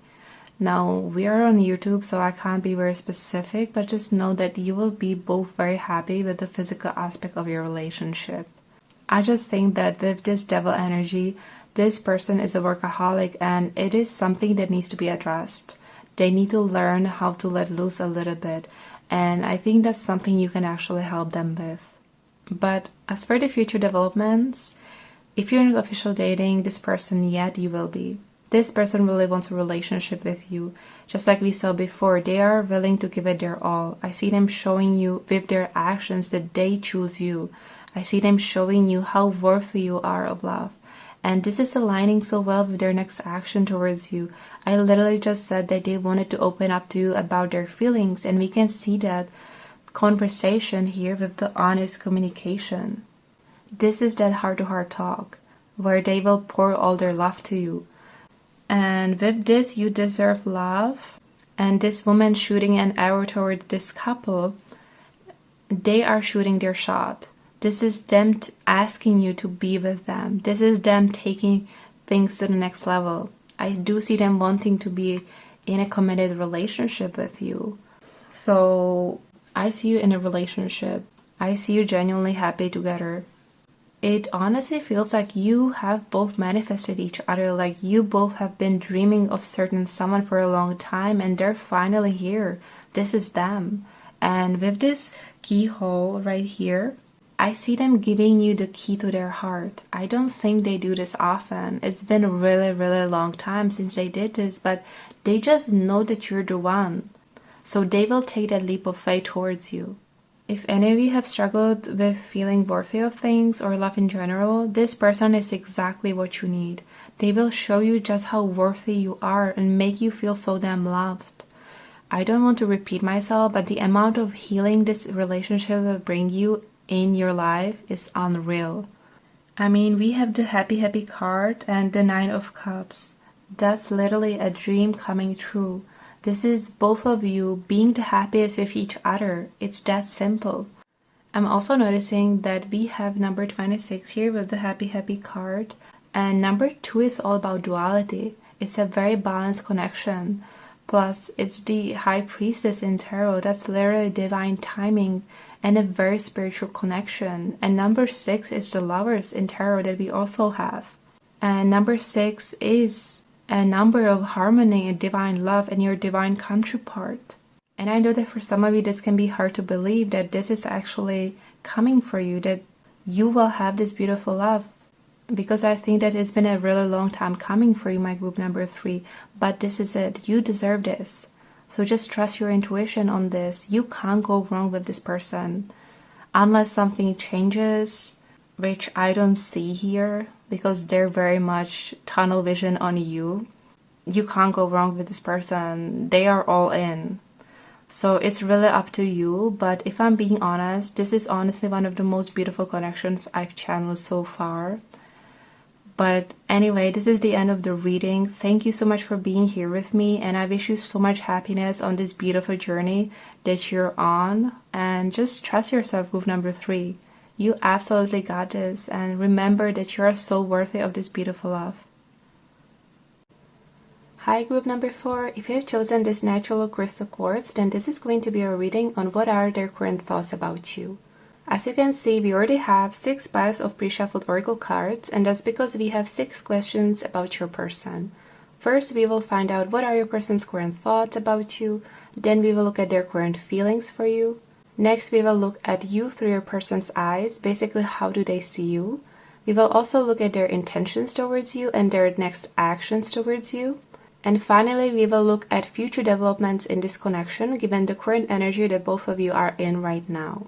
Now, we are on YouTube, so I can't be very specific, but just know that you will be both very happy with the physical aspect of your relationship. I just think that with this devil energy, this person is a workaholic, and it is something that needs to be addressed. They need to learn how to let loose a little bit, and I think that's something you can actually help them with. But as for the future developments, if you're in official dating this person yet, you will be. This person really wants a relationship with you. Just like we saw before, they are willing to give it their all. I see them showing you with their actions that they choose you. I see them showing you how worthy you are of love. And this is aligning so well with their next action towards you. I literally just said that they wanted to open up to you about their feelings, and we can see that conversation here with the honest communication. This is that heart-to-heart talk where they will pour all their love to you. And with this, you deserve love. And this woman shooting an arrow towards this couple, they are shooting their shot. This is them asking you to be with them. This is them taking things to the next level. I do see them wanting to be in a committed relationship with you. So I see you in a relationship. I see you genuinely happy together. It honestly feels like you have both manifested each other, like you both have been dreaming of certain someone for a long time, and they're finally here. This is them. And with this keyhole right here, I see them giving you the key to their heart. I don't think they do this often. It's been a really, really long time since they did this, but they just know that you're the one. So they will take that leap of faith towards you. If any of you have struggled with feeling worthy of things or love in general, this person is exactly what you need. They will show you just how worthy you are and make you feel so damn loved. I don't want to repeat myself, but the amount of healing this relationship will bring you in your life is unreal. I mean, we have the happy card and the 9 of Cups. That's literally a dream coming true. This is both of you being the happiest with each other. It's that simple. I'm also noticing that we have number 26 here with the happy card. And number 2 is all about duality. It's a very balanced connection. Plus, it's the High Priestess in Tarot. That's literally divine timing and a very spiritual connection. And number 6 is the Lovers in Tarot that we also have. And number 6 is a number of harmony and divine love and your divine counterpart. And I know that for some of you this can be hard to believe that this is actually coming for you, that you will have this beautiful love, because I think that it's been a really long time coming for you, my group number 3, but this is it. You deserve this. So just trust your intuition on this. You can't go wrong with this person unless something changes, which I don't see here because they're very much tunnel vision on you. You can't go wrong with this person. They are all in. So it's really up to you. But if I'm being honest, this is honestly one of the most beautiful connections I've channeled so far. But anyway, this is the end of the reading. Thank you so much for being here with me, and I wish you so much happiness on this beautiful journey that you're on. And just trust yourself, group number 3. You absolutely got this, and remember that you are so worthy of this beautiful love. Hi, group number 4. If you have chosen this natural crystal quartz, then this is going to be a reading on what are their current thoughts about you. As you can see, we already have 6 piles of pre-shuffled oracle cards, and that's because we have 6 questions about your person. First, we will find out what are your person's current thoughts about you. Then we will look at their current feelings for you. Next, we will look at you through your person's eyes. Basically, how do they see you? We will also look at their intentions towards you and their next actions towards you. And finally, we will look at future developments in this connection given the current energy that both of you are in right now.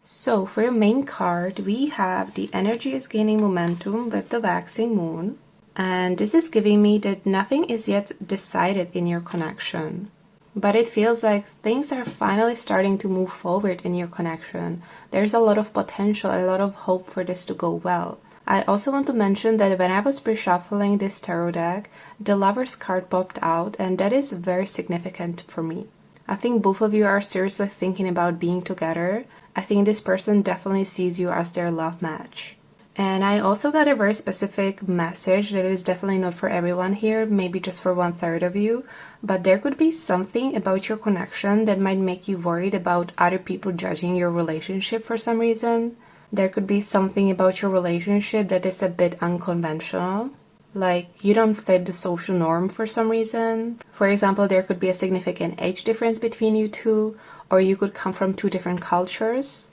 So for your main card, we have the energy is gaining momentum with the waxing moon. And this is giving me that nothing is yet decided in your connection. But it feels like things are finally starting to move forward in your connection. There's a lot of potential, a lot of hope for this to go well. I also want to mention that when I was pre-shuffling this tarot deck, the Lover's card popped out, and that is very significant for me. I think both of you are seriously thinking about being together. I think this person definitely sees you as their love match. And I also got a very specific message that is definitely not for everyone here, maybe just for 1/3 of you, but there could be something about your connection that might make you worried about other people judging your relationship for some reason. There could be something about your relationship that is a bit unconventional, like you don't fit the social norm for some reason. For example, there could be a significant age difference between you two, or you could come from two different cultures.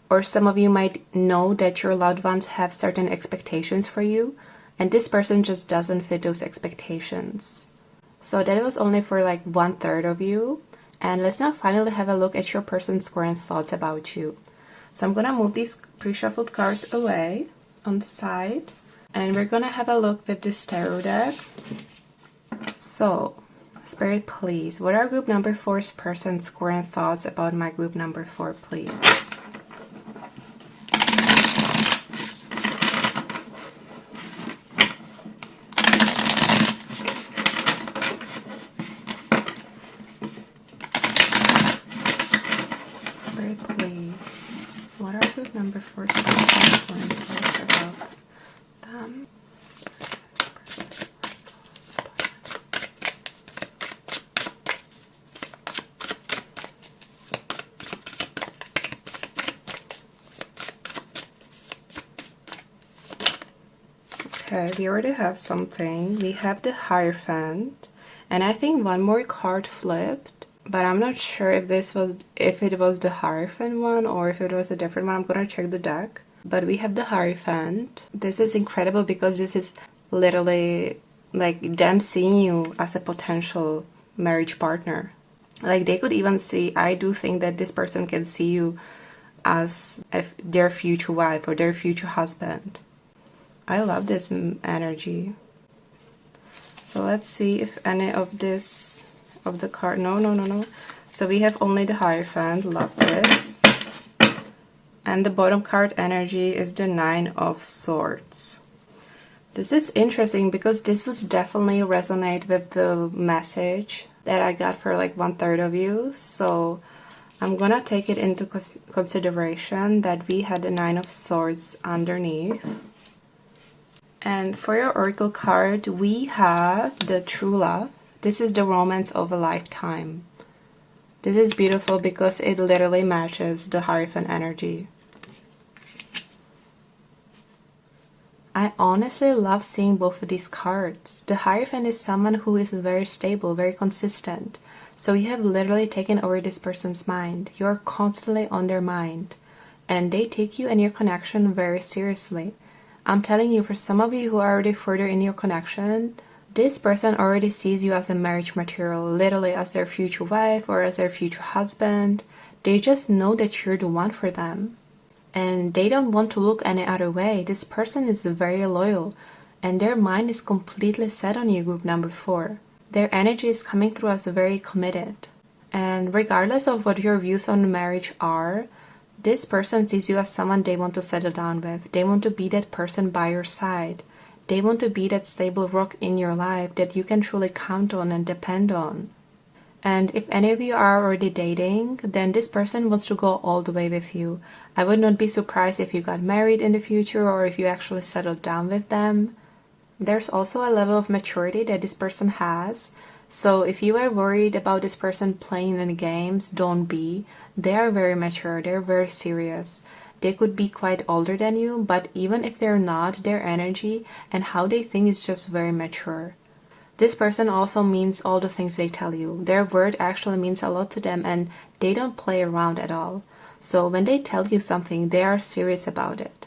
Or some of you might know that your loved ones have certain expectations for you, and this person just doesn't fit those expectations. So that was only for like 1/3 of you. And let's now finally have a look at your person's current thoughts about you. So I'm gonna move these pre-shuffled cards away on the side, and we're gonna have a look with this tarot deck. So, Spirit, please, what are group number 4's person's current thoughts about my group number 4, please? Spirit, please, what are group number 4's person's current thoughts about them? Okay, we already have something. We have the Hierophant, and I think one more card flipped, but I'm not sure if it was the Hierophant one or if it was a different one. I'm gonna check the deck. But we have the Hierophant. This is incredible because this is literally like them seeing you as a potential marriage partner. Like they could even see, I do think that this person can see you as their future wife or their future husband. I love this energy. So let's see if any of the card, no. So we have only the Hierophant, love this. And the bottom card energy is the 9 of Swords. This is interesting because this was definitely resonate with the message that I got for like 1/3 of you. So I'm gonna take it into consideration that we had the 9 of Swords underneath. And for your oracle card, we have the True Love. This is the romance of a lifetime. This is beautiful because it literally matches the Hierophant energy. I honestly love seeing both of these cards. The Hierophant is someone who is very stable, very consistent. So you have literally taken over this person's mind. You're constantly on their mind. And they take you and your connection very seriously. I'm telling you, for some of you who are already further in your connection, this person already sees you as a marriage material, literally as their future wife or as their future husband. They just know that you're the one for them. And they don't want to look any other way. This person is very loyal, and their mind is completely set on you, group number 4. Their energy is coming through as very committed. And regardless of what your views on marriage are, this person sees you as someone they want to settle down with. They want to be that person by your side. They want to be that stable rock in your life that you can truly count on and depend on. And if any of you are already dating, then this person wants to go all the way with you. I would not be surprised if you got married in the future or if you actually settled down with them. There's also a level of maturity that this person has. So if you are worried about this person playing any games, don't be. They are very mature, they're very serious. They could be quite older than you, but even if they're not, their energy and how they think is just very mature. This person also means all the things they tell you. Their word actually means a lot to them and they don't play around at all. So when they tell you something, they are serious about it.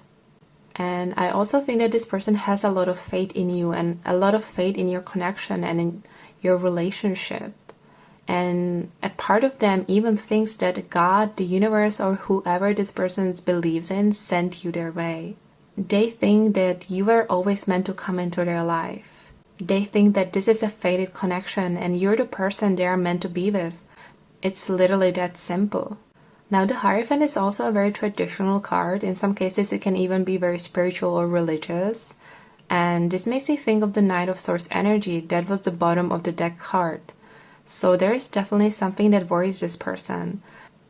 And I also think that this person has a lot of faith in you and a lot of faith in your connection and in your relationship. And a part of them even thinks that God, the universe, or whoever this person believes in sent you their way. They think that you were always meant to come into their life. They think that this is a fated connection and you're the person they are meant to be with. It's literally that simple. Now, the Hierophant is also a very traditional card. In some cases, it can even be very spiritual or religious. And this makes me think of the Knight of Swords energy. That was the bottom of the deck card. So there is definitely something that worries this person.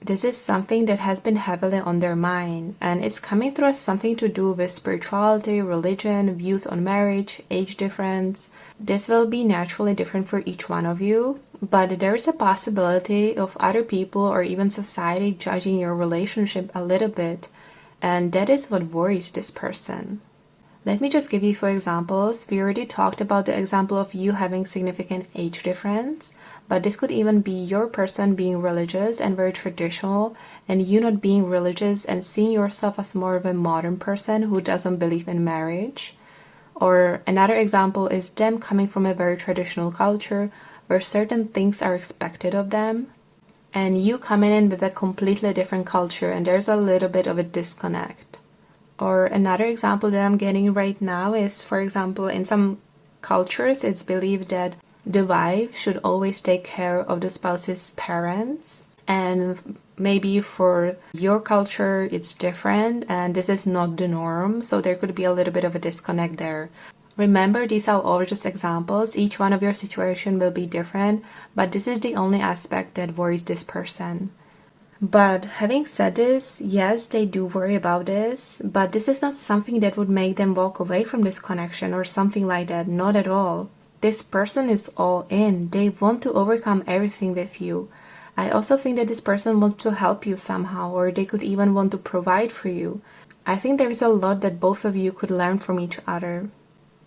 This is something that has been heavily on their mind, and it's coming through as something to do with spirituality, religion, views on marriage, age difference. This will be naturally different for each one of you, but there is a possibility of other people or even society judging your relationship a little bit, and that is what worries this person. Let me just give you 4 examples. We already talked about the example of you having significant age difference, but this could even be your person being religious and very traditional, and you not being religious and seeing yourself as more of a modern person who doesn't believe in marriage. Or another example is them coming from a very traditional culture where certain things are expected of them, and you coming in with a completely different culture and there's a little bit of a disconnect. Or another example that I'm getting right now is, for example, in some cultures, it's believed that the wife should always take care of the spouse's parents. And maybe for your culture, it's different, and this is not the norm. So there could be a little bit of a disconnect there. Remember, these are all just examples. Each one of your situation will be different, but this is the only aspect that worries this person. But having said this, yes, they do worry about this, but this is not something that would make them walk away from this connection or something like that. Not at all. This person is all in. They want to overcome everything with you. I also think that this person wants to help you somehow, or they could even want to provide for you. I think there is a lot that both of you could learn from each other.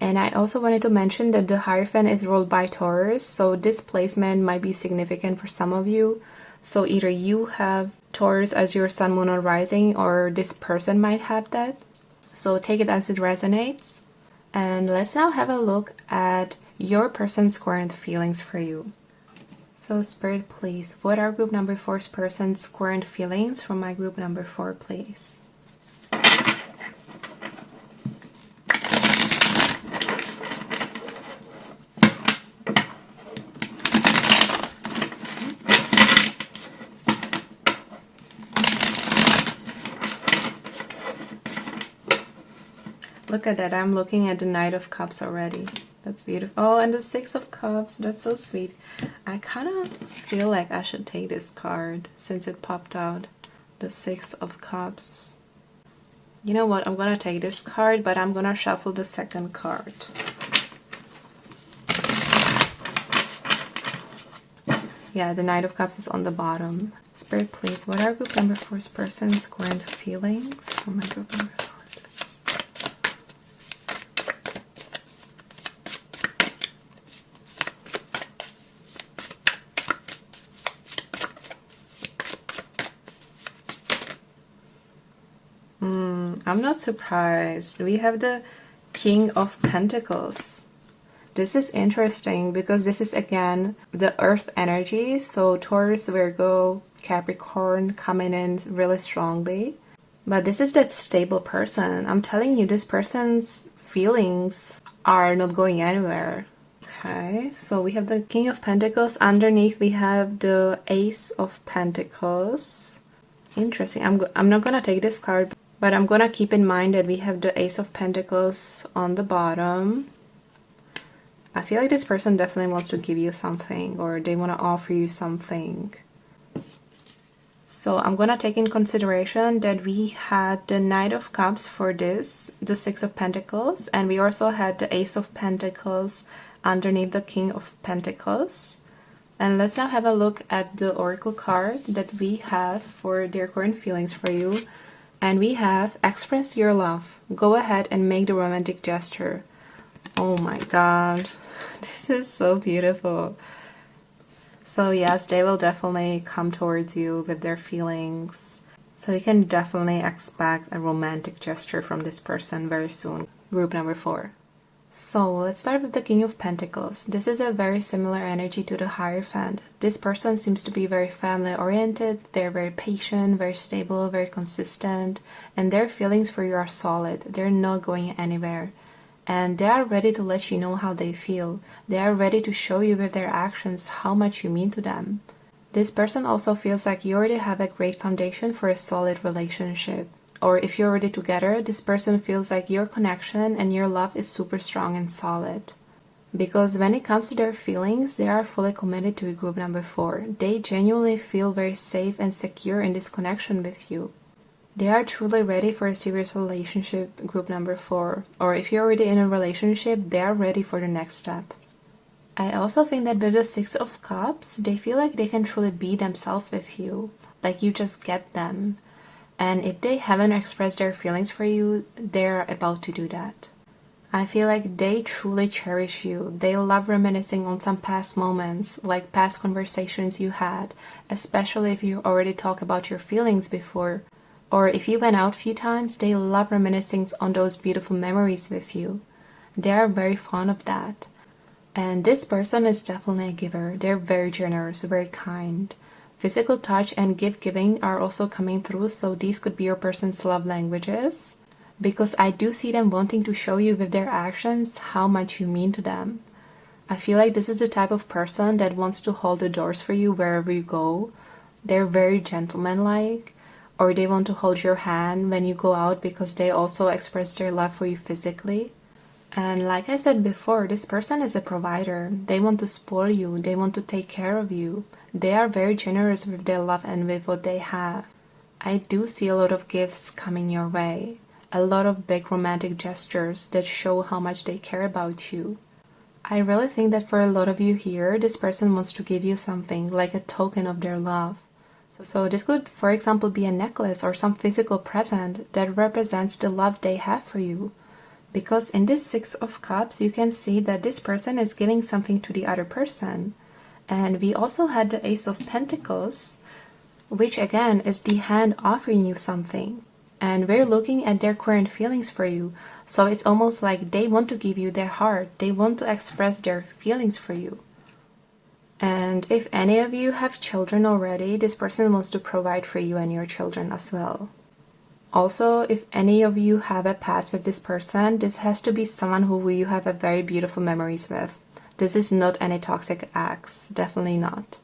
And I also wanted to mention that the Hierophant is ruled by Taurus, so this placement might be significant for some of you. So either you have Taurus as your sun, moon, or rising, or this person might have that. So take it as it resonates. And let's now have a look at your person's current feelings for you. So Spirit, please, what are group number 4's person's current feelings from my group number 4, please? Look at that, I'm looking at the Knight of Cups already. That's beautiful. Oh, and the 6 of Cups, that's so sweet. I kind of feel like I should take this card since it popped out. The 6 of Cups. You know what, I'm gonna take this card, but I'm gonna shuffle the second card. Yeah, the Knight of Cups is on the bottom. Spirit, please, what are group number 4's person's current feelings from my group number 4? I'm not surprised. We have the King of Pentacles. This is interesting because this is again the earth energy. So Taurus, Virgo, Capricorn coming in really strongly. But this is that stable person. I'm telling you, this person's feelings are not going anywhere. Okay, so we have the King of Pentacles. Underneath we have the Ace of Pentacles. Interesting. I'm not gonna take this card, but I'm gonna keep in mind that we have the Ace of Pentacles on the bottom. I feel like this person definitely wants to give you something, or they want to offer you something. So I'm gonna take in consideration that we had the Knight of Cups for this, the 6 of Pentacles, and we also had the Ace of Pentacles underneath the King of Pentacles. And let's now have a look at the Oracle card that we have for their current feelings for you. And we have express your love. Go ahead and make the romantic gesture. Oh my god. This is so beautiful. So yes, they will definitely come towards you with their feelings. So you can definitely expect a romantic gesture from this person very soon. Group number 4. So let's start with the King of Pentacles. This is a very similar energy to the Hierophant. This person seems to be very family oriented. They're very patient, very stable, very consistent, and their feelings for you are solid. They're not going anywhere. And they are ready to let you know how they feel. They are ready to show you with their actions how much you mean to them. This person also feels like you already have a great foundation for a solid relationship. Or if you're already together, this person feels like your connection and your love is super strong and solid. Because when it comes to their feelings, they are fully committed to group number 4. They genuinely feel very safe and secure in this connection with you. They are truly ready for a serious relationship, group number 4. Or if you're already in a relationship, they are ready for the next step. I also think that with the 6 of Cups, they feel like they can truly be themselves with you. Like you just get them. And if they haven't expressed their feelings for you, they're about to do that. I feel like they truly cherish you. They love reminiscing on some past moments, like past conversations you had, especially if you already talked about your feelings before. Or if you went out a few times, they love reminiscing on those beautiful memories with you. They are very fond of that. And this person is definitely a giver. They're very generous, very kind. Physical touch and gift-giving are also coming through, so these could be your person's love languages. Because I do see them wanting to show you with their actions how much you mean to them. I feel like this is the type of person that wants to hold the doors for you wherever you go. They're very gentlemanlike, or they want to hold your hand when you go out because they also express their love for you physically. And like I said before, this person is a provider. They want to spoil you. They want to take care of you. They are very generous with their love and with what they have. I do see a lot of gifts coming your way. A lot of big romantic gestures that show how much they care about you. I really think that for a lot of you here, this person wants to give you something, like a token of their love. So this could, for example, be a necklace or some physical present that represents the love they have for you. Because in this 6 of Cups, you can see that this person is giving something to the other person. And we also had the Ace of Pentacles, which again is the hand offering you something. And we're looking at their current feelings for you. So it's almost like they want to give you their heart. They want to express their feelings for you. And if any of you have children already, this person wants to provide for you and your children as well. Also, if any of you have a past with this person, this has to be someone who you have a very beautiful memories with. This is not any toxic ex, definitely not.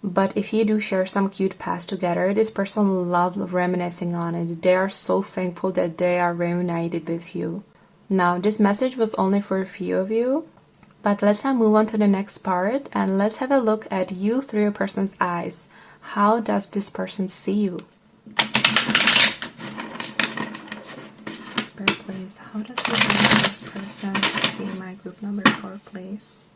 But if you do share some cute past together, this person loves reminiscing on it. They are so thankful that they are reunited with you. Now, this message was only for a few of you, but let's now move on to the next part and let's have a look at you through your person's eyes. How does this person see you? Please, how does this person see my group number 4, please?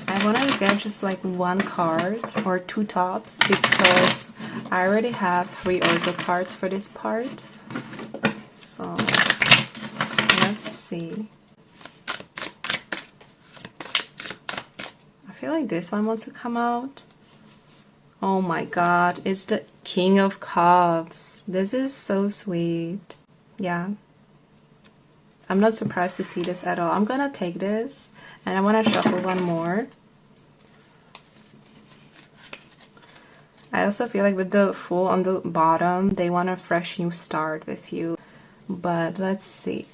I want to get just like one card or 2 tops because I already have 3 oracle cards for this part. So let's see. I feel like this one wants to come out. Oh my god, it's the King of Cups. This is so sweet. Yeah. I'm not surprised to see this at all. I'm gonna take this and I want to shuffle one more. I also feel like with the Fool on the bottom, they want a fresh new start with you. But let's see.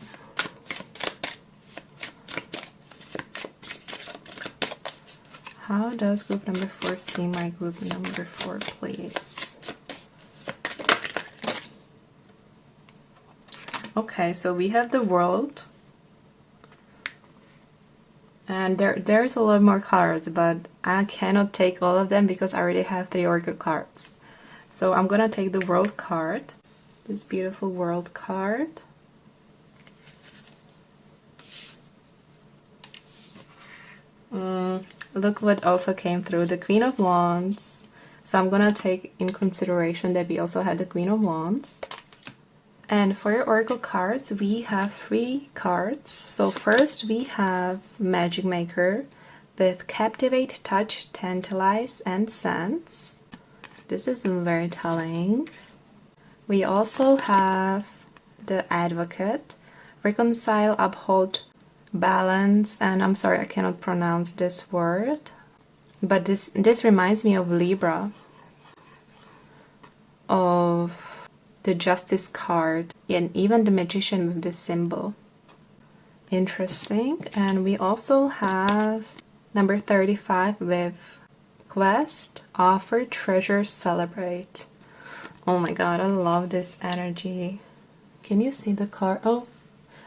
How does group number 4 see my group number 4, please? Okay, so we have the World. And there's a lot more cards, but I cannot take all of them because I already have 3 oracle cards. So I'm gonna take the World card. This beautiful World card. Look what also came through, the Queen of Wands. So I'm gonna take in consideration that we also had the Queen of Wands. And for your oracle cards, we have 3 cards. So first we have Magic Maker, with captivate, touch, tantalize, and sense. This is very telling. We also have the advocate, reconcile, uphold, balance, and I'm sorry, I cannot pronounce this word, but this reminds me of Libra, of the Justice card, and even the Magician with this symbol. Interesting. And we also have number 35 with quest, offer, treasure, celebrate. Oh my god, I love this energy. Can you see the card? Oh,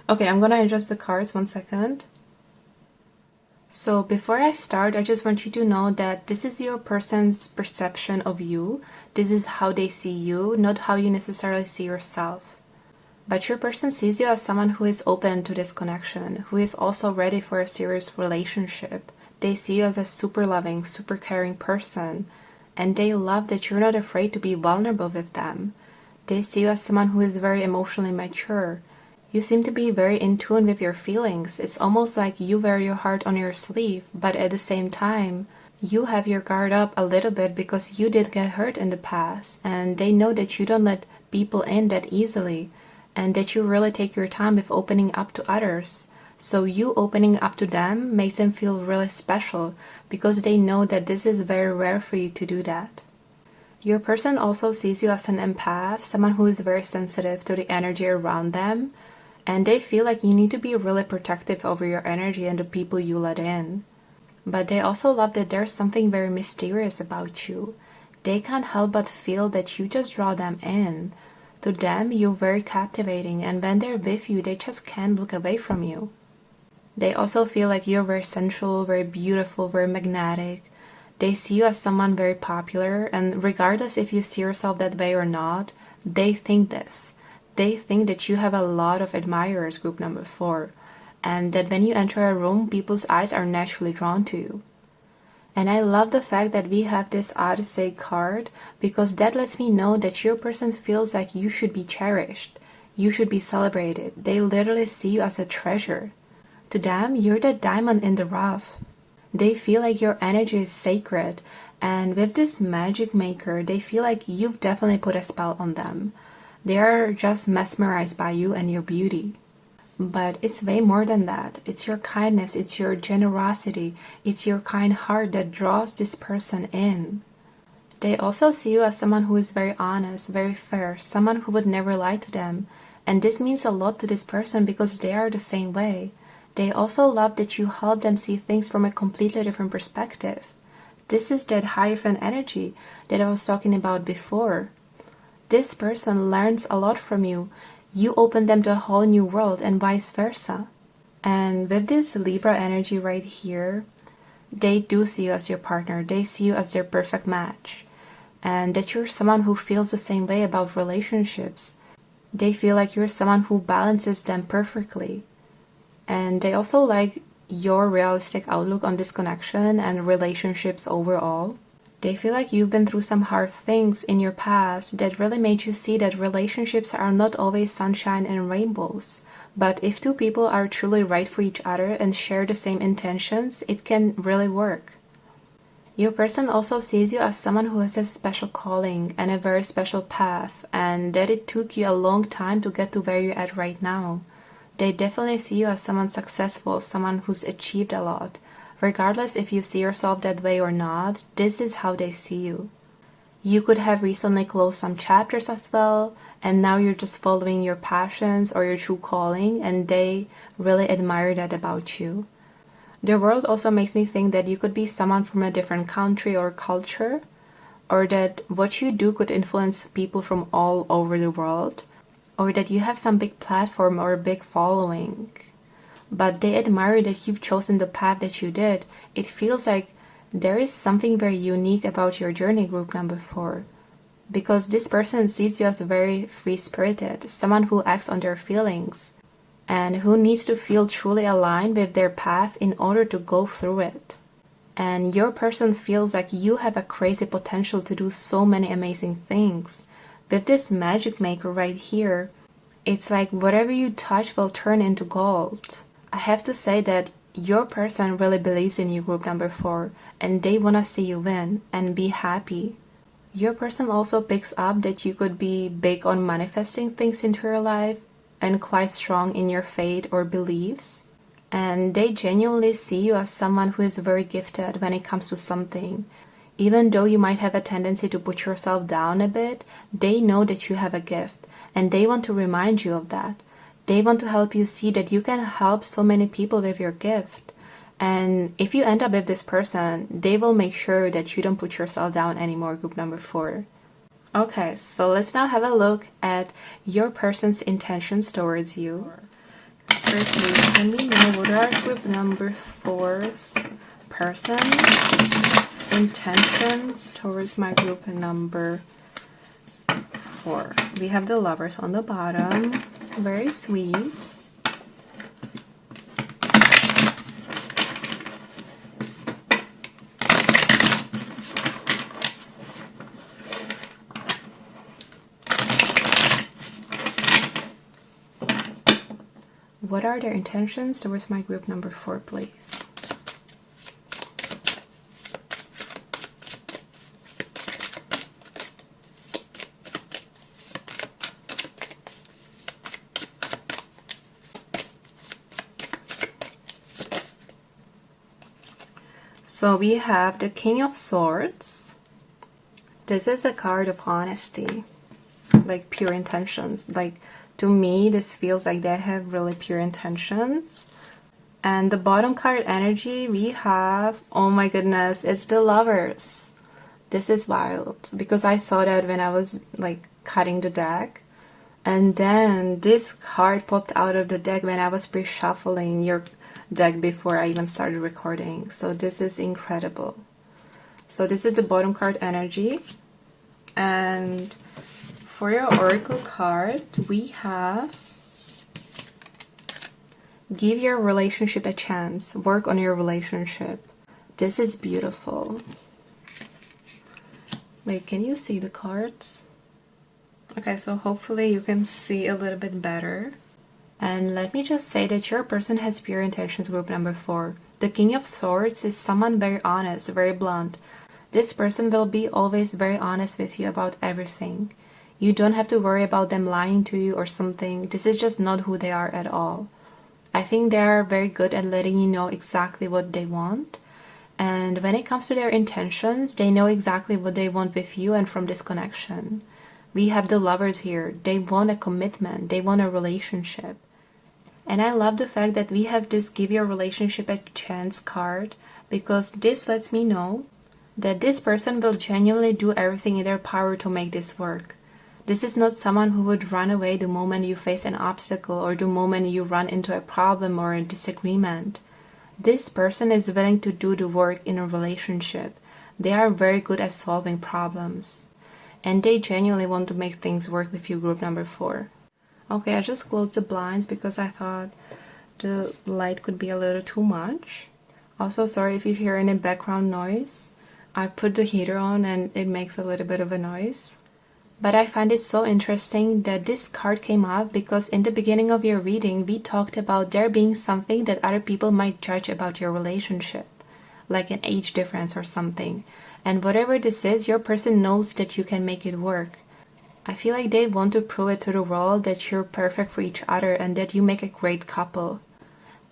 okay, I'm gonna adjust the cards 1 second. So before I start, I just want you to know that this is your person's perception of you. This is how they see you, not how you necessarily see yourself. But your person sees you as someone who is open to this connection, who is also ready for a serious relationship. They see you as a super loving, super caring person, and they love that you're not afraid to be vulnerable with them. They see you as someone who is very emotionally mature. You seem to be very in tune with your feelings. It's almost like you wear your heart on your sleeve, but at the same time, you have your guard up a little bit because you did get hurt in the past, and they know that you don't let people in that easily, and that you really take your time with opening up to others. So you opening up to them makes them feel really special because they know that this is very rare for you to do that. Your person also sees you as an empath, someone who is very sensitive to the energy around them, and they feel like you need to be really protective over your energy and the people you let in. But they also love that there's something very mysterious about you. They can't help but feel that you just draw them in. To them, you're very captivating, and when they're with you, they just can't look away from you. They also feel like you're very sensual, very beautiful, very magnetic. They see you as someone very popular, and regardless if you see yourself that way or not, they think this. They think that you have a lot of admirers, group number 4, and that when you enter a room, people's eyes are naturally drawn to you. And I love the fact that we have this Odyssey card, because that lets me know that your person feels like you should be cherished. You should be celebrated. They literally see you as a treasure. To them, you're the diamond in the rough. They feel like your energy is sacred, and with this magic maker, they feel like you've definitely put a spell on them. They are just mesmerized by you and your beauty. But it's way more than that. It's your kindness, it's your generosity, it's your kind heart that draws this person in. They also see you as someone who is very honest, very fair, someone who would never lie to them. And this means a lot to this person because they are the same way. They also love that you help them see things from a completely different perspective. This is that Hierophant energy that I was talking about before. This person learns a lot from you. You open them to a whole new world and vice versa. And with this Libra energy right here, they do see you as your partner. They see you as their perfect match. And that you're someone who feels the same way about relationships. They feel like you're someone who balances them perfectly. And they also like your realistic outlook on this connection and relationships overall. They feel like you've been through some hard things in your past that really made you see that relationships are not always sunshine and rainbows. But if two people are truly right for each other and share the same intentions, it can really work. Your person also sees you as someone who has a special calling and a very special path, and that it took you a long time to get to where you're at right now. They definitely see you as someone successful, someone who's achieved a lot. Regardless if you see yourself that way or not, this is how they see you. You could have recently closed some chapters as well, and now you're just following your passions or your true calling, and they really admire that about you. The world also makes me think that you could be someone from a different country or culture, or that what you do could influence people from all over the world, or that you have some big platform or a big following. But they admire that you've chosen the path that you did. It feels like there is something very unique about your journey, group number 4. Because this person sees you as very free-spirited, someone who acts on their feelings, and who needs to feel truly aligned with their path in order to go through it. And your person feels like you have a crazy potential to do so many amazing things. With this magic maker right here, it's like whatever you touch will turn into gold. I have to say that your person really believes in you, group number 4, and they want to see you win and be happy. Your person also picks up that you could be big on manifesting things into your life and quite strong in your faith or beliefs. And they genuinely see you as someone who is very gifted when it comes to something. Even though you might have a tendency to put yourself down a bit, they know that you have a gift and they want to remind you of that. They want to help you see that you can help so many people with your gift. And if you end up with this person, they will make sure that you don't put yourself down anymore, group number 4. Okay, so let's now have a look at your person's intentions towards you. Spirit, please, can we know what are group number 4's person intentions towards my group number 4? We have the Lovers on the bottom. Very sweet. What are their intentions towards my group number 4, please? So we have the King of Swords. This is a card of honesty, like pure intentions. Like, to me, this feels like they have really pure intentions. And the bottom card energy we have, oh my goodness, it's the Lovers. This is wild because I saw that when I was like cutting the deck. And then this card popped out of the deck when I was pre-shuffling your deck before I even started recording. So this is incredible. So this is the bottom card energy. And for your oracle card, we have give your relationship a chance. Work on your relationship. This is beautiful. Wait, can you see the cards? Okay, so hopefully you can see a little bit better. And let me just say that your person has pure intentions, group number 4. The King of Swords is someone very honest, very blunt. This person will be always very honest with you about everything. You don't have to worry about them lying to you or something. This is just not who they are at all. I think they are very good at letting you know exactly what they want. And when it comes to their intentions, they know exactly what they want with you and from this connection. We have the Lovers here. They want a commitment. They want a relationship. And I love the fact that we have this give your relationship a chance card, because this lets me know that this person will genuinely do everything in their power to make this work. This is not someone who would run away the moment you face an obstacle or the moment you run into a problem or a disagreement. This person is willing to do the work in a relationship. They are very good at solving problems. And they genuinely want to make things work with you, group number 4. Okay, I just closed the blinds because I thought the light could be a little too much. Also, sorry if you hear any background noise. I put the heater on and it makes a little bit of a noise. But I find it so interesting that this card came up because in the beginning of your reading, we talked about there being something that other people might judge about your relationship, like an age difference or something. And whatever this is, your person knows that you can make it work. I feel like they want to prove it to the world that you're perfect for each other and that you make a great couple.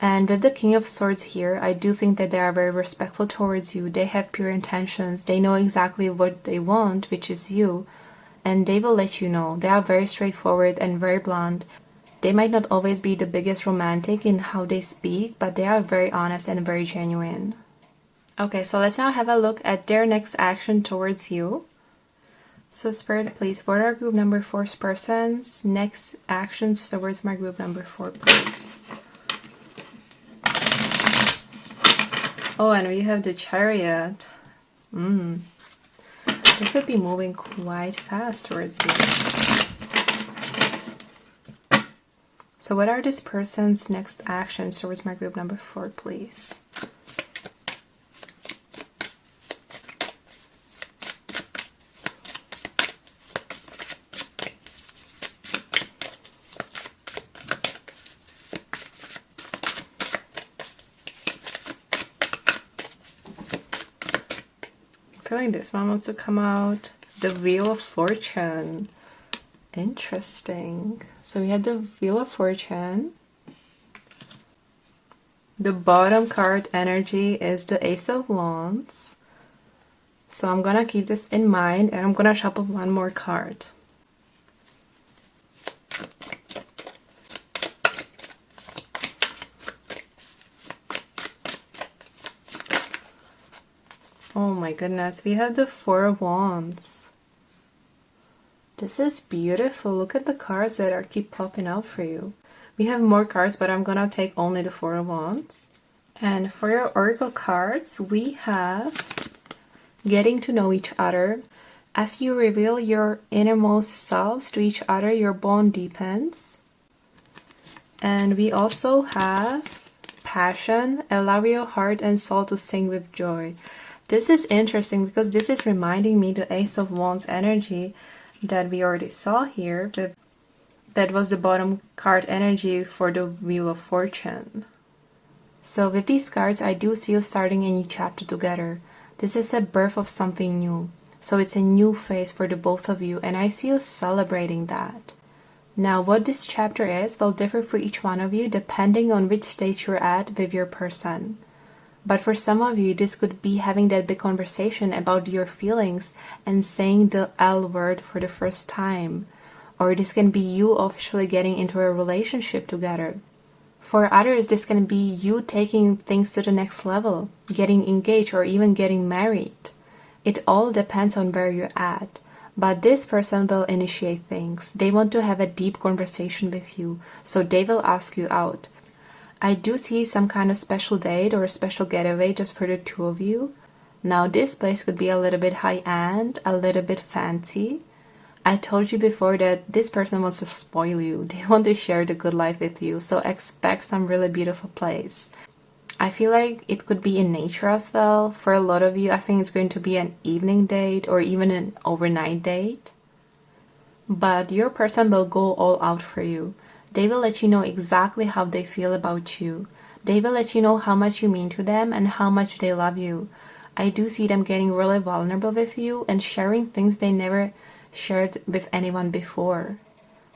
And with the King of Swords here, I do think that they are very respectful towards you. They have pure intentions. They know exactly what they want, which is you. And they will let you know. They are very straightforward and very blunt. They might not always be the biggest romantic in how they speak, but they are very honest and very genuine. Okay, so let's now have a look at their next action towards you. So Spirit, please, what are group number 4's person's next actions towards my group number 4, please? Oh, and we have the Chariot. They could be moving quite fast towards you. So what are this person's next actions towards my group number 4, please? feeling this one wants to come out. The Wheel of Fortune. Interesting. So we had the Wheel of Fortune. The bottom card energy is the Ace of Wands. So I'm gonna keep this in mind and I'm gonna shuffle one more card. Oh my goodness, we have the Four of Wands. This is beautiful. Look at the cards that are keep popping out for you. We have more cards, but I'm gonna take only the Four of Wands. And for your oracle cards, we have getting to know each other. As you reveal your innermost selves to each other, your bond deepens. And we also have passion. Allow your heart and soul to sing with joy. This is interesting because this is reminding me the Ace of Wands energy that we already saw here. That was the bottom card energy for the Wheel of Fortune. So with these cards, I do see you starting a new chapter together. This is a birth of something new. So it's a new phase for the both of you, and I see you celebrating that. Now, what this chapter is will differ for each one of you depending on which stage you're at with your person. But for some of you, this could be having that big conversation about your feelings and saying the L word for the first time. Or this can be you officially getting into a relationship together. For others, this can be you taking things to the next level, getting engaged or even getting married. It all depends on where you're at. But this person will initiate things. They want to have a deep conversation with you, so they will ask you out. I do see some kind of special date or a special getaway just for the two of you. Now this place could be a little bit high-end, a little bit fancy. I told you before that this person wants to spoil you. They want to share the good life with you, so expect some really beautiful place. I feel like it could be in nature as well. For a lot of you, I think it's going to be an evening date or even an overnight date. But your person will go all out for you. They will let you know exactly how they feel about you. They will let you know how much you mean to them and how much they love you. I do see them getting really vulnerable with you and sharing things they never shared with anyone before.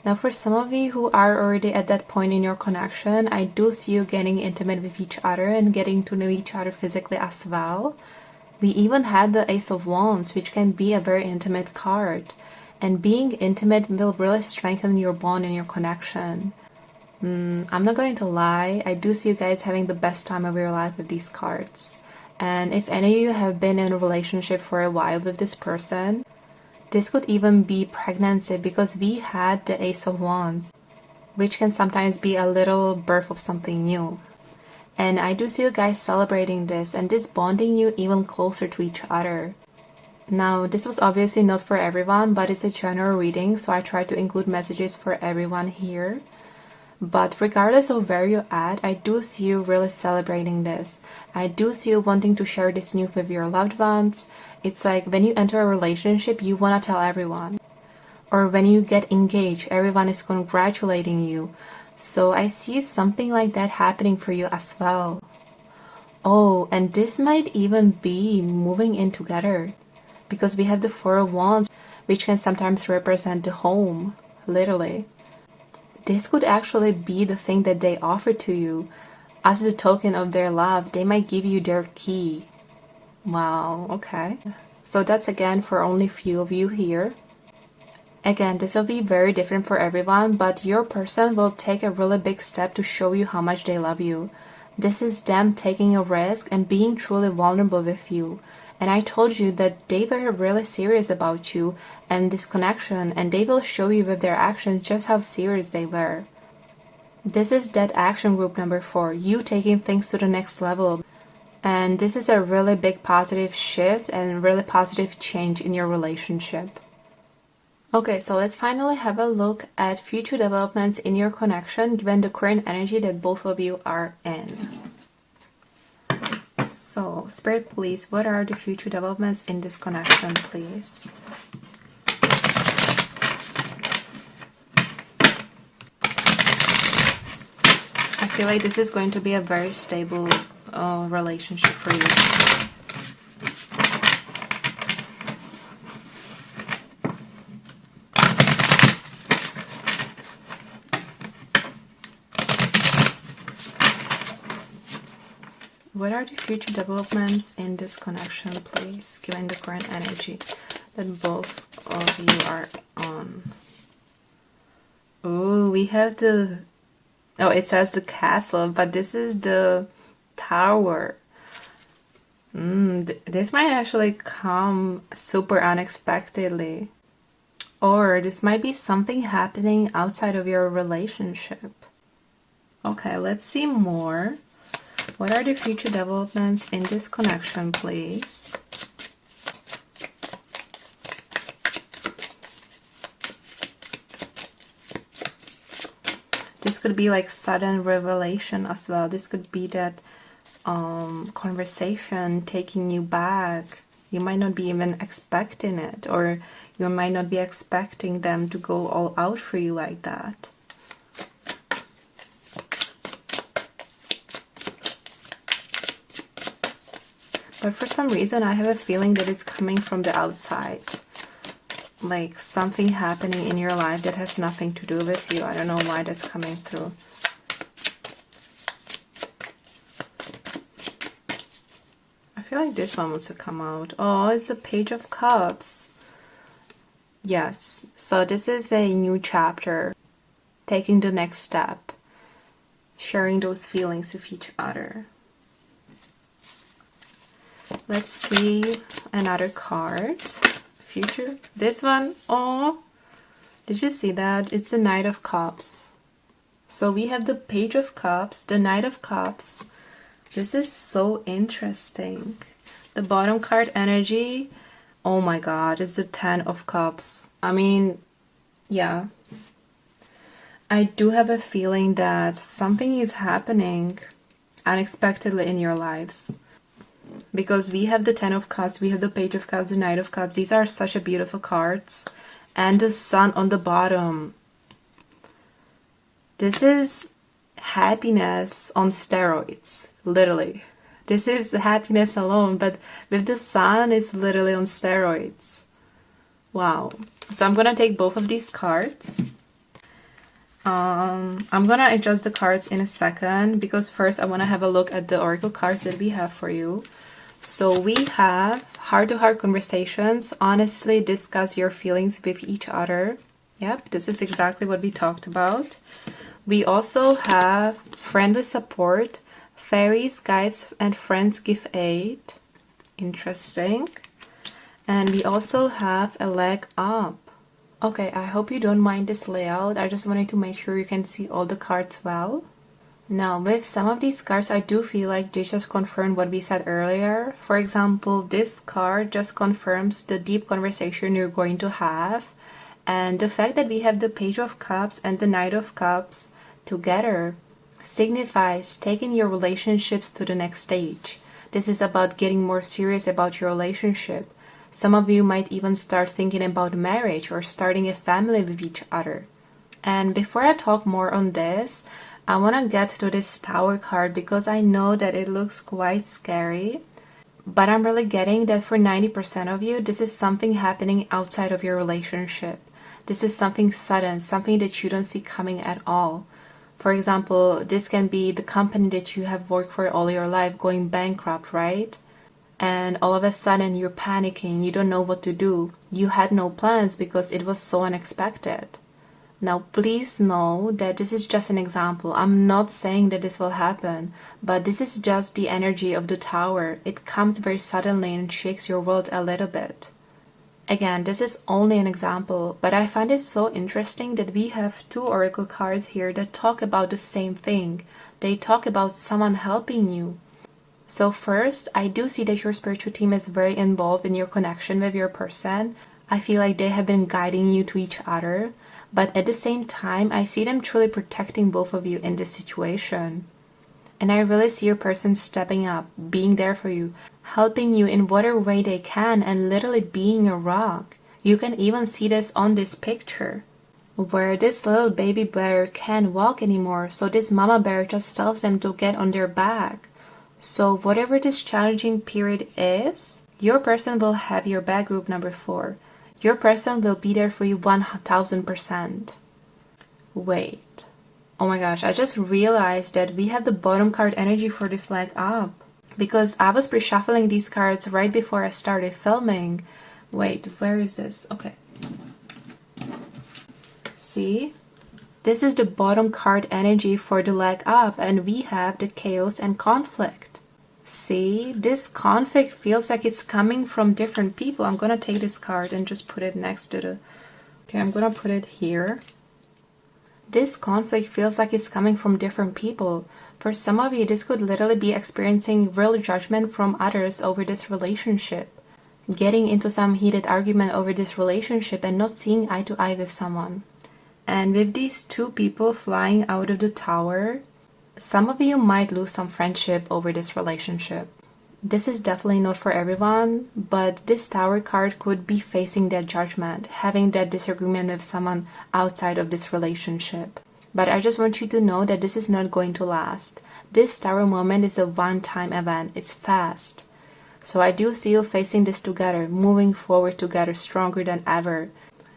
Now for some of you who are already at that point in your connection, I do see you getting intimate with each other and getting to know each other physically as well. We even had the Ace of Wands, which can be a very intimate card. And being intimate will really strengthen your bond and your connection. I'm not going to lie, I do see you guys having the best time of your life with these cards. And if any of you have been in a relationship for a while with this person, this could even be pregnancy because we had the Ace of Wands, which can sometimes be a little birth of something new. And I do see you guys celebrating this and this bonding you even closer to each other. Now, this was obviously not for everyone, but it's a general reading, so I try to include messages for everyone here. But regardless of where you're at, I do see you really celebrating this. I do see you wanting to share this news with your loved ones. It's like when you enter a relationship, you want to tell everyone. Or when you get engaged, everyone is congratulating you. So I see something like that happening for you as well. Oh, and this might even be moving in together. Because we have the Four of Wands, which can sometimes represent the home, literally. This could actually be the thing that they offer to you. As a token of their love, they might give you their key. Wow, okay. So that's again for only few of you here. Again, this will be very different for everyone, but your person will take a really big step to show you how much they love you. This is them taking a risk and being truly vulnerable with you. And I told you that they were really serious about you and this connection, and they will show you with their actions just how serious they were. This is that action group number 4, you taking things to the next level. And this is a really big positive shift and really positive change in your relationship. Okay, so let's finally have a look at future developments in your connection given the current energy that both of you are in. So, Spirit, please, what are the future developments in this connection, please? I feel like this is going to be a very stable relationship for you. What are the future developments in this connection, please, given the current energy that both of you are on? Oh, we have the... Oh, it says the castle, but this is the tower. This might actually come super unexpectedly. Or this might be something happening outside of your relationship. Okay, let's see more. What are the future developments in this connection, please? This could be like sudden revelation as well. This could be that conversation taking you back. You might not be even expecting it, or you might not be expecting them to go all out for you like that. But for some reason, I have a feeling that it's coming from the outside. Like something happening in your life that has nothing to do with you. I don't know why that's coming through. I feel like this one wants to come out. Oh, it's a Page of Cups. Yes, so this is a new chapter. Taking the next step. Sharing those feelings with each other. Let's see another card. Future. This one. Oh, did you see that? It's the Knight of Cups. So we have the Page of Cups, the Knight of Cups. This is so interesting. The bottom card energy. Oh my god, it's the Ten of Cups. I mean, yeah. I do have a feeling that something is happening unexpectedly in your lives. Because we have the Ten of Cups, we have the Page of Cups, the Knight of Cups. These are such a beautiful cards. And the Sun on the bottom. This is happiness on steroids, literally. This is happiness alone, but with the Sun, it's literally on steroids. Wow. So I'm gonna take both of these cards. I'm gonna adjust the cards in a second, because first I want to have a look at the oracle cards that we have for you. So we have heart-to-heart conversations, honestly discuss your feelings with each other. Yep, this is exactly what we talked about. We also have friendly support, fairies, guides, and friends give aid. Interesting. And we also have a leg up. Okay, I hope you don't mind this layout. I just wanted to make sure you can see all the cards well. Now, with some of these cards, I do feel like they just confirm what we said earlier. For example, this card just confirms the deep conversation you're going to have. And the fact that we have the Page of Cups and the Knight of Cups together signifies taking your relationships to the next stage. This is about getting more serious about your relationship. Some of you might even start thinking about marriage or starting a family with each other. And before I talk more on this, I want to get to this Tower card because I know that it looks quite scary. But I'm really getting that for 90% of you, this is something happening outside of your relationship. This is something sudden, something that you don't see coming at all. For example, this can be the company that you have worked for all your life going bankrupt, right? And all of a sudden you're panicking, you don't know what to do. You had no plans because it was so unexpected. Now please know that this is just an example. I'm not saying that this will happen, but this is just the energy of the Tower. It comes very suddenly and shakes your world a little bit. Again, this is only an example, but I find it so interesting that we have two oracle cards here that talk about the same thing. They talk about someone helping you. So first, I do see that your spiritual team is very involved in your connection with your person. I feel like they have been guiding you to each other. But at the same time, I see them truly protecting both of you in this situation. And I really see your person stepping up, being there for you, helping you in whatever way they can, and literally being a rock. You can even see this on this picture, where this little baby bear can't walk anymore, so this mama bear just tells them to get on their back. So whatever this challenging period is, your person will have your back, group number 4. Your person will be there for you 1000%. Wait. Oh my gosh, I just realized that we have the bottom card energy for this leg up. because I was pre-shuffling these cards right before I started filming. Wait, where is this? Okay. See? This is the bottom card energy for the leg up, and we have the chaos and conflict. See? This conflict feels like it's coming from different people. I'm gonna take this card and just put it next to the... Okay, I'm gonna put it here. This conflict feels like it's coming from different people. For some of you, this could literally be experiencing real judgment from others over this relationship. Getting into some heated argument over this relationship and not seeing eye to eye with someone. And with these two people flying out of the tower, some of you might lose some friendship over this relationship. This is definitely not for everyone, but this Tower card could be facing that judgment, having that disagreement with someone outside of this relationship. But I just want you to know that this is not going to last. This Tower moment is a one-time event. It's fast. So I do see you facing this together, moving forward together stronger than ever.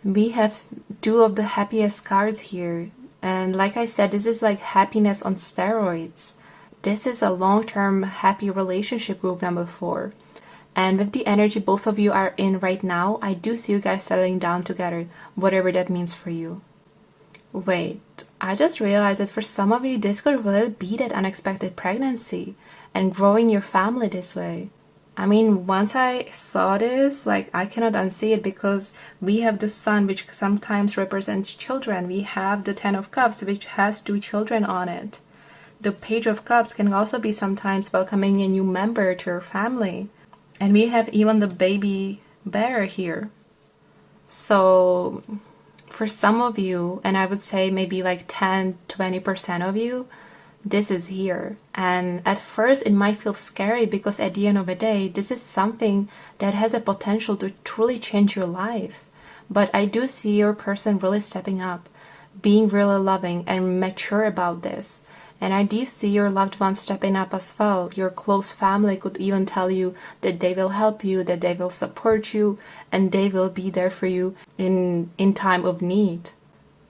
We have two of the happiest cards here. And like I said, this is like happiness on steroids. This is a long-term happy relationship, group number 4. And with the energy both of you are in right now, I do see you guys settling down together, whatever that means for you. Wait, I just realized that for some of you, this could really be that unexpected pregnancy and growing your family this way. I mean, once I saw this, like, I cannot unsee it, because we have the Sun, which sometimes represents children. We have the 10 of Cups, which has 2 children on it. The Page of Cups can also be sometimes welcoming a new member to your family. And we have even the baby bear here. So for some of you, and I would say maybe like 10-20% of you, this is here. And at first it might feel scary, because at the end of the day, this is something that has a potential to truly change your life. But I do see your person really stepping up, being really loving and mature about this. And I do see your loved ones stepping up as well. Your close family could even tell you that they will help you, that they will support you, and they will be there for you in time of need.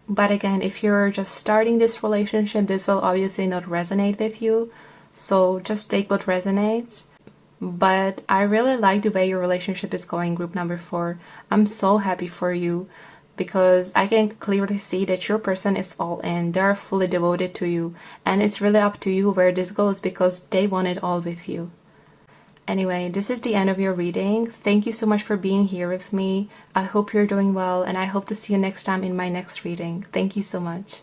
But again, if you're just starting this relationship, this will obviously not resonate with you. So just take what resonates. But I really like the way your relationship is going, group number 4. I'm so happy for you, because I can clearly see that your person is all in. They're fully devoted to you. And it's really up to you where this goes, because they want it all with you. Anyway, this is the end of your reading. Thank you so much for being here with me. I hope you're doing well, and I hope to see you next time in my next reading. Thank you so much.